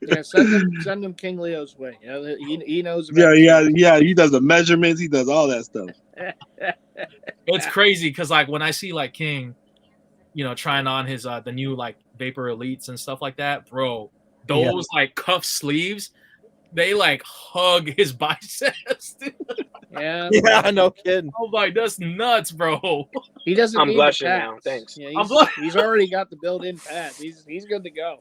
E: Yeah, send him King Leo's way. You know, he knows about
C: yeah. He does the measurements. He does all that stuff.
A: it's crazy because like when I see like King, you know, trying on his the new like Vapor Elites and stuff like that, bro. Those like cuff sleeves, they like hug his biceps. Dude.
E: Yeah.
B: Yeah, no kidding.
A: Oh my, that's nuts, bro.
E: He doesn't.
F: I'm
E: need
F: blushing
E: the
F: now.
E: pads.
F: Thanks.
E: Yeah,
A: I'm blushing.
E: He's already got the built-in pads. He's good to go.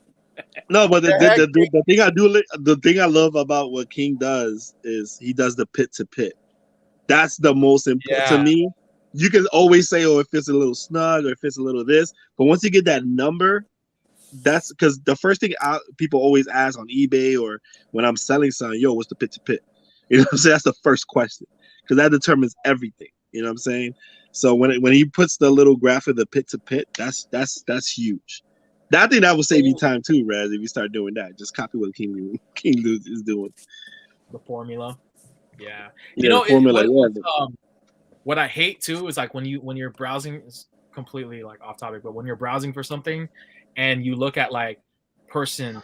C: No, but the thing I love about what King does is he does the pit to pit. That's the most important to me. You can always say, oh, it fits a little snug or it fits a little this, but once you get that number, that's because the first thing people always ask on eBay or when I'm selling something, yo, what's the pit to pit? You know what I'm saying? That's the first question because that determines everything. You know what I'm saying? So when he puts the little graph of the pit to pit, that's huge. I think that will save you time too, Raz, if you start doing that. Just copy what King is doing.
A: The formula. Yeah.
C: You
A: You know,
C: formula.
A: what I hate too is like when you're browsing, it's completely like off topic, but when you're browsing for something and you look at like person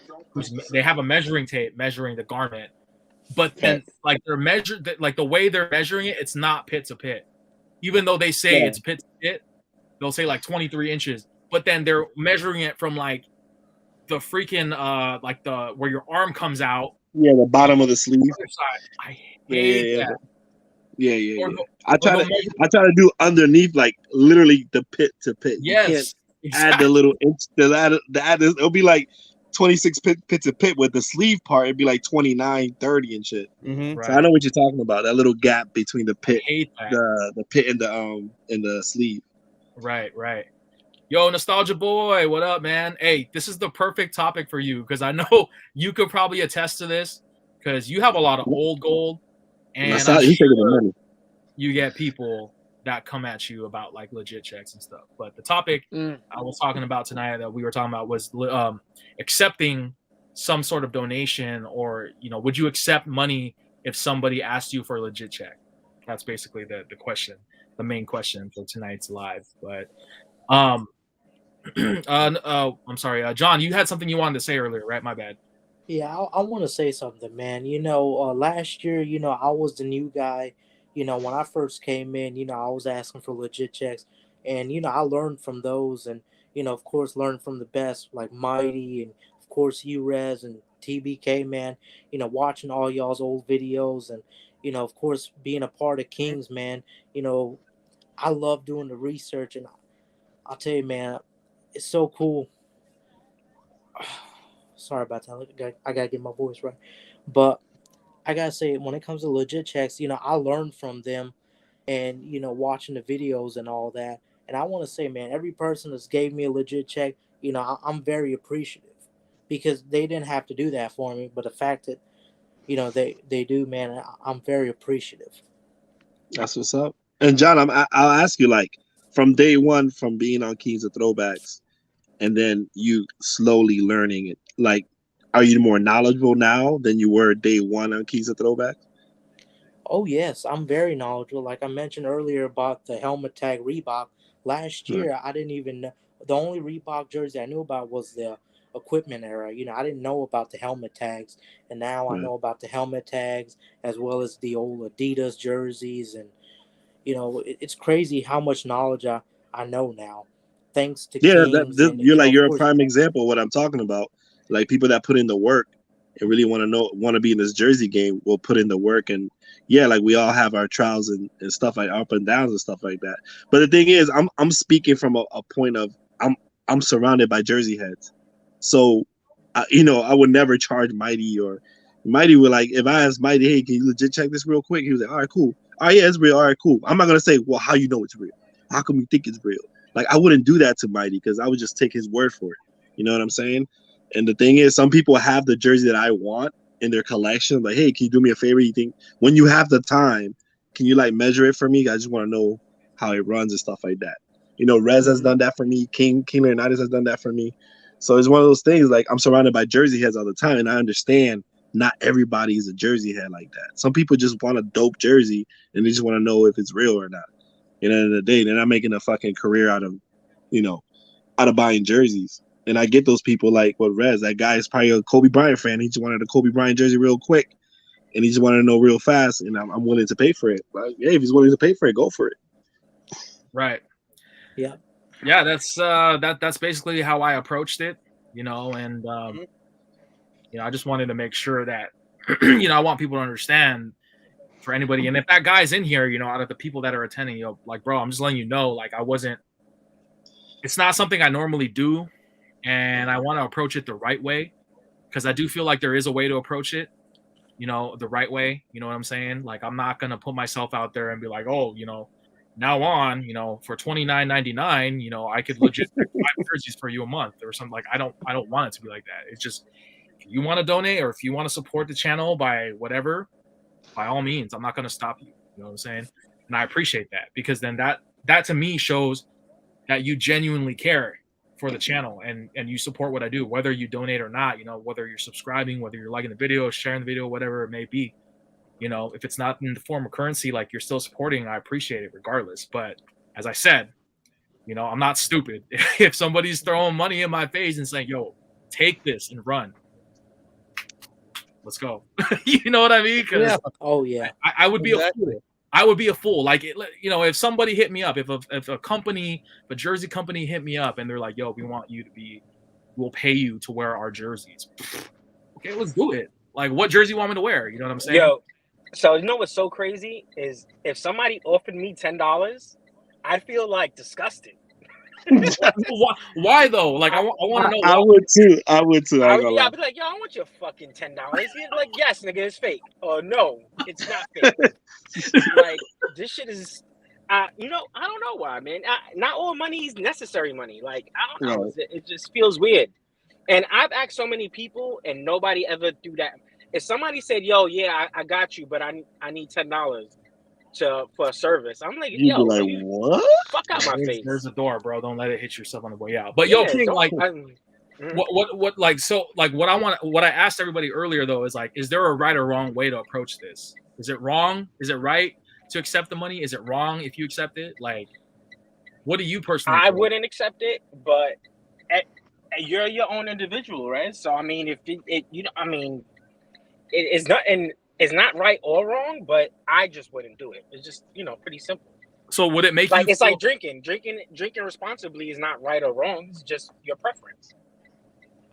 A: they have a measuring tape measuring the garment, but then like they're measured, like the way they're measuring it, it's not pit to pit. Even though they say it's pit to pit, they'll say like 23 inches, but then they're measuring it from like the freaking like the where your arm comes out.
C: Yeah, the bottom of the sleeve.
A: I hate that.
C: Yeah. I try to do underneath, like literally the pit to pit.
A: Yes,
C: you can't add the little inch. It'll be like 26 pit to pit with the sleeve part. It'd be like 29, 30 and shit.
B: Mm-hmm.
A: Right.
C: So I know what you're talking about. That little gap between the pit,
A: I hate that.
C: the pit and the sleeve.
A: Right. Yo, Nostalgia Boy, what up, man? Hey, this is the perfect topic for you because I know you could probably attest to this because you have a lot of old gold, and I'm sure you get people that come at you about like legit checks and stuff. But the topic I was talking about tonight that we were talking about was accepting some sort of donation, or you know, would you accept money if somebody asked you for a legit check? That's basically the question, the main question for tonight's live. But I'm sorry, John, you had something you wanted to say earlier, right? My bad.
D: Yeah, I want to say something, man. You know, last year, you know, I was the new guy. You know, when I first came in, you know, I was asking for legit checks. And, you know, I learned from those and, you know, of course, learned from the best like Mighty and, of course, Rez and TBK, man. You know, watching all y'all's old videos and, you know, of course, being a part of Kings, man. You know, I love doing the research. And I'll tell you, man, it's so cool. Sorry about that. I gotta get my voice right. But I gotta say, when it comes to legit checks, you know, I learned from them and, you know, watching the videos and all that. And I want to say, man, every person that's gave me a legit check, you know, I'm very appreciative because they didn't have to do that for me. But the fact that, you know, they do, man, I'm very appreciative.
C: That's what's up. And John, I'll ask you, like, from day one, from being on Kings of Throwbacks, and then you slowly learning it, like, are you more knowledgeable now than you were day one on Keys of Throwback?
D: Oh yes, I'm very knowledgeable. Like I mentioned earlier about the helmet tag Reebok. Last
C: Right.
D: year, I didn't even know. The only Reebok jersey I knew about was the equipment era. I didn't know about the helmet tags, and now I
C: Right.
D: know about the helmet tags as well as the old Adidas jerseys. And it's crazy how much knowledge I know now, thanks to
C: Yeah,
D: Kings and of
C: you're a
D: course.
C: prime example of what I'm talking about. Like people that put in the work and really want to be in this jersey game will put in the work. And yeah, like we all have our trials and stuff like up and downs and stuff like that. But the thing is, I'm speaking from a point of I'm surrounded by jersey heads. So I would never charge Mighty, or Mighty would, like, if I asked Mighty, hey, can you legit check this real quick? He was like, all right, cool. All right, yeah, it's real. All right, cool. I'm not gonna say, well, how you know it's real? How come you think it's real? Like, I wouldn't do that to Mighty because I would just take his word for it. You know what I'm saying? And the thing is, some people have the jersey that I want in their collection. Like, hey, can you do me a favor? You think when you have the time, can you like measure it for me? I just want to know how it runs and stuff like that. Rez has done that for me. King Leonidas has done that for me. So it's one of those things. Like, I'm surrounded by jersey heads all the time, and I understand not everybody is a jersey head like that. Some people just want a dope jersey and they just want to know if it's real or not. At the end of the day, they're not making a fucking career out of buying jerseys. And I get those people like what Rez, that guy is probably a Kobe Bryant fan. He just wanted a Kobe Bryant jersey real quick, and he just wanted to know real fast. And I'm willing to pay for it. Like, yeah, if he's willing to pay for it, go for it.
A: Right.
D: Yeah.
A: Yeah, that's basically how I approached it, and I just wanted to make sure that I want people to understand, for anybody, and if that guy's in here, out of the people that are attending, like, bro, I'm just letting you know, like, it's not something I normally do, and I want to approach it the right way, because I do feel like there is a way to approach it, the right way. You know what I'm saying? Like, I'm not gonna put myself out there and be like, oh, now on, for $29.99, I could legit 5 jerseys for you a month or something. Like, I don't want it to be like that. It's just, if you want to donate or if you want to support the channel by whatever, by all means, I'm not going to stop you. You know what I'm saying? And I appreciate that, because then that to me shows that you genuinely care for the channel and you support what I do, whether you donate or not, whether you're subscribing, whether you're liking the video, sharing the video, whatever it may be. If it's not in the form of currency, like, you're still supporting, I appreciate it regardless. But as I said, I'm not stupid. If somebody's throwing money in my face and saying, yo, take this and run, let's go. You know what I mean?
B: Yeah.
D: Oh yeah.
A: I would be
B: Exactly.
A: a fool. I would be a fool. Like, if somebody hit me up, if a jersey company hit me up and they're like, yo, we'll pay you to wear our jerseys. Okay, let's do it. Like, what jersey you want me to wear? You know what I'm saying?
F: Yo, so what's so crazy is if somebody offered me $10, I'd feel like disgusted.
A: Why though? Like, I want to know.
C: I would too. I would too.
F: I'd be like, yo, I want your fucking $10. He'd be like, yes, nigga, it's fake. Or no, it's not fake. Like, this shit is, I don't know why, man. Not all money is necessary money. Like, I don't know.
C: Right.
F: It just feels weird. And I've asked so many people, and nobody ever do that. If somebody said, yo, yeah, I got you, but I need $10 for a service, I'm like,
C: You'd
F: yo,
C: be like, what?
F: fuck out my face.
A: There's a door, bro. Don't let it hit yourself on the way out. But yo, King, like, what like, so, like, what I asked everybody earlier though is, like, is there a right or wrong way to approach this? Is it wrong? Is it right to accept the money? Is it wrong if you accept it? Like, what do you personally
F: I
A: think?
F: wouldn't accept it, but you're your own individual, right? So I mean, if it's not right or wrong, but I just wouldn't do it. It's just, pretty simple.
A: So would it make
F: like
A: you
F: it's like drinking responsibly is not right or wrong. It's just your preference.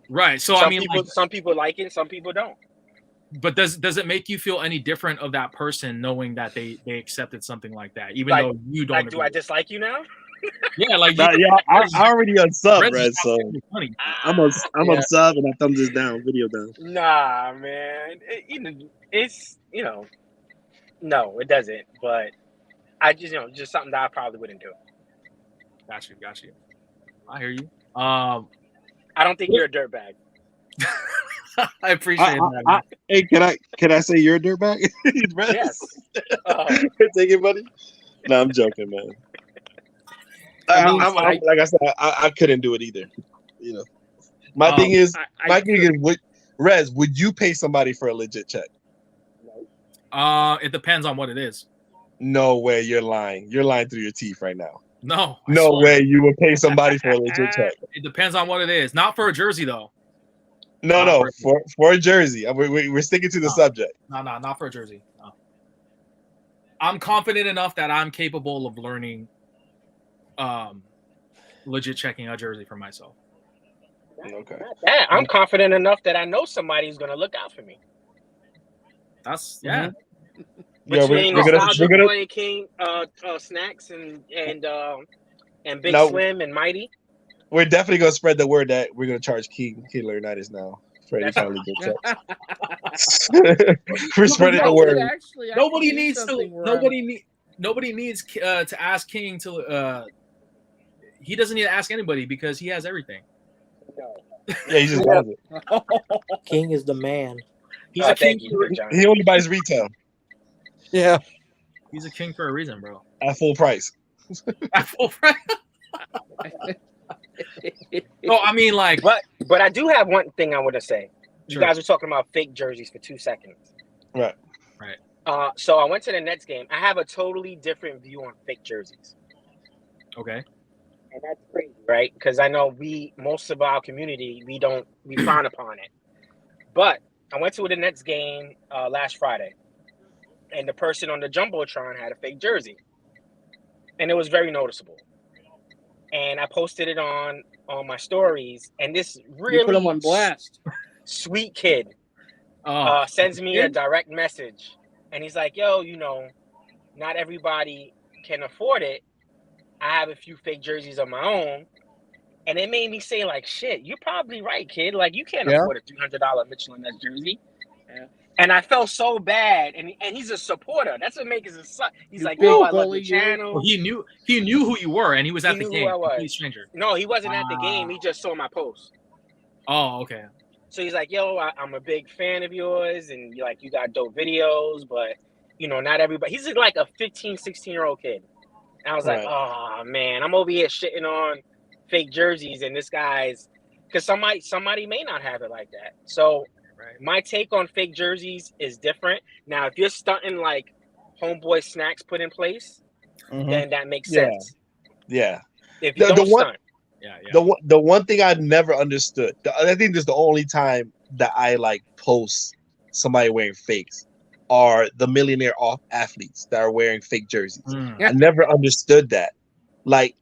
A: Right. So
F: some people like it, some people don't.
A: But does it make you feel any different of that person knowing that they accepted something like that, even
F: Like-
A: though you don't?
F: Like, do I dislike you now?
A: Yeah, like,
C: I already unsub,
A: Rez
C: Red.
A: is
C: So
A: funny.
C: I'm unsub and I thumbs this down, video down.
F: Nah, man. No, it doesn't. But I just something that I probably wouldn't do.
A: Got you. I hear you.
F: I don't think you're a dirtbag.
A: I appreciate that. Man.
C: Hey, can I say you're a dirtbag?
F: Yes.
C: Take it, buddy. No, I'm joking, man. Like I said, I couldn't do it either. My thing is, Rez, would you pay somebody for a legit check?
A: It depends on what it is.
C: No way, you're lying. You're lying through your teeth right now.
A: No, I
C: No
A: swear.
C: way you would pay somebody for a legit check.
A: It depends on what it is. Not for a jersey though.
C: No, for a jersey. We're sticking to the subject.
A: No, not for a jersey. No. I'm confident enough that I'm capable of learning, legit checking a jersey for myself.
C: Okay.
F: Yeah, I'm confident enough that I know somebody's gonna look out for me.
A: That's yeah.
F: Between
C: we're
F: Nostalgia
C: gonna
F: Boy, King, Snacks, and Big
C: No.
F: Slim and Mighty.
C: We're definitely gonna spread the word that we're gonna charge King Leonidas now for any kind of legal checks. We're spreading the word.
A: Nobody needs to ask King to. He doesn't need to ask anybody because he has everything.
C: Yeah, he just does it.
D: King is the man.
A: He's a king.
C: He only buys retail.
B: Yeah,
A: he's a king for a reason, bro.
C: At full price.
A: At full price. No, I mean, like,
F: but I do have one thing I want to say. You
A: Sure.
F: guys were talking about fake jerseys for 2 seconds.
C: Right.
F: So I went to the Nets game. I have a totally different view on fake jerseys.
A: Okay.
F: And that's crazy, right? Because I know most of our community, we frown upon it. But I went to the Nets game last Friday, and the person on the Jumbotron had a fake jersey. And it was very noticeable. And I posted it on my stories, and this really
E: You put him on blast.
F: Sweet kid sends me a direct message, and he's like, yo, not everybody can afford it. I have a few fake jerseys of my own. And it made me say, like, shit, you're probably right, kid. Like, you can't afford a $300 Mitchell & Ness jersey. Yeah. And I felt so bad. And he's a supporter. That's what makes it suck. He's like, yo, I love the channel.
A: Well, he knew who you were, and he was at the game.
F: Who I was.
A: He's a stranger.
F: No, he wasn't at the game. He just saw my post.
A: Oh, okay.
F: So he's like, yo, I'm a big fan of yours, and you got dope videos, but, not everybody. He's like a 15, 16-year-old kid. And I was like, oh, man, I'm over here shitting on fake jerseys, and this guy's, because somebody may not have it like that. So my take on fake jerseys is different. Now, if you're stunting like Homeboy Snacks put in place, then that makes sense.
C: Yeah.
F: If you don't stunt.
C: The one thing I never understood, I think this is the only time that I like post somebody wearing fakes, are the millionaire off athletes that are wearing fake jerseys. I never understood that. Like,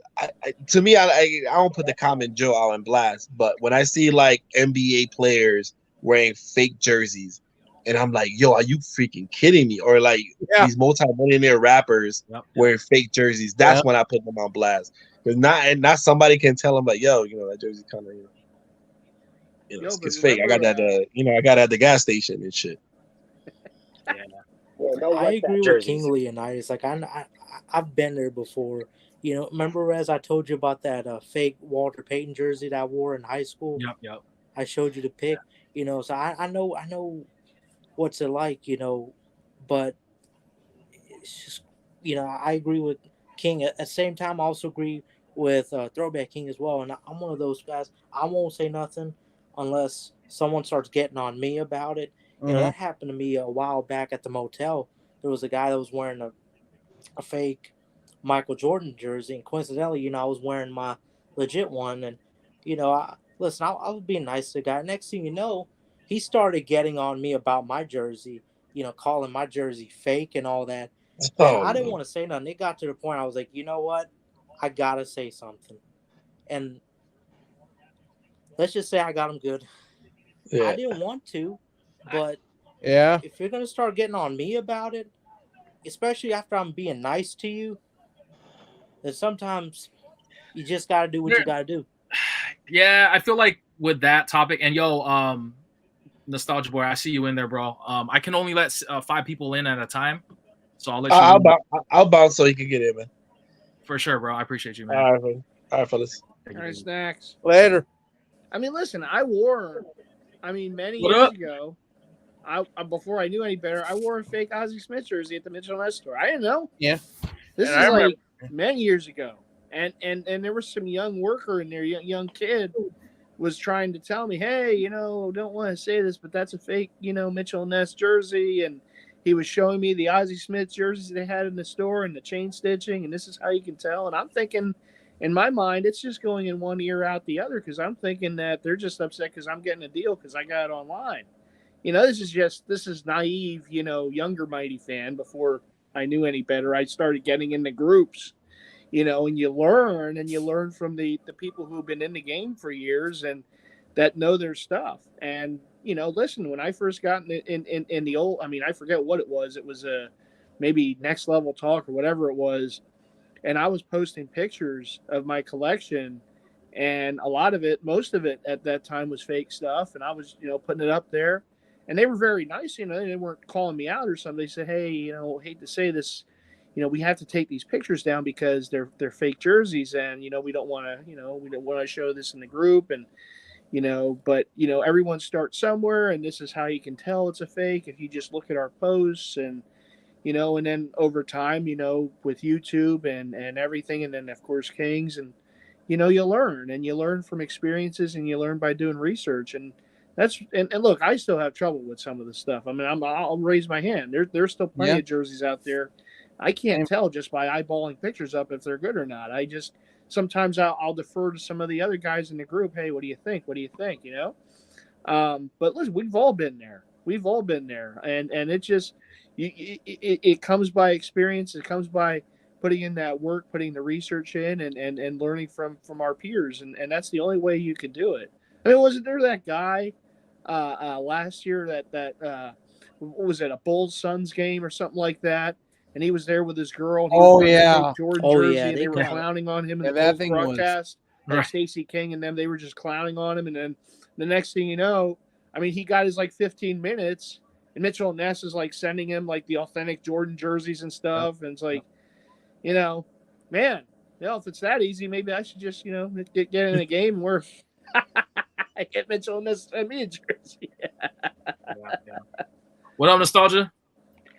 C: to me, I don't put the common Joe out on blast, but when I see like NBA players wearing fake jerseys, and I'm like, yo, are you freaking kidding me? Or like these multi-millionaire rappers wearing fake jerseys, that's when I put them on blast. Because not somebody can tell them like, yo, that jersey kind of, it's fake. I got that, I got it at the gas station and shit.
D: I agree with King Leonidas. Like I've been there before. Remember, Rez, I told you about that fake Walter Payton jersey that I wore in high school?
A: Yep.
D: I showed you the pic. So I know what's it like, but it's just, I agree with King. At the same time, I also agree with Throwback King as well. And I'm one of those guys. I won't say nothing unless someone starts getting on me about it. That happened to me a while back at the motel. There was a guy that was wearing a fake Michael Jordan jersey, and coincidentally, I was wearing my legit one. And I was being nice to the guy. Next thing you know, he started getting on me about my jersey, calling my jersey fake and all that. And I didn't want to say nothing. It got to the point I was like, you know what? I gotta say something. And let's just say I got him good. I didn't want to, but if you're gonna start getting on me about it, especially after I'm being nice to you, then sometimes you just gotta do what you gotta do.
A: Yeah, I feel like with that topic, and Nostalgia Boy, I see you in there, bro. I can only let 5 people in at a time, so I'll let you.
C: I'll bounce so you can get in, man.
A: For sure, bro. I appreciate you, man.
C: All right, fellas.
E: All right, Snacks.
B: Later.
E: I mean, listen, many years ago, before I knew any better, I wore a fake Ozzie Smith jersey at the Mitchell & Ness store. I didn't know.
B: Yeah.
E: This is like many years ago. And there was some young worker in there, young kid, was trying to tell me, hey, don't want to say this, but that's a fake, Mitchell Ness jersey. And he was showing me the Ozzie Smith jerseys they had in the store and the chain stitching, and this is how you can tell. And I'm thinking, in my mind, it's just going in one ear out the other, because I'm thinking that they're just upset because I'm getting a deal because I got it online. This is naive, younger Mighty fan. Before I knew any better, I started getting into groups, and you learn from the people who've been in the game for years and that know their stuff. And, listen, when I first got in the old, I mean, I forget what it was. It was maybe Next Level Talk or whatever it was. And I was posting pictures of my collection, and most of it at that time was fake stuff. And I was, putting it up there, and they were very nice. They weren't calling me out or something. They said, hey, hate to say this, we have to take these pictures down because they're fake jerseys, and we don't want to, we don't want to show this in the group, and but everyone starts somewhere, and this is how you can tell it's a fake if you just look at our posts. And and then over time, with YouTube and everything, and then of course Kings, and you learn from experiences, and you learn by doing research. And and look, I still have trouble with some of the stuff. I mean, I'll raise my hand. There's still plenty of jerseys out there I can't tell just by eyeballing pictures up if they're good or not. Sometimes I'll defer to some of the other guys in the group. Hey, what do you think? What do you think? But listen, we've all been there. And it just it comes by experience. It comes by putting in that work, putting the research in, and learning from our peers. And that's the only way you could do it. I mean, wasn't there that guy last year that what was it, a Bulls Suns game or something like that? And he was there with his girl. And he was wearing a fake Jordan jersey, and they were clowning on him in the broadcast. Like Stacey King and them, they were just clowning on him. And then the next thing you know, I mean, he got his 15 minutes, and Mitchell Ness is sending him the authentic Jordan jerseys and stuff. And it's man, if it's that easy, maybe I should just get in a game where I get Mitchell Ness send me a jersey.
A: What up, Nostalgia?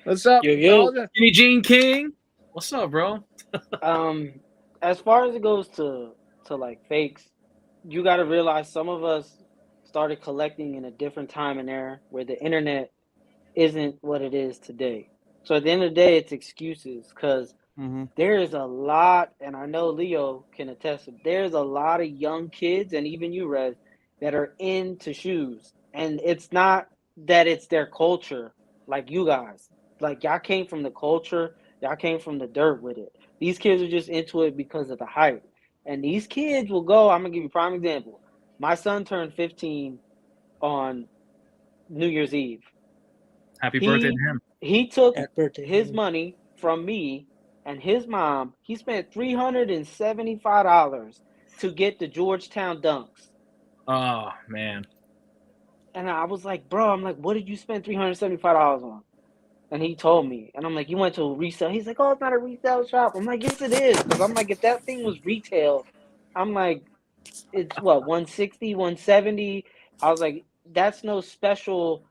E: What's up, Nostalgia?
A: Skinny Jean King? What's up, bro?
G: As far as it goes to fakes, you got to realize some of us started collecting in a different time and era where the internet isn't what it is today. So at the end of the day, it's excuses, because there is a lot, and I know Leo can attest, there's a lot of young kids, and even you, Rez, that are into shoes. And it's not that it's their culture like you guys. Y'all came from the culture, y'all came from the dirt with it. These kids are just into it because of the hype. And these kids will go, I'm going to give you a prime example. My son turned 15 on New Year's Eve.
A: Happy birthday to him.
G: He took his money from me and his mom. He spent $375 to get the Georgetown Dunks.
A: Oh, man.
G: And I was like, bro, what did you spend $375 on? And he told me. And I'm like, you went to a resale? He's like, oh, it's not a resale shop. I'm like, yes, it is. Because I'm like, if that thing was retail, I'm like, it's what, 160, 170? I was like, that's no special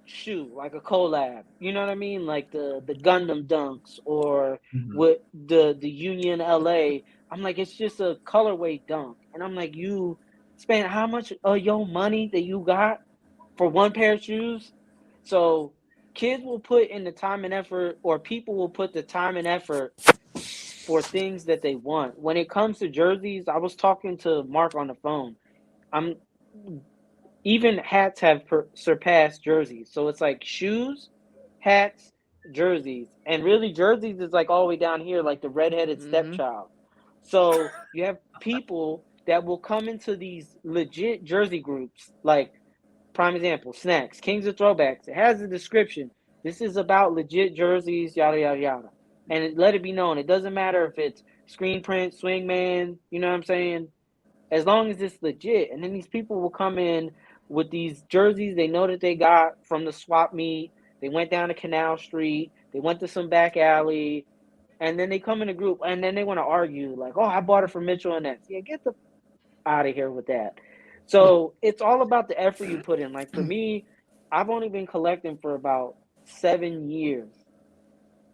G: shoe, like a collab. You know what I mean? Like the Gundam Dunks or with the Union LA. I'm like, it's just a colorway dunk. And I'm like, you spent how much of your money that you got for one pair of shoes? So kids will put in the time and effort, or people will put the time and effort for things that they want. When it comes to jerseys, I was talking to Mark on the phone. Even hats have surpassed jerseys. So it's like shoes, hats, jerseys. And really jerseys is all the way down here, like the redheaded stepchild. So you have people that will come into these legit jersey groups, like prime example, Snacks, Kings of Throwbacks. It has a description. This is about legit jerseys, yada, yada, yada. And let it be known, it doesn't matter if it's screen print, swingman, you know what I'm saying? As long as it's legit. And then these people will come in with these jerseys they know that they got from the swap meet. They went down to Canal Street. They went to some back alley. And then they come in a group, and then they want to argue, like, oh, I bought it from Mitchell and Ness. Yeah, get the out of here with that. So it's all about the effort you put in. Like for me, I've only been collecting for about 7 years.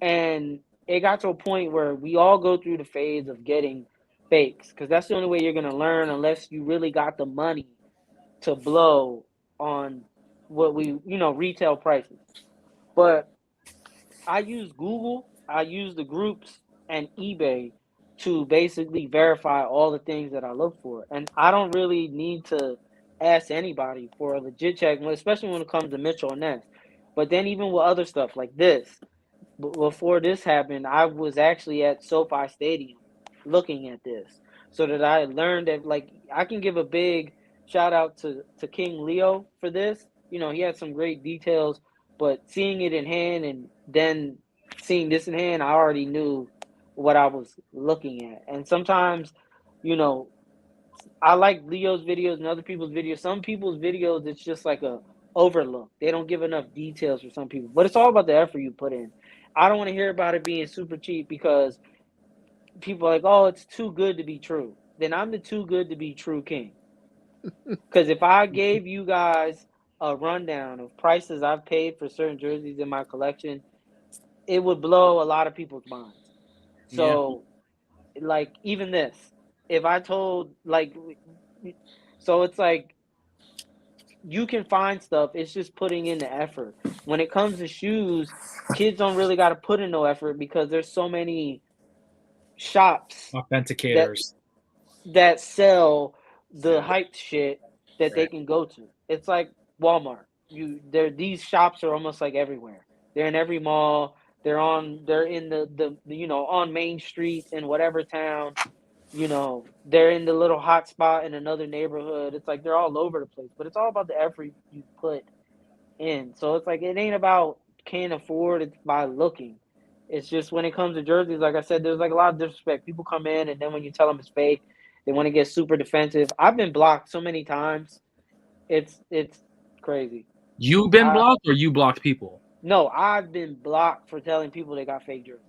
G: And it got to a point where we all go through the phase of getting fakes, because that's the only way you're gonna learn, unless you really got the money to blow on what we, retail prices. But I use Google, I use the groups and eBay to basically verify all the things that I look for. And I don't really need to ask anybody for a legit check, especially when it comes to Mitchell and Ness. But then even with other stuff like this, before this happened, I was actually at SoFi Stadium looking at this, so that I learned that, like, I can give a big shout out to King Leo for this. He had some great details, but seeing it in hand and then seeing this in hand, I already knew what I was looking at. And sometimes, I like Leo's videos and other people's videos. Some people's videos, it's just like a overlook. They don't give enough details for some people, but it's all about the effort you put in. I don't want to hear about it being super cheap, because people are like, oh, it's too good to be true. Then I'm the too good to be true king. Because if I gave you guys a rundown of prices I've paid for certain jerseys in my collection, it would blow a lot of people's minds. So, like, even this, if I told, like, so it's like, you can find stuff. It's just putting in the effort. When it comes to shoes, kids don't really got to put in no effort, because there's so many shops
A: authenticators
G: that sell the hyped shit that they can go to. It's like Walmart. These shops are almost like everywhere. They're in every mall. They're in the on Main Street in whatever town. They're in the little hot spot in another neighborhood. It's like they're all over the place, but it's all about the effort you put in. So it's like, it ain't about can't afford, it's by looking. It's just, when it comes to jerseys, like I said, there's like a lot of disrespect. People come in, and then when you tell them it's fake, they want to get super defensive. I've been blocked so many times. It's crazy.
A: You've been blocked, or you blocked people?
G: No, I've been blocked for telling people they got fake jerseys.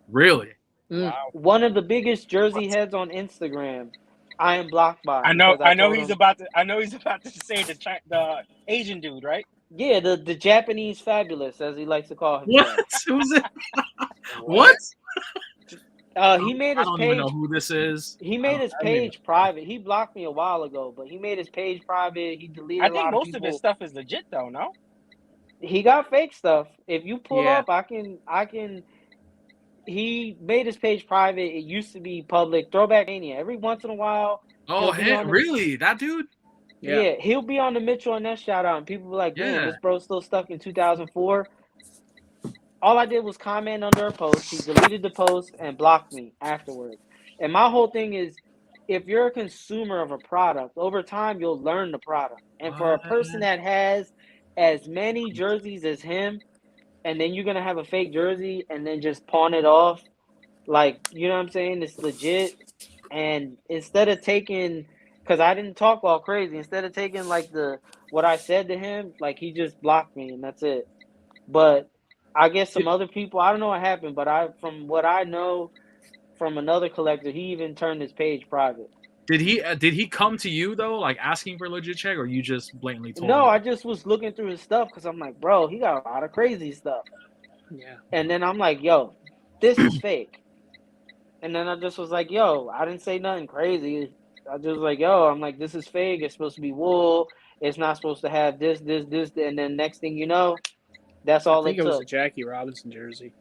A: Really?
F: Wow.
G: One of the biggest jersey heads on Instagram, I am blocked by.
F: I know he's about to say the Asian dude, right?
G: Yeah, the Japanese fabulous, as he likes to call himself.
A: What? Who's it? What?
G: He made his
A: I don't
G: page.
A: even know who this is.
G: He made his page private. He blocked me a while ago, but he made his page private. He deleted
F: I
G: a lot
F: think
G: of
F: most
G: people.
F: of his stuff is legit, though. No.
G: He got fake stuff. If you pull up, I can. He made his page private. It used to be public. Throwback Mania. Every once in a while.
A: Oh, hey, really? That dude?
G: Yeah, he'll be on the Mitchell and Ness shout out, and people be like, "Man, this bro's still stuck in 2004." All I did was comment under a post. He deleted the post and blocked me afterwards. And my whole thing is, if you're a consumer of a product, over time you'll learn the product. And for a person that has as many jerseys as him, and then you're gonna have a fake jersey and then just pawn it off, like, you know what I'm saying? It's legit. And instead of taking, because I didn't talk all crazy, instead of taking like what I said to him, like, he just blocked me and that's it. But I guess some other people, I don't know what happened, but from what I know from another collector, he even turned his page private.
A: Did he come to you though, like asking for a legit check, or you just blatantly told him?
G: No, I just was looking through his stuff, because I'm like, bro, he got a lot of crazy stuff.
E: Yeah.
G: And then I'm like, yo, this is fake. And then I just was like, yo, I didn't say nothing crazy. I just was like, yo, I'm like, this is fake. It's supposed to be wool. It's not supposed to have this. And then next thing you know, that's all it took.
E: I think it was a Jackie Robinson jersey.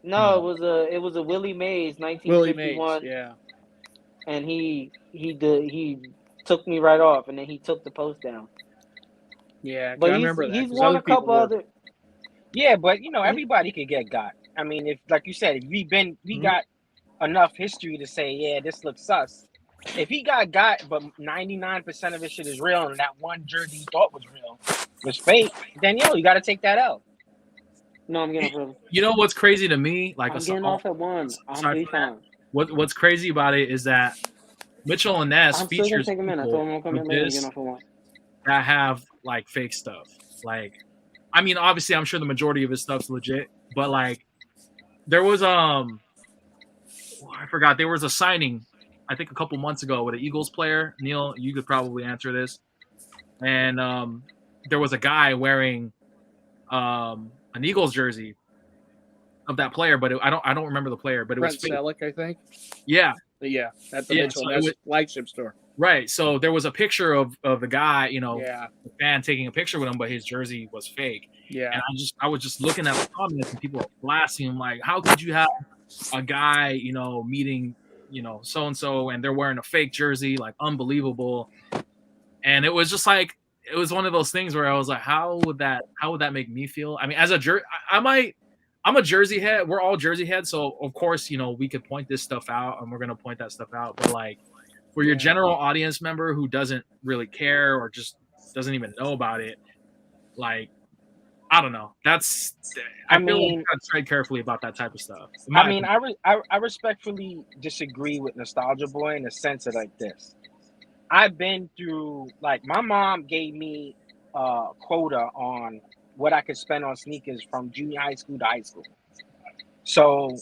G: No, it was a Willie Mays 1951.
E: Willie Mays, yeah.
G: And he took me right off, and then he took the post down.
E: Yeah,
G: but
E: I remember that.
G: He's won a couple other.
F: Yeah, but everybody could get got. I mean, if, like you said, if we got enough history to say, yeah, this looks sus. If he got, but 99% of his shit is real, and that one jersey he thought was real was fake, then you got to take that out.
G: No, I'm getting off.
A: You know what's crazy to me? Like,
G: I'm getting off at 1. I'm fine.
A: What's crazy about it is that Mitchell and Ness features
G: people
A: that have like fake stuff. Like, I mean, obviously, I'm sure the majority of his stuff's legit, but like, there was I forgot, there was a signing, I think a couple months ago, with an Eagles player. Neil, you could probably answer this. And there was a guy wearing an Eagles jersey of that player, but I don't remember the player, but it was fake.
E: Selleck, I think.
A: Yeah,
E: Yeah, at the
A: Yeah,
E: Mitchell
A: so
E: and Ness flagship store.
A: right. So there was a picture of the guy, you know,
E: Yeah.
A: the fan taking a picture with him, but his jersey was fake.
E: Yeah.
A: And I was just looking at the comments and people were blasting him like, how could you have a guy, you know, meeting, you know, so and so, and they're wearing a fake jersey, like unbelievable. And it was just like it was one of those things where I was like, how would that make me feel? I mean, as a I'm a Jersey head. We're all Jersey heads, so of course, you know, we could point this stuff out, and we're gonna point that stuff out. But like, for your general audience member who doesn't really care or just doesn't even know about it, like, I don't know. That's I feel like you gotta tread carefully about that type of stuff.
F: I mean, I respectfully disagree with Nostalgia Boy in the sense of like this. I've been through, like, my mom gave me a quota on what I could spend on sneakers from junior high school to high school. So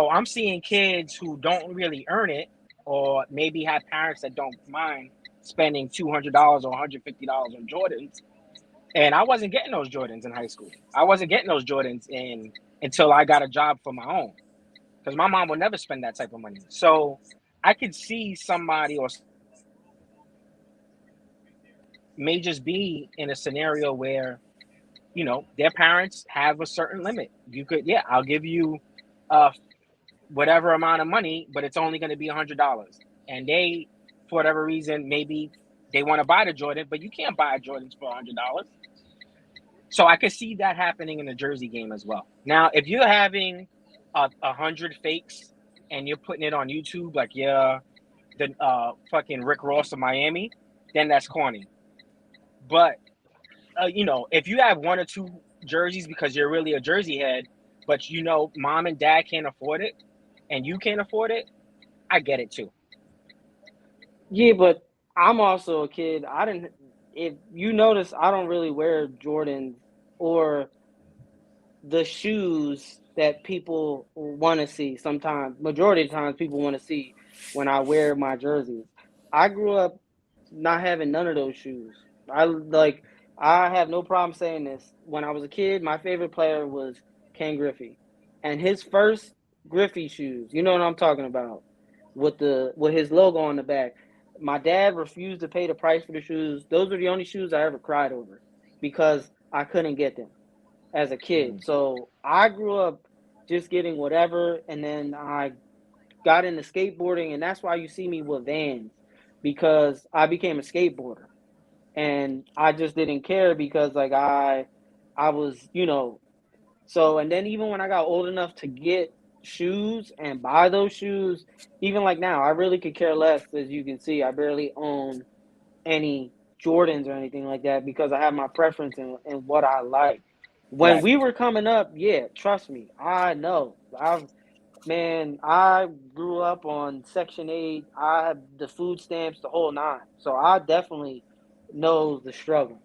F: I'm seeing kids who don't really earn it, or maybe have parents that don't mind spending $200 or $150 on Jordans. And I wasn't getting those Jordans in high school. I wasn't getting those Jordans until I got a job for my own, because my mom would never spend that type of money. So I could see somebody or may just be in a scenario where, you know, their parents have a certain limit. You could, yeah, I'll give you whatever amount of money, but it's only going to be $100. And they, for whatever reason, maybe they want to buy the Jordan, but you can't buy Jordans for $100. So I could see that happening in the jersey game as well. Now, if you're having 100 fakes and you're putting it on YouTube, like, yeah, the fucking Rick Ross of Miami, then that's corny. But you know, if you have one or two jerseys because you're really a jersey head, but you know mom and dad can't afford it and you can't afford it, I get it too.
G: Yeah, but I'm also a kid. If you notice, I don't really wear Jordans or the shoes that people want to see. Sometimes, majority of the times, people want to see when I wear my jerseys. I grew up not having none of those shoes. I have no problem saying this. When I was a kid, my favorite player was Ken Griffey, and his first Griffey shoes. You know what I'm talking about, with his logo on the back. My dad refused to pay the price for the shoes. Those were the only shoes I ever cried over because I couldn't get them as a kid. So I grew up just getting whatever, and then I got into skateboarding, and that's why you see me with Vans, because I became a skateboarder. And I just didn't care because like I was, you know, so, and then even when I got old enough to get shoes and buy those shoes, even like now, I really could care less. As you can see, I barely own any Jordans or anything like that because I have my preference in what I like. When we were coming up, yeah, trust me, I know. I grew up on Section 8. I have the food stamps, the whole nine. So I definitely know the struggle.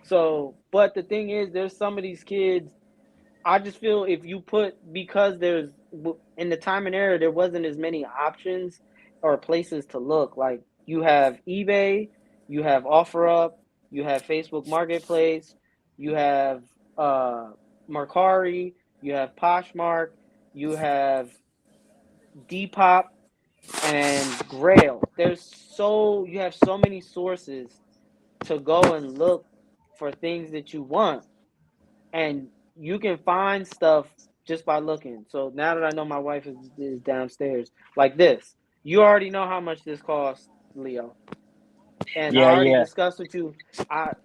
G: So, but the thing is, there's some of these kids, I just feel if you because in the time and era, there wasn't as many options or places to look. Like you have eBay, you have OfferUp, you have Facebook Marketplace, you have Mercari, you have Poshmark, you have Depop and Grail. You have so many sources to go and look for things that you want, and you can find stuff just by looking. So now that I know my wife is downstairs, like this, you already know how much this costs, Leo, and I already discussed with you.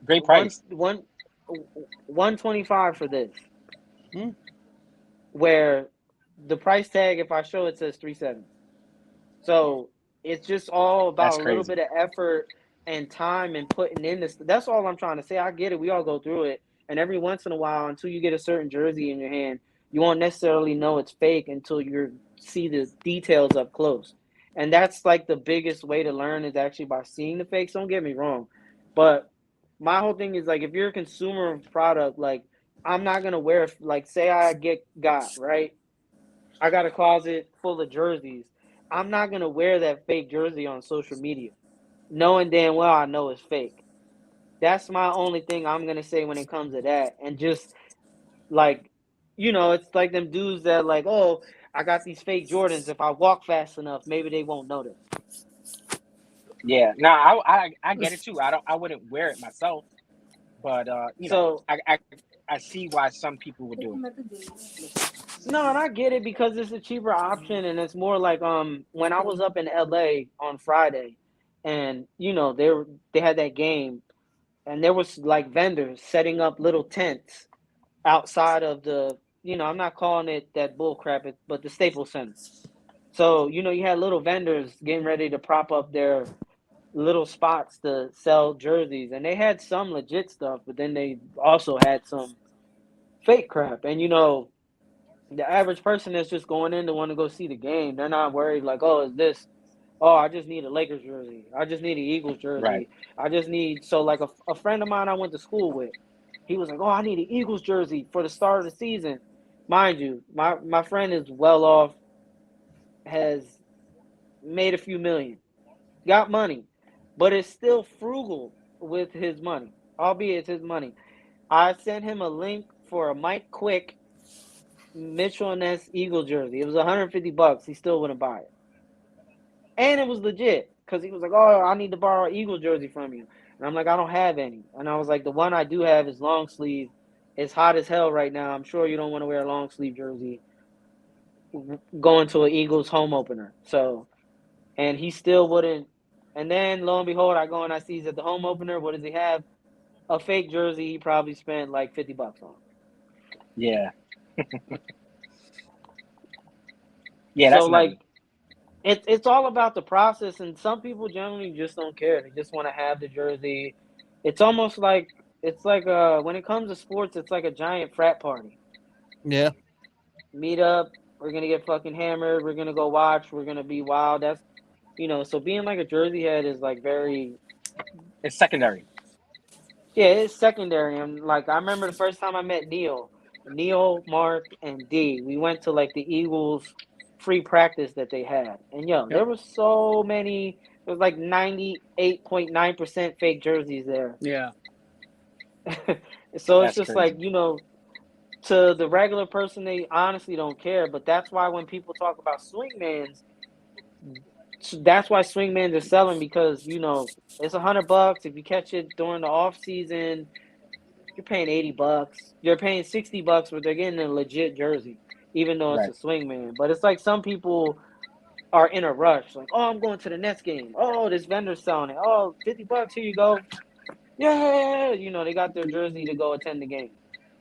F: Great price.
G: 125 for this, where the price tag, if I show it, says 370. So it's just all about a little bit of effort and time and putting in this. That's all I'm trying to say. I get it. We all go through it. And every once in a while, until you get a certain jersey in your hand, you won't necessarily know it's fake until you see the details up close. And that's like the biggest way to learn is actually by seeing the fakes. Don't get me wrong. But my whole thing is like, if you're a consumer of product, like I'm not going to wear, like say I right? I got a closet full of jerseys. I'm not going to wear that fake jersey on social media, knowing damn well I know it's fake. That's my only thing I'm going to say when it comes to that. And just like, you know, it's like them dudes that like, oh, I got these fake Jordans. If I walk fast enough, maybe they won't notice.
F: Yeah, no, I get it too. I wouldn't wear it myself, but you know,
G: So
F: I see why some people would do it.
G: no, and I get it because it's a cheaper option, and it's more like when I was up in LA on Friday, and you know they had that game, and there was like vendors setting up little tents outside of the, you know, I'm not calling it that bull crap, but the Staples Center. So, you know, you had little vendors getting ready to prop up their little spots to sell jerseys, and they had some legit stuff, but then they also had some fake crap. And, you know, the average person that's just going in to want to go see the game, they're not worried like, oh, is this, oh, I just need a Lakers jersey. I just need an Eagles
F: Right.
G: jersey. I just need, so like a friend of mine I went to school with, he was like, oh, I need an Eagles jersey for the start of the season. Mind you, my friend is well off, has made a few million, got money, but is still frugal with his money, albeit it's his money. I sent him a link for a Mike Quick Mitchell and Ness Eagle jersey. It was $150. He still wouldn't buy it. And it was legit because he was like, oh, I need to borrow an Eagle jersey from you. And I'm like, I don't have any. And I was like, the one I do have is long sleeve. It's hot as hell right now. I'm sure you don't want to wear a long sleeve jersey going to an Eagles home opener. So, and he still wouldn't. And then lo and behold, I go and I see he's at the home opener. What does he have? A fake jersey he probably spent like $50 on.
F: Yeah. Yeah, that's
G: so
F: nutty.
G: like it's all about the process, and some people generally just don't care. They just want to have the jersey. It's almost like when it comes to sports, it's like a giant frat party.
B: Yeah.
G: Meet up, we're gonna get fucking hammered, we're gonna go watch, we're gonna be wild. That's, you know, so being like a jersey head is like very,
F: It's secondary.
G: yeah, it's secondary. And like I remember the first time I met Neil, Mark, and D. We went to like the Eagles free practice that they had, and yo, there was so many. There was like 98.9% fake jerseys there.
E: Yeah.
G: So it's
F: That's
G: just
F: crazy.
G: like, you know, to the regular person, they honestly don't care. But that's why when people talk about swingmans, that's why swingmans are selling, because, you know, it's $100 if you catch it during the off season. You're paying $80. You're paying $60, but they're getting a legit jersey, even though it's
F: Right.
G: a swingman. But it's like some people are in a rush, like, oh, I'm going to the Nets game. Oh, this vendor's selling it. Oh, $50, here you go. Yeah, you know, they got their jersey to go attend the game.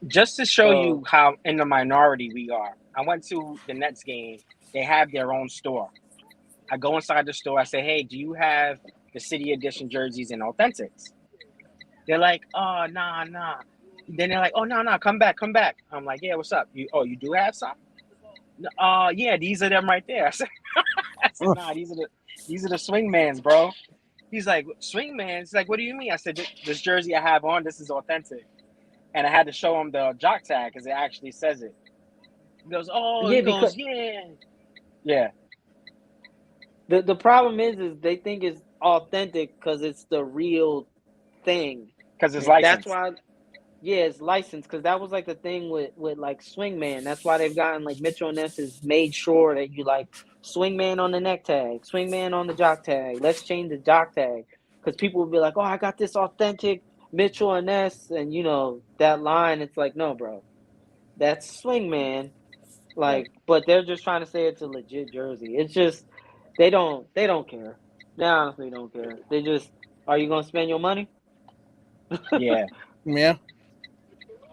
F: Just to show you
G: So
F: how in the minority we are, I went to the Nets game. They have their own store. I go inside the store. I say, hey, do you have the City Edition jerseys and authentics? They're like, oh, nah. Then they're like, oh, no, come back. I'm like, yeah, what's up? You do have some? Yeah, these are them right there. I said, nah, these are the swingmans, bro. He's like, swingmans? He's like, what do you mean? I said, this jersey I have on, this is authentic. And I had to show him the jock tag because it actually says it. He goes,
G: yeah, because
F: yeah.
G: the problem is they think it's authentic because it's the real thing.
F: Because it's
G: That's
F: licensed.
G: why, yeah, it's licensed, because that was like the thing with like swingman. That's why they've gotten like Mitchell and Ness has made sure that you like swingman on the neck tag, swingman on the jock tag. Let's change the jock tag, because people will be like, oh, I got this authentic Mitchell and Ness, and you know that line. It's like, no, bro, that's swingman. Like,
F: Right.
G: but they're just trying to say it's a legit jersey. It's just they don't care. They honestly don't care. They just, are you gonna spend your money?
F: Yeah,
B: Yeah.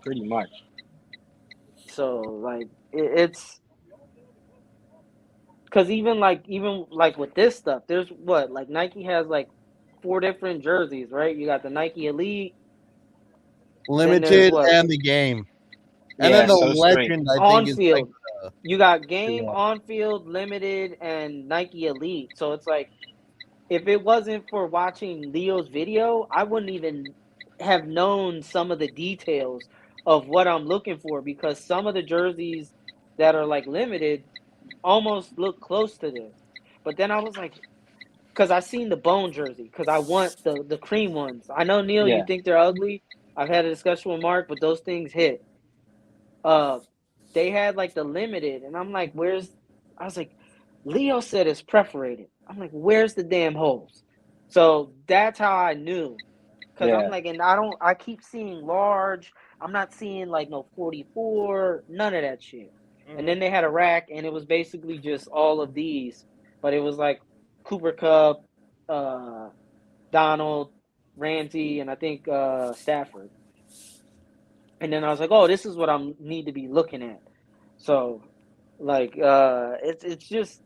F: pretty much.
G: So like it's because even like with this stuff, there's what, like Nike has like 4 different jerseys, right? You got the Nike Elite, then there's
B: Limited
G: what,
B: and the game. And
F: Yeah,
B: then the
F: so straight.
B: legend, I
G: on
B: think, is like
G: field. You got game,
B: yeah.
G: on field, limited, and Nike Elite. So it's like, if it wasn't for watching Leo's video, I wouldn't even have known some of the details of what I'm looking for, because some of the jerseys that are like limited almost look close to this. But then I was like, because I seen the bone jersey, because I want the cream ones. I know, Neil, you
F: Yeah.
G: think they're ugly. I've had a discussion with Mark, but those things hit. They had like the limited, and I'm like, where's I was like, Leo said it's perforated. I'm like, where's the damn holes? So that's how I knew. Because I'm like, and I keep seeing large. I'm not seeing like no 44, none of that shit. And then they had a rack, and it was basically just all of these. But it was like Cooper Kupp, Donald, Ramsey, and I think Stafford. And then I was like, oh, this is what I need to be looking at. So, like, it's just,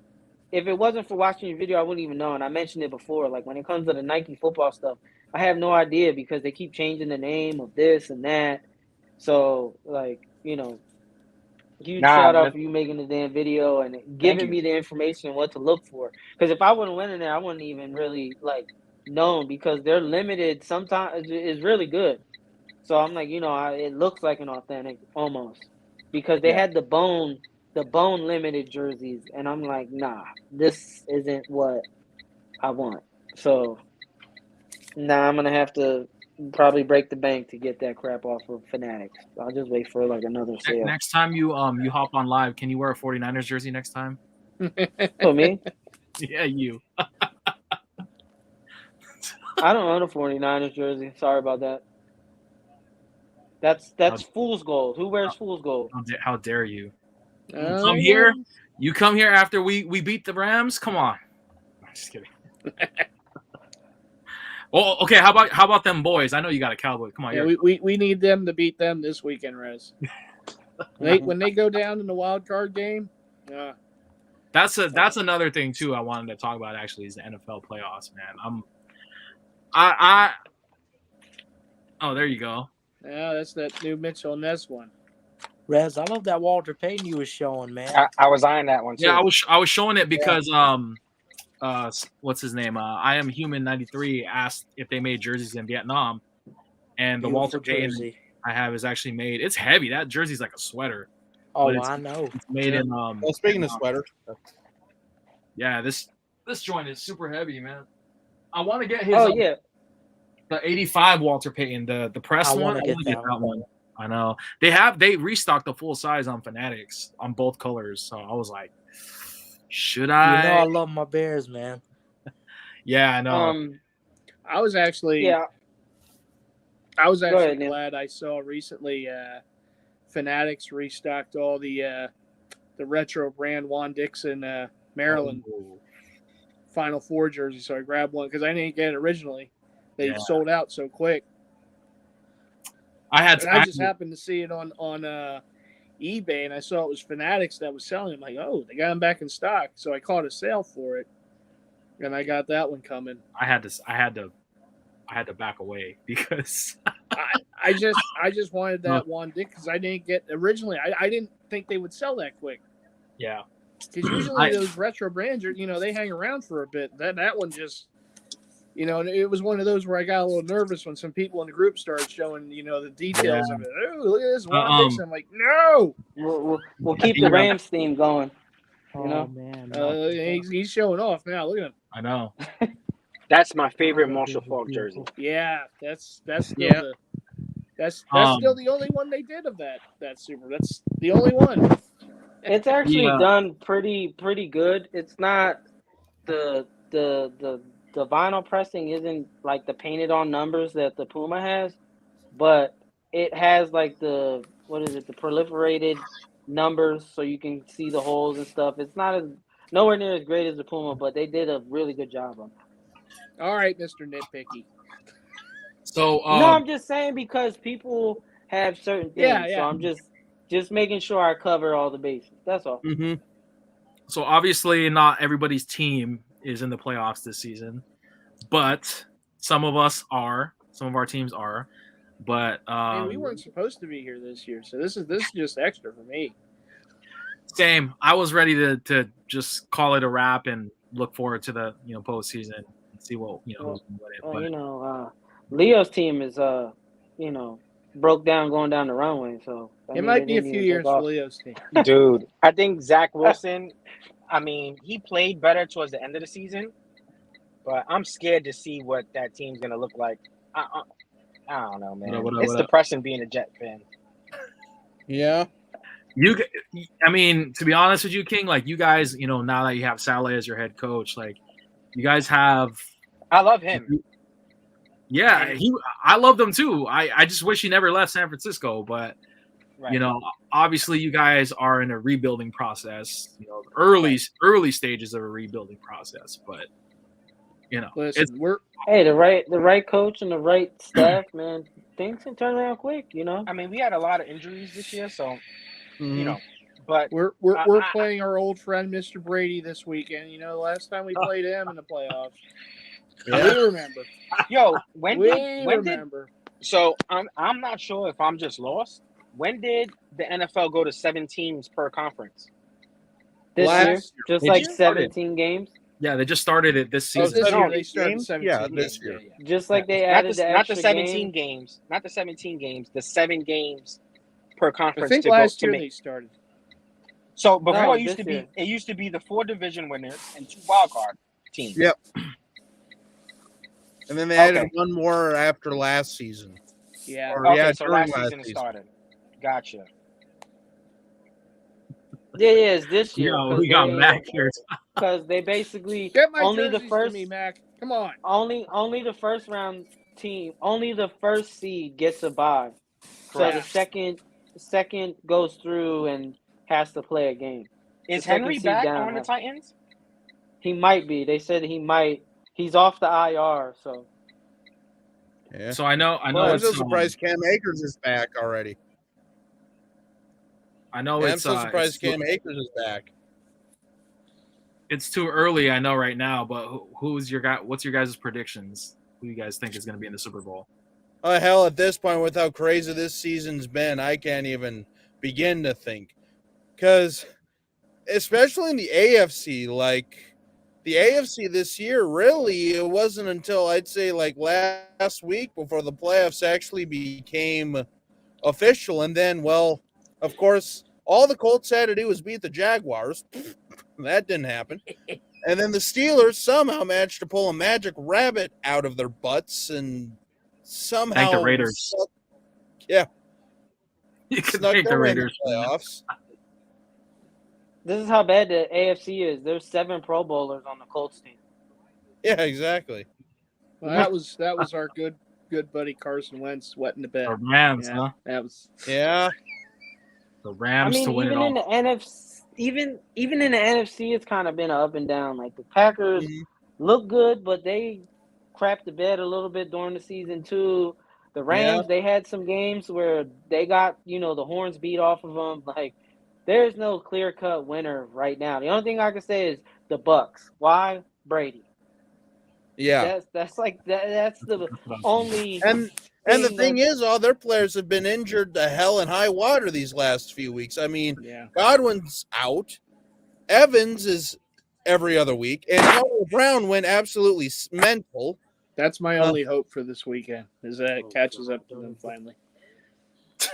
G: if it wasn't for watching your video, I wouldn't even know. And I mentioned it before. Like, when it comes to the Nike football stuff, I have no idea because they keep changing the name of this and that. So, like, huge shout out for you making the damn video and giving me the information what to look for. Because if I wouldn't went in there, I wouldn't even really like known because they're limited. Sometimes is really good. So I'm like, it looks like an authentic almost because they had the bone limited jerseys, and I'm like, nah, this isn't what I want. So now I'm gonna have to probably break the bank to get that crap off of Fanatics. I'll just wait for like another sale.
A: Next time you hop on live, can you wear a 49ers jersey next time?
G: For me?
A: Yeah, you.
G: I don't own a 49ers jersey. Sorry about that. That's fool's gold. Who wears fool's gold?
A: How dare you? You come here after we beat the Rams? Come on. I'm just kidding. Well, okay. How about them boys? I know you got a Cowboy. Come on.
E: Yeah, we need them to beat them this weekend, Rez. When they go down in the wild card game.
A: That's another thing too. I wanted to talk about actually is the NFL playoffs, man. Oh, there you go.
E: Yeah, that's that new Mitchell Ness one.
D: Rez, I love that Walter Payton you was showing, man.
F: I was eyeing that one too.
A: Yeah, I was showing it because what's his name? I Am Human 93 asked if they made jerseys in Vietnam, and the Walter Payton I have is actually made. It's heavy. That jersey's like a sweater.
D: Oh, I know.
A: It's made in
B: Well, speaking of sweater,
A: yeah, this joint is super heavy, man. I want to get his.
G: Oh yeah.
A: The 85 Walter Payton, the press one. I want to get that one. I know they restocked the full size on Fanatics on both colors. So I was like, should I?
D: I love my Bears, man.
A: Yeah, I know.
E: I was actually glad I saw recently Fanatics restocked all the retro brand Juan Dixon Maryland Final Four jersey. So I grabbed one because I didn't get it originally. They sold out so quick. I just happened to see it on eBay, and I saw it was Fanatics that was selling it. I'm like, oh, they got them back in stock. So I caught a sale for it, and I got that one coming.
A: I had to back away because
E: I just wanted that one because I didn't get originally. I didn't think they would sell that quick.
A: Yeah,
E: because usually those retro brands are they hang around for a bit. That one just. And it was one of those where I got a little nervous when some people in the group started showing, the details of it. Oh, look at this Juan Dixon. I'm like, no.
G: We'll keep the Rams theme going.
D: Man.
E: He's showing off now. Look at him.
A: I know.
F: That's my favorite Marshall Faulk jersey.
E: Yeah, that's still that's still the only one they did of that super. That's the only one.
G: It's actually done pretty good. It's not the vinyl pressing isn't like the painted on numbers that the Puma has, but it has like the proliferated numbers so you can see the holes and stuff. It's nowhere near as great as the Puma, but they did a really good job on it.
E: All right, Mr. Nitpicky.
A: So
G: no, I'm just saying because people have certain things. Yeah. So I'm just making sure I cover all the bases. That's all.
A: Mm-hmm. So obviously not everybody's team is in the playoffs this season, but some of our teams are, but
E: we weren't supposed to be here this year, so this is just extra for me.
A: Same. I was ready to just call it a wrap and look forward to the postseason and see what who's gonna win it.
G: Leo's team is broke down going down the runway, so
E: it might be a few years for Leo's team.
F: Dude, I think Zach Wilson. I mean, he played better towards the end of the season, but I'm scared to see what that team's gonna look like. I don't know, man. It's depressing being a Jet fan.
B: Yeah.
A: I mean, to be honest with you, King, like you guys, now that you have Saleh as your head coach, like you guys have.
F: I love him.
A: Yeah,
F: And-
A: I love them too. I just wish he never left San Francisco, but
F: Right.
A: Obviously you guys are in a rebuilding process. Early stages of a rebuilding process, but
E: Listen,
G: Hey, the right coach and the right staff, man, things can turn around quick.
F: I mean, we had a lot of injuries this year, so
B: Mhm.
F: but
E: we're playing our old friend Mr. Brady this weekend. The last time we played him in the playoffs.
B: Yeah.
E: We remember.
F: Yo, when did
E: remember?
F: so I'm not sure if I'm just lost. When did the NFL go to 7 teams per conference?
G: This
B: Last
G: year,
B: year.
G: just
A: They
G: like
A: just started.
G: 17 games,
A: Yeah, they just started it this
E: Oh,
A: season.
E: this year
F: No,
E: they started
B: games?
E: 17
B: Yeah,
E: games.
B: this year.
E: Yeah.
G: just like they
F: not
G: added
F: the
G: the
F: not the
G: extra
F: 17
G: game.
F: games, not the 17 games, the 7 games per
E: I
F: conference
E: think
F: to
E: last
F: go
E: year
F: to
E: they
F: make.
E: started.
F: So before
G: No,
F: it used to be the 4 division winners and 2 wild card teams.
B: Yep. And then they added
F: Okay.
B: one more after last season.
E: Yeah.
B: Or,
F: Okay,
B: yeah,
F: so
B: during
F: last season it started. Gotcha.
G: Yeah, it's this year.
A: Yo, we got Mac here.
G: Because they basically
E: Get my
G: only the
E: jerseys
G: first
E: to me, Mac. Come on.
G: only the first round team, only the first seed gets a bye. So the
F: Correct.
G: second goes through and has to play a game.
F: Is
G: second
F: Henry
G: seed
F: back
G: down
F: on the
G: has-
F: Titans?
G: He might be. They said he might. He's off the IR, so
B: Yeah.
A: So I know
B: I'm
G: But-
A: it's
B: so surprised Cam Akers is back already.
A: I know
B: Yeah, I'm
A: it's
B: so surprised Cam Akers is back.
A: it's too early. I know right now, but who's your guy? What's your guys' predictions? Who you guys think is going to be in the Super Bowl?
B: Oh, hell, at this point, with how crazy this season's been, I can't even begin to think. Because, especially in the AFC, like, the AFC this year, really, it wasn't until, I'd say, like, last week before the playoffs actually became official. And then, well, of course, all the Colts had to do was beat the Jaguars. That didn't happen. And then the Steelers somehow managed to pull a magic rabbit out of their butts and somehow
A: Thank the Raiders.
B: Yeah.
A: You can
B: Snuck
A: thank the
B: their way in the
A: Raiders.
B: playoffs.
G: this is how bad the AFC is. There's 7 Pro Bowlers on the Colts team.
B: Yeah, exactly.
E: Well, that was our good buddy Carson Wentz wetting the bed.
A: The Rams,
E: Yeah,
A: huh?
E: that was.
B: Yeah.
A: The
G: I
A: Rams
G: mean,
A: to win it
G: even
A: all.
G: in the NFC, even in the NFC, it's kind of been up and down. Like the Packers
B: Mhm.
G: look good, but they crapped the bed a little bit during the season too. The Rams, they had some games where they got the horns beat off of them. Like there's no clear cut winner right now. The only thing I can say is the Bucks. Why? Brady.
B: Yeah.
G: That's like that's the only.
B: And the thing is, all their players have been injured to hell and high water these last few weeks. I mean, Godwin's out. Evans is every other week. And Antonio Brown went absolutely mental.
E: That's my only hope for this weekend is that it catches up to them finally.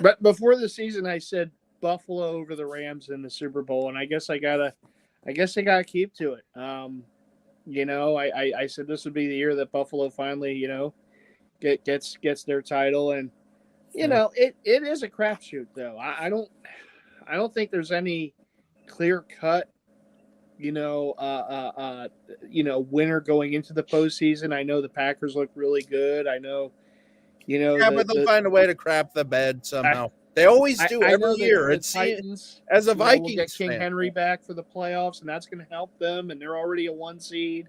E: But before the season, I said Buffalo over the Rams in the Super Bowl, and I guess I gotta keep to it. I said this would be the year that Buffalo finally, gets their title, and it is a crapshoot though. I don't think there's any clear cut winner going into the postseason. I know the Packers look really good. I know,
B: but they'll find a way to crap the bed somehow. They always do every year.
E: The
B: It's
E: Titans,
B: as a Vikings
E: will get King
B: fan.
E: Henry back for the playoffs, and that's going to help them. And they're already a 1 seed.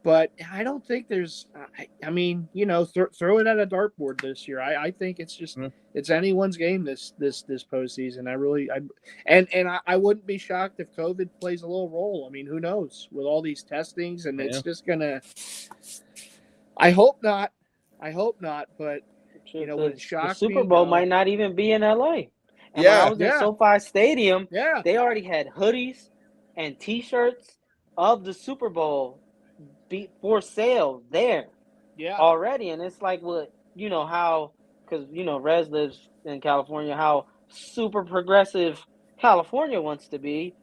E: But I don't think there's. Throw it at a dartboard this year. I think it's just it's anyone's game this postseason. I wouldn't be shocked if COVID plays a little role. I mean, who knows with all these testings, and it's just gonna. I hope not. But what shocks
G: the
E: me,
G: Super Bowl might not even be in LA. And when I was in SoFi Stadium, they already had hoodies and T-shirts of the Super Bowl for sale there already. And it's like, well, how, because Rez lives in California, how super progressive California wants to be,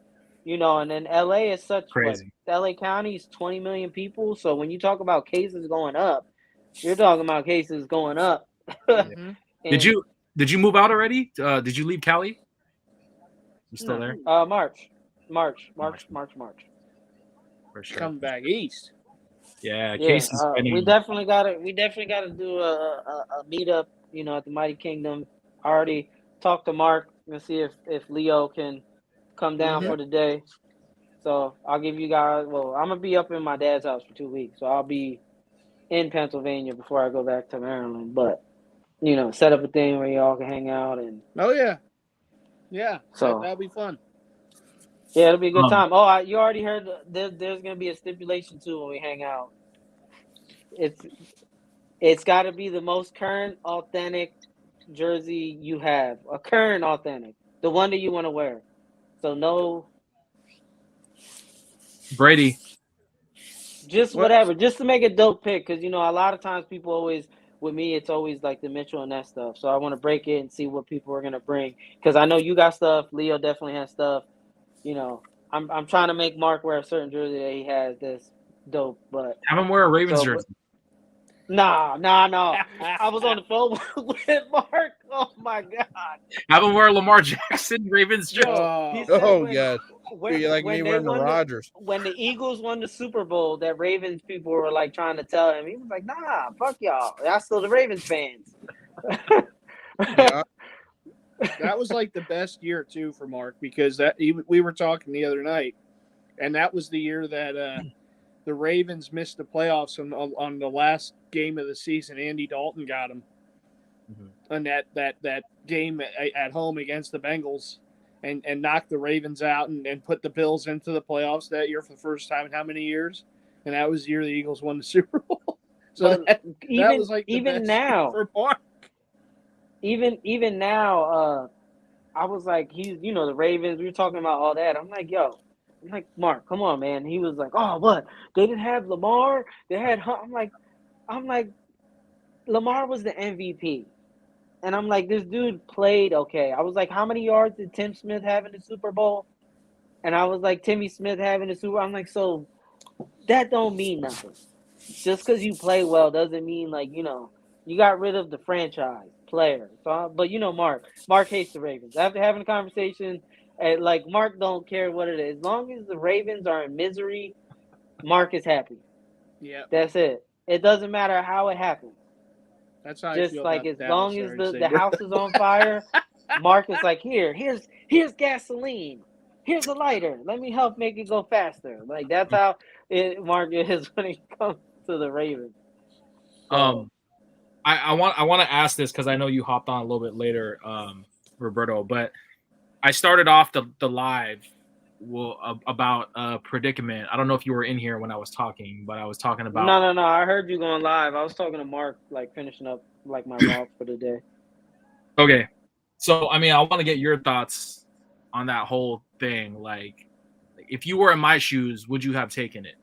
G: and then LA is such
A: crazy.
G: LA County is 20 million people, so when you talk about cases going up, you're talking about cases going up.
A: Did you move out already? Did you leave Cali? You still there?
G: March.
A: For sure.
E: Coming back east.
A: Yeah,
G: Yeah,
A: Case is spending.
G: we definitely gotta do a meetup, at the Mighty Kingdom. I already talked to Mark and see if Leo can come down
E: Mhm.
G: for the day. So I'll give you guys. Well, I'm gonna be up in my dad's house for 2 weeks, so I'll be in Pennsylvania before I go back to Maryland. But set up a thing where y'all can hang out, and
E: Oh yeah, yeah.
G: So-
E: That'll be fun.
G: yeah, it'll be a good
A: Um,
G: time. Oh, you already heard there's gonna be a stipulation too when we hang out. It's got to be the most current, authentic jersey you have. A current, authentic, the one that you want to wear. So no,
A: Brady.
G: just
E: What?
G: whatever, just to make a dope pick. Because a lot of times people always, with me, it's always like the Mitchell and that stuff. So I want to break it and see what people are gonna bring. Because I know you got stuff. Leo definitely has stuff. I'm trying to make Mark wear a certain jersey that he has that's dope. But
A: Have him wear a Ravens
G: So-
A: jersey.
G: nah. I was on the phone with Mark. Oh my god.
A: Have him wear a Lamar Jackson Ravens jersey.
G: He said
B: Oh,
G: when-
B: yeah.
G: when-
B: You're like
G: when
B: me
G: they
B: wearing the
G: won
B: Rodgers.
G: when the Eagles won the Super Bowl, that Ravens people were like trying to tell him. He was like, "Nah, fuck y'all. Y'all still the Ravens fans."
B: Yeah.
E: That was like the best year too for Mark because we were talking the other night, and that was the year that the Ravens missed the playoffs on the last game of the season. Andy Dalton got them on that game at home against the Bengals, and knocked the Ravens out and put the Bills into the playoffs that year for the first time in how many years? And that was the year the Eagles won the Super Bowl. So
G: But
E: that was like the
G: even
E: best
G: now,
E: year for Mark.
G: even now, I was like, he's the Ravens. We were talking about all that. I'm like, Mark, come on, man. He was like, oh, what? They didn't have Lamar. They had Hunt. I'm like, Lamar was the MVP. And I'm like, this dude played okay. I was like, how many yards did Tim Smith have in the Super Bowl? And I was like, Timmy Smith having the Super Bowl. I'm like, so that don't mean nothing. Just because you play well doesn't mean you got rid of the franchise player. So, but Mark hates the Ravens. After having a conversation, and Mark don't care what it is. As long as the Ravens are in misery, Mark is happy.
E: Yeah,
G: That's it. It doesn't matter how it happens.
E: that's how I
G: Just
E: feel
G: like
E: about
G: as
E: the
G: long
E: Dallas
G: as
E: area.
G: the house is on fire, Mark is like, here's gasoline. Here's a lighter. Let me help make it go faster. Like that's how Mark is when it comes to the Ravens. So,
A: I want to ask this because I know you hopped on a little bit later, Roberto, but I started off the live about a predicament. I don't know if you were in here when I was talking, but I was talking about
G: no. I heard you going live. I was talking to Mark, finishing up my route for the day.
A: Okay, so I want to get your thoughts on that whole thing. Like, if you were in my shoes, would you have taken it,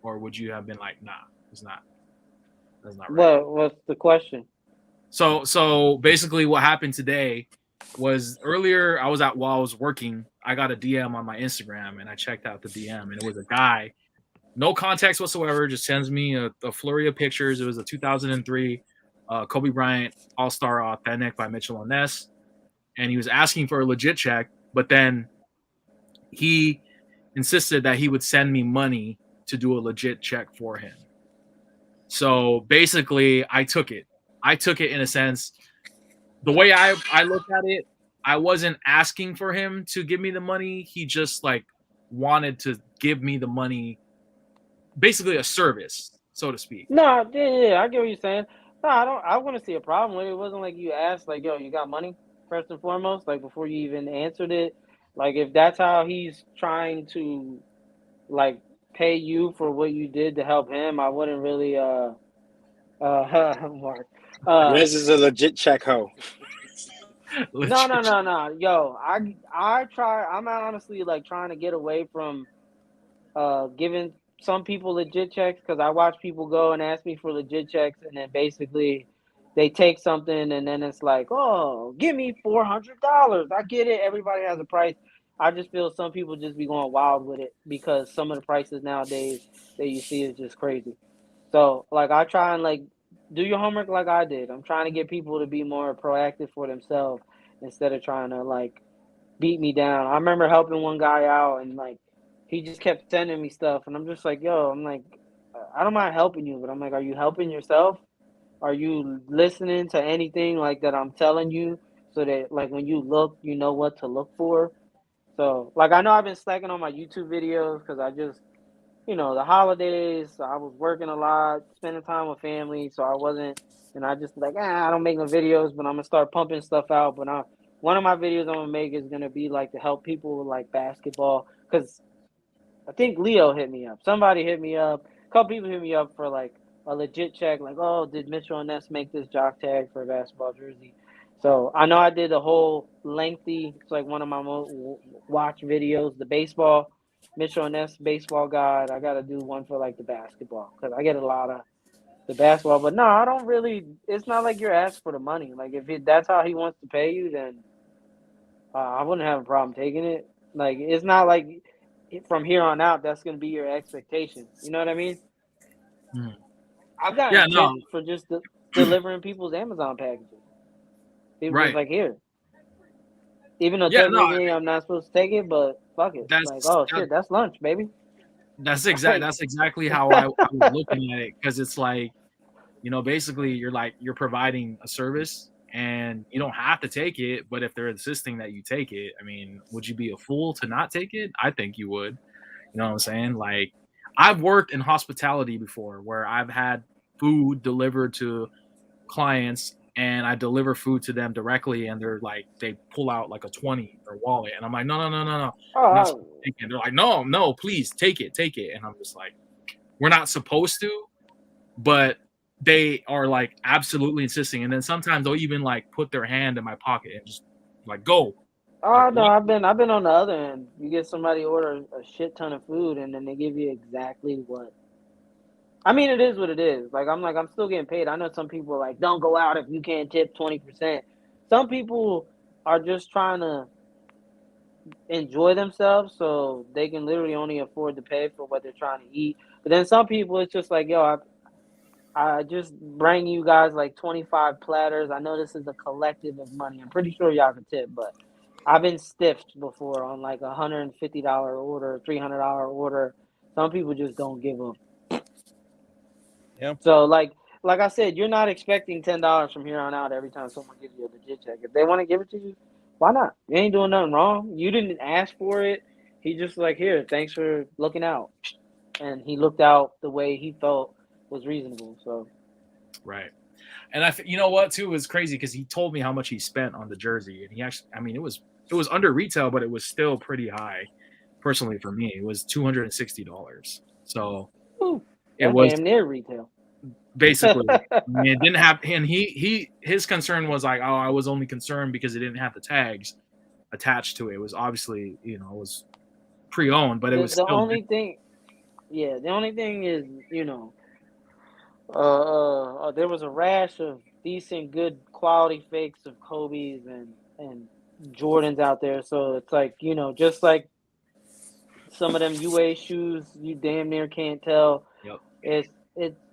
A: or would you have been like, nah, it's not. That's not right.
G: What's the question?
A: So basically, what happened today was earlier. While I was working, I got a DM on my Instagram, and I checked out the DM, and it was a guy, no context whatsoever, just sends me a flurry of pictures. It was a 2003 Kobe Bryant All-Star Authentic by Mitchell and Ness, and he was asking for a legit check, but then he insisted that he would send me money to do a legit check for him. So basically, I took it. In a sense. The way I looked at it, I wasn't asking for him to give me the money. He just wanted to give me the money, basically a service, so to speak.
G: No, yeah, I get what you're saying. No, I wouldn't see a problem with it. It wasn't like you asked, yo, you got money first and foremost, before you even answered it. If that's how he's trying to pay you for what you did to help him, I wouldn't really Mark.
F: This is a legit check, ho.
G: No. Yo, I try. I'm honestly trying to get away from giving some people legit checks because I watch people go and ask me for legit checks, and then basically they take something and then it's like, oh, give me $400. I get it. Everybody has a price. I just feel some people just be going wild with it because some of the prices nowadays that you see is just crazy. So I try and do your homework like I did. I'm trying to get people to be more proactive for themselves instead of trying to beat me down. I remember helping one guy out, and like he just kept sending me stuff, and I'm just like, yo, I'm like, I don't mind helping you, but I'm like, are you helping yourself? Are you listening to anything like that I'm telling you, so that like when you look, you know what to look for? So like I know I've been slacking on my YouTube videos because I just, the holidays, I was working a lot, spending time with family, so I wasn't, and I just like, I don't make no videos, but I'm gonna start pumping stuff out. But one of my videos I'm gonna make is gonna be like to help people with like basketball, because I think Leo hit me up. Somebody hit me up. A couple people hit me up for like a legit check, like, oh, did Mitchell and Ness make this jock tag for a basketball jersey? So I know I did a whole lengthy, it's like one of my most watched videos, the baseball, Mitchell and Ness baseball guide. I got to do one for like the basketball because I get a lot of the basketball. But no, I don't really, it's not like you're asked for the money. Like if that's how he wants to pay you, then I wouldn't have a problem taking it. Like it's not like from here on out that's going to be your expectation. You know what I mean? I've gotten
A: Yeah, no,
G: tips for just delivering people's Amazon packages. People just
A: right.
G: like, here. Even though
A: Yeah, no,
G: technically I'm not supposed to take it, but fuck it. Like, oh shit, that's lunch, baby.
A: that's
G: Like,
A: exactly how I was looking at it, because it's like, basically you're providing a service and you don't have to take it, but if they're insisting that you take it, I mean, would you be a fool to not take it? I think you would. You know what I'm saying? Like, I've worked in hospitality before where I've had food delivered to clients and I deliver food to them directly, and they're like, they pull out like a 20 or wallet, and I'm like, no, you're not supposed to take it. They're like, no, please take it, and I'm just like, we're not supposed to, but they are like absolutely insisting, and then sometimes they'll even like put their hand in my pocket and just like go.
G: oh no, I've been on the other end. You get somebody order a shit ton of food and then they give you exactly what. I mean, it is what it is. Like I'm still getting paid. I know some people are like, don't go out if you can't tip 20%. Some people are just trying to enjoy themselves, so they can literally only afford to pay for what they're trying to eat. But then some people, it's just like, yo, I just bring you guys like 25 platters. I know this is a collective of money. I'm pretty sure y'all can tip, but I've been stiffed before on like $150 order, $300 order. Some people just don't give up.
B: Yeah.
G: So like I said, you're not expecting $10 from here on out every time someone gives you a legit check. If they want to give it to you, why not? You ain't doing nothing wrong. You didn't ask for it. He just like, here, thanks for looking out. And he looked out the way he felt was reasonable. So
A: Right. And you know what too is crazy, because he told me how much he spent on the jersey, and he actually, I mean, it was under retail, but it was still pretty high. Personally, for me, it was $260. So it was
G: damn near retail.
A: basically, I mean, it didn't have, and his concern was like, oh, I was only concerned because it didn't have the tags attached to it. It was obviously, it was pre-owned, but it was
G: the
A: still
G: only thing, the only thing is, there was a rash of decent, good quality fakes of Kobe's and Jordans out there. So it's like, just like some of them UA shoes, you damn near can't tell.
A: Yep.
G: It's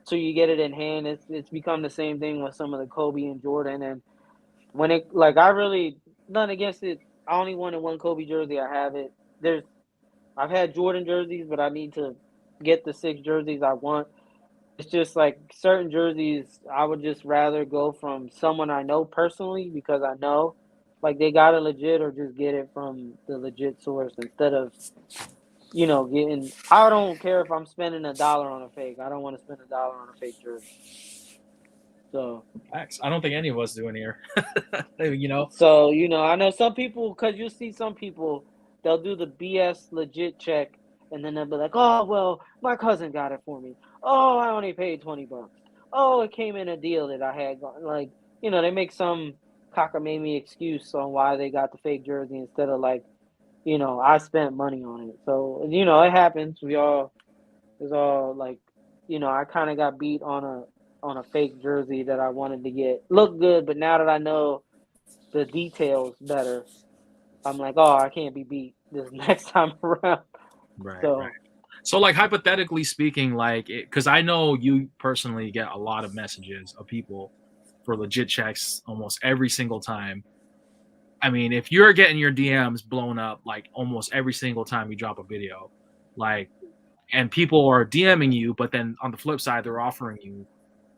G: so you get it in hand. It's become the same thing with some of the Kobe and Jordan. And when it, like, I really none against it. I only wanted one Kobe jersey. I have it. I've had Jordan jerseys, but I need to get the 6 jerseys I want. It's just like certain jerseys, I would just rather go from someone I know personally, because I know like they got it legit, or just get it from the legit source instead of, getting. I don't care if I'm spending $1 on a fake. I don't want to spend $1 on a fake jersey. So
A: I don't think any of us do in here.
G: So, I know some people, because you see some people, they'll do the BS legit check, and then they'll be like, oh, well, my cousin got it for me. Oh, I only paid $20. Oh, it came in a deal that I had gone. Like, they make some cockamamie excuse on why they got the fake jersey instead of like, I spent money on it. So, it happens. It's all like, I kind of got beat on a fake jersey that I wanted to get look good, but now that I know the details better, I'm like, oh, I can't be beat this next time around.
A: Right.
G: So,
A: Right. So, like, hypothetically speaking, like, because I know you personally get a lot of messages of people for legit checks almost every single time. I mean, if you're getting your DMs blown up like almost every single time you drop a video, like, and people are DMing you, but then on the flip side, they're offering you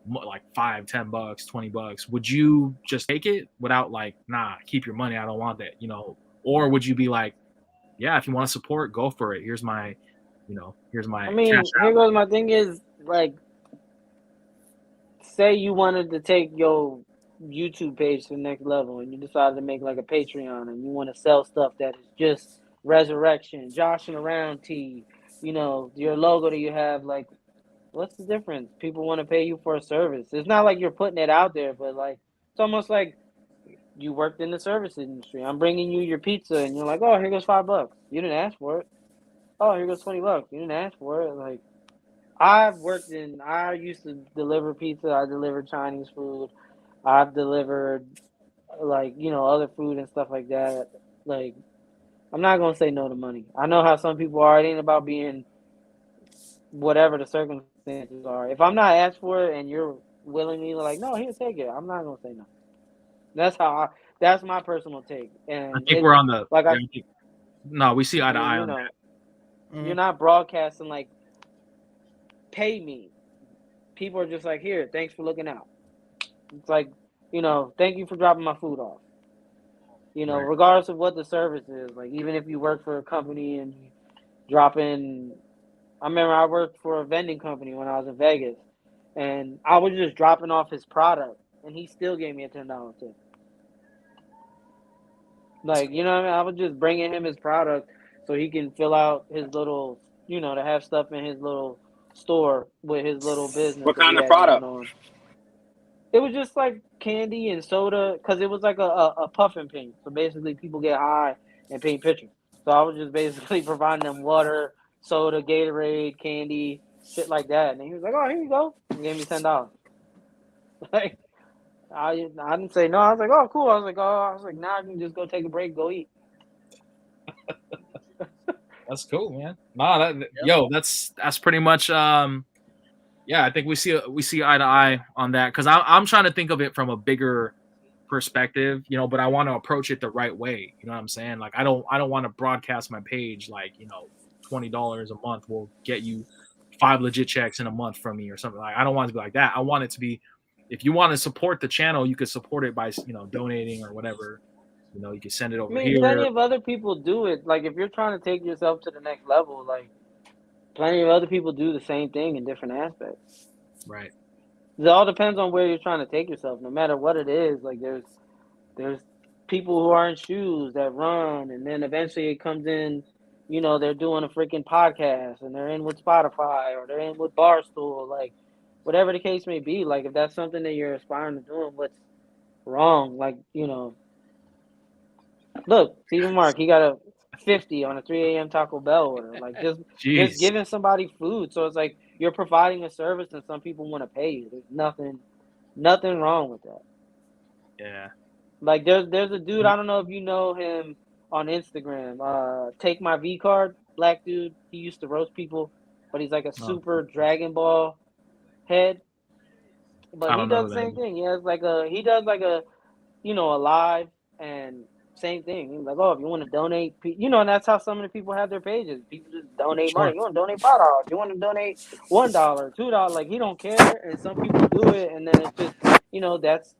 A: like $5, $10, $20, would you just take it without like, nah, keep your money, I don't want that, you know? Or would you be like, yeah, if you want to support, go for it. Here's my, here's my
G: I
A: cash
G: mean, here
A: out.
G: goes my thing is like, say you wanted to take your YouTube page to the next level and you decided to make like a Patreon and you want to sell stuff that is just resurrection, joshing around tea, you know, your logo that you have, like, what's the difference? People want to pay you for a service. It's not like you're putting it out there, but like, it's almost like you worked in the service industry. I'm bringing you your pizza and you're like, oh, here goes $5. You didn't ask for it. Oh, here goes $20. You didn't ask for it. Like, I used to deliver pizza. I delivered Chinese food. I've delivered, like, you know, other food and stuff like that. Like, I'm not going to say no to money. I know how some people are. It ain't about being whatever the circumstances are. If I'm not asked for it and you're willingly like, no, here, take it, I'm not going to say no. That's my personal take.
A: I
G: And
A: think
G: it's
A: we're on the,
G: like,
A: no, we see eye to eye
G: you
A: on
G: know,
A: that.
G: you're not broadcasting like, pay me. People are just like, here, thanks for looking out. It's like, you know, thank you for dropping my food off. You know,
A: Right.
G: regardless of what the service is, like, even if you work for a company and you drop in, I remember I worked for a vending company when I was in Vegas, and I was just dropping off his product, and he still gave me a $10 tip. Like, you know what I mean? I was just bringing him his product so he can fill out his little, you know, to have stuff in his little store with his little business
F: What
G: that he
F: kind of
G: had going
F: product?
G: on. It was just like candy and soda, because it was like a puff and paint. So basically, people get high and paint pictures. So I was just basically providing them water, soda, Gatorade, candy, shit like that. And he was like, "Oh, here you go," and gave me $10. Like, I didn't say no. I was like, "Oh, cool." I was like, now I can just go take a break, go eat.
A: That's cool, man. Nah, yo, that's pretty much yeah, I think we see eye to eye on that, because I'm trying to think of it from a bigger perspective, you know, but I want to approach it the right way. You know what I'm saying? Like, I don't want to broadcast my page like, you know, $20 a month will get you 5 legit checks in a month from me or something. Like, I don't want it to be like that. I want it to be, if you want to support the channel, you could support it by, you know, donating or whatever. You know, you can send it
G: I
A: over
G: mean, plenty
A: here.
G: of other people do it. Like, if you're trying to take yourself to the next level, like, plenty of other people do the same thing in different aspects.
A: Right.
G: It all depends on where you're trying to take yourself, no matter what it is. Like, there's people who are in shoes that run, and then eventually it comes in, you know, they're doing a freaking podcast and they're in with Spotify or they're in with Barstool, like, whatever the case may be. Like, if that's something that you're aspiring to do, and what's wrong, like, you know, look, Stephen Mark, he got a 50 on a 3 a.m. Taco Bell order. Like, just
A: Jeez.
G: giving somebody food. So it's like you're providing a service and some people want to pay you. There's nothing wrong with that.
A: Yeah.
G: Like, there's a dude, I don't know if you know him on Instagram. Take My V Card, black dude. He used to roast people, but he's like a super Dragon Ball head. But
A: I
G: he
A: don't know
G: does
A: who
G: the
A: that
G: same
A: is.
G: thing. He does like a, you know, a live, and same thing. He's like, oh, if you want to donate, you know, and that's how some of the people have their pages. People just donate
A: Sure.
G: money. You want to donate $5? You want to donate $1, $2? Like, he don't care, and some people do it, and then it's just, you know, that's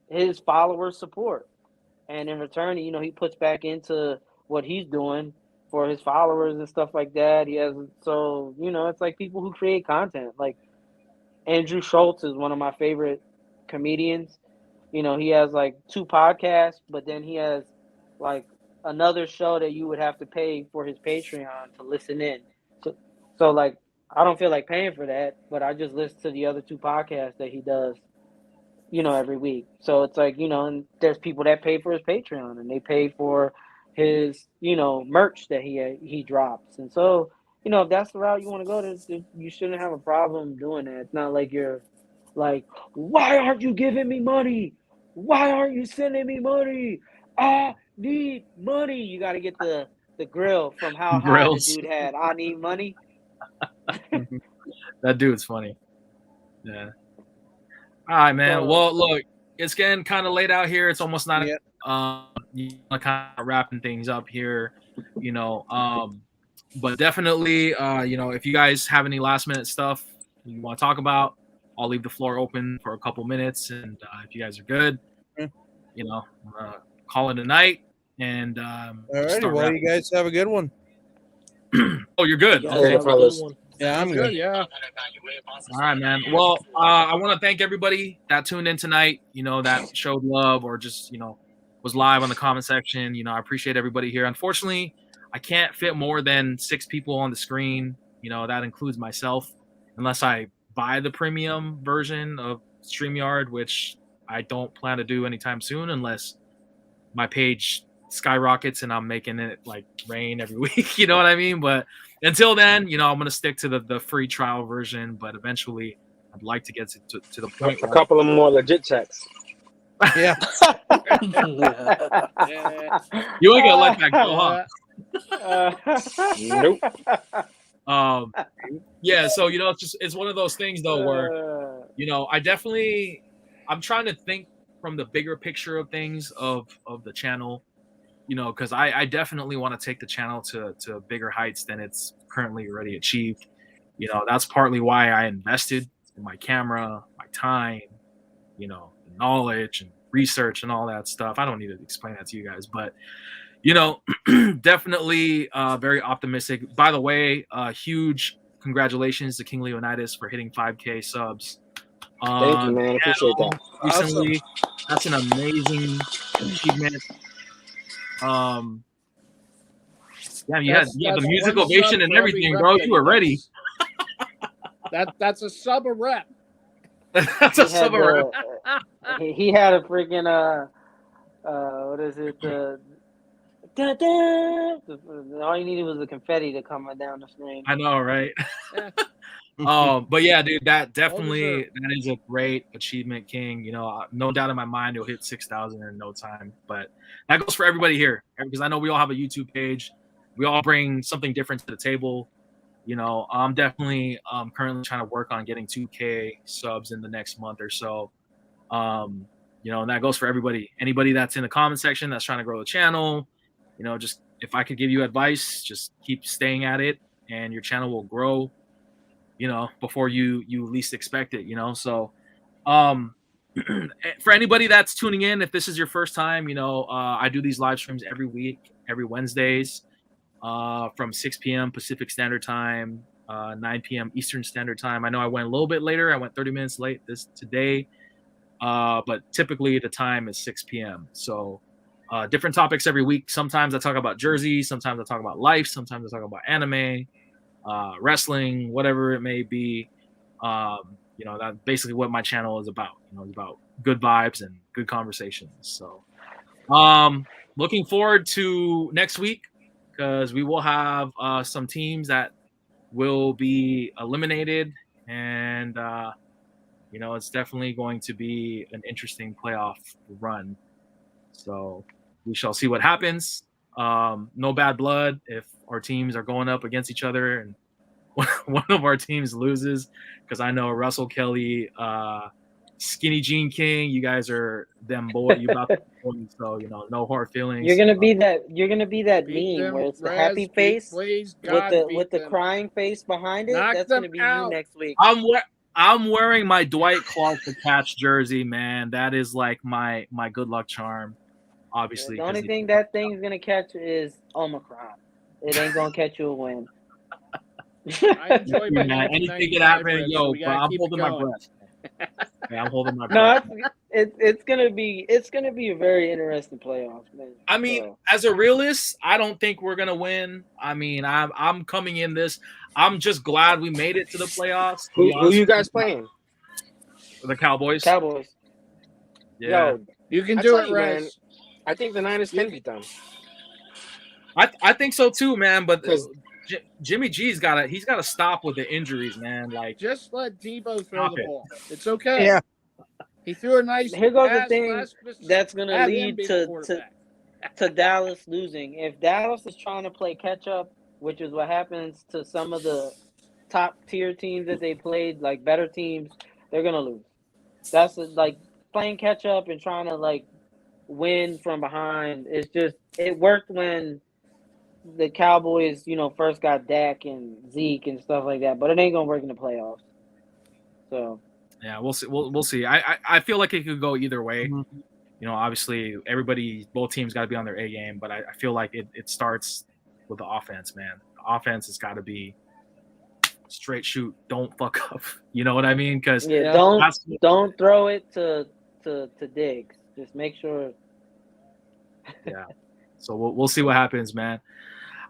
G: his followers' support, and in return, you know, he puts back into what he's doing for his followers and stuff like that. So, you know, it's like people who create content. Like, Andrew Schultz is one of my favorite comedians. You know, he has like 2 podcasts, but then he has like another show that you would have to pay for his Patreon to listen in. So like, I don't feel like paying for that, but I just listen to the other 2 podcasts that he does, you know, every week. So it's like, you know, and there's people that pay for his Patreon and they pay for his, you know, merch that he drops. And so, you know, if that's the route you want to go, you shouldn't have a problem doing that. It's not like you're like, why aren't you giving me money? Why aren't you sending me money? I need money. You got to get the grill from How High the
A: Grills.
G: dude had. I need money.
A: That dude's funny. Yeah. All right, man.
G: So,
A: Well, look, it's getting kind of late out here. It's almost 9 kind of wrapping things up here, you know. But definitely, if you guys have any last minute stuff you want to talk about, I'll leave the floor open for a couple minutes, and if you guys are good, call it a night, and
B: All righty, well, you guys have a good one.
A: Oh, you're good.
D: You guys
A: Okay.
D: have a good one.
B: Yeah, I'm
E: Good,
B: good.
E: yeah.
A: All right, man. Well, I want to thank everybody that tuned in tonight, that showed love or just, was live on the comment section. I appreciate everybody here. Unfortunately, I can't fit more than 6 people on the screen. That includes myself, unless I buy the premium version of StreamYard, which I don't plan to do anytime soon unless my page skyrockets and I'm making it like rain every week. You know what I mean? But until then, I'm going to stick to the free trial version. But eventually, I'd like to get to the point.
F: A couple of more legit checks.
B: Yeah.
A: You ain't gonna let that go, huh?
F: Nope.
A: Yeah. So it's one of those things though where I'm trying to think from the bigger picture of things of the channel. Because I definitely want to take the channel to bigger heights than it's currently already achieved. That's partly why I invested in my camera, my time, the knowledge and research and all that stuff. I don't need to explain that to you guys, but definitely very optimistic. By the way, huge congratulations to King Leonidas for hitting 5K subs.
F: Thank you, man. Appreciate that.
A: Recently, that's an amazing achievement. Yeah, you had the music ovation and everything, bro. You were ready.
E: That's a sub a rep.
A: That's a sub a rep.
G: He had a freaking what is it? All you needed was the confetti to come down the screen.
A: I know, right? But yeah, dude, that is a great achievement, King. No doubt in my mind you'll hit 6,000 in no time. But that goes for everybody here, because I know we all have a YouTube page. We all bring something different to the table. I'm definitely currently trying to work on getting 2K subs in the next month or so. And that goes for everybody. Anybody that's in the comment section that's trying to grow the channel, just if I could give you advice, just keep staying at it, and your channel will grow. Before you least expect it. So for anybody that's tuning in, if this is your first time, I do these live streams every week, every Wednesdays, from 6 p.m. Pacific Standard Time, 9 p.m. Eastern Standard Time. I know I went a little bit later. I went 30 minutes late today, but typically the time is 6 p.m. So different topics every week. Sometimes I talk about jerseys. Sometimes I talk about life. Sometimes I talk about anime, wrestling, whatever it may be. That's basically what my channel is about. It's about good vibes and good conversations. So looking forward to next week, because we will have some teams that will be eliminated, and it's definitely going to be an interesting playoff run. So we shall see what happens. No bad blood if our teams are going up against each other and one of our teams loses, because I know Russell Kelly, Skinny Jean King, you guys are them boy. You about to boy, so no hard feelings.
G: You're gonna be that meme where it's the happy face
E: please,
G: with the crying face behind it. That's gonna be you next week.
A: I'm wearing my Dwight Clark the Catch jersey, man. That is like my good luck charm. Obviously,
G: the only thing that thing's gonna catch is Omicron. It ain't gonna catch you a win.
E: I enjoy my
A: anything can happen, but I'm holding my breath. Yeah, I'm holding my breath.
G: No, it's gonna be a very interesting playoff, man.
A: I mean, as a realist, I don't think we're gonna win. I mean, I'm coming in this. I'm just glad we made it to the playoffs.
F: Who you guys playing?
A: The Cowboys.
G: Cowboys.
A: Yeah,
E: yo, you can do it, Rez.
F: Man, I think the Niners can beat them.
A: I think so too, man. But Jimmy G's he's got to stop with the injuries, man. Like,
E: just let Debo throw the ball. It's okay.
B: Yeah.
E: He threw a nice.
G: Here goes the thing that's gonna lead to Dallas losing. If Dallas is trying to play catch up, which is what happens to some of the top tier teams that they played, like better teams, they're gonna lose. That's like playing catch up and trying to like win from behind. It's just it worked when the Cowboys, first got Dak and Zeke and stuff like that, but it ain't gonna work in the playoffs. So
A: yeah, we'll see. We'll see. I feel like it could go either way.
B: Mhm.
A: Obviously both teams got to be on their A game, but I feel like it starts with the offense, man. The offense has got to be straight shoot, don't fuck up. You know what I mean? Because
G: yeah,
E: Yeah.
G: don't throw it to Diggs. Just make sure.
A: yeah. So we'll see what happens, man.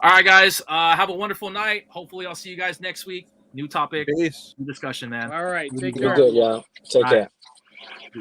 A: All right, guys. Have a wonderful night. Hopefully, I'll see you guys next week. New topic,
B: Peace.
A: new discussion, man.
E: All right. Take
H: Be
E: care.
H: good, y'all. Take
A: All
H: care.
A: right.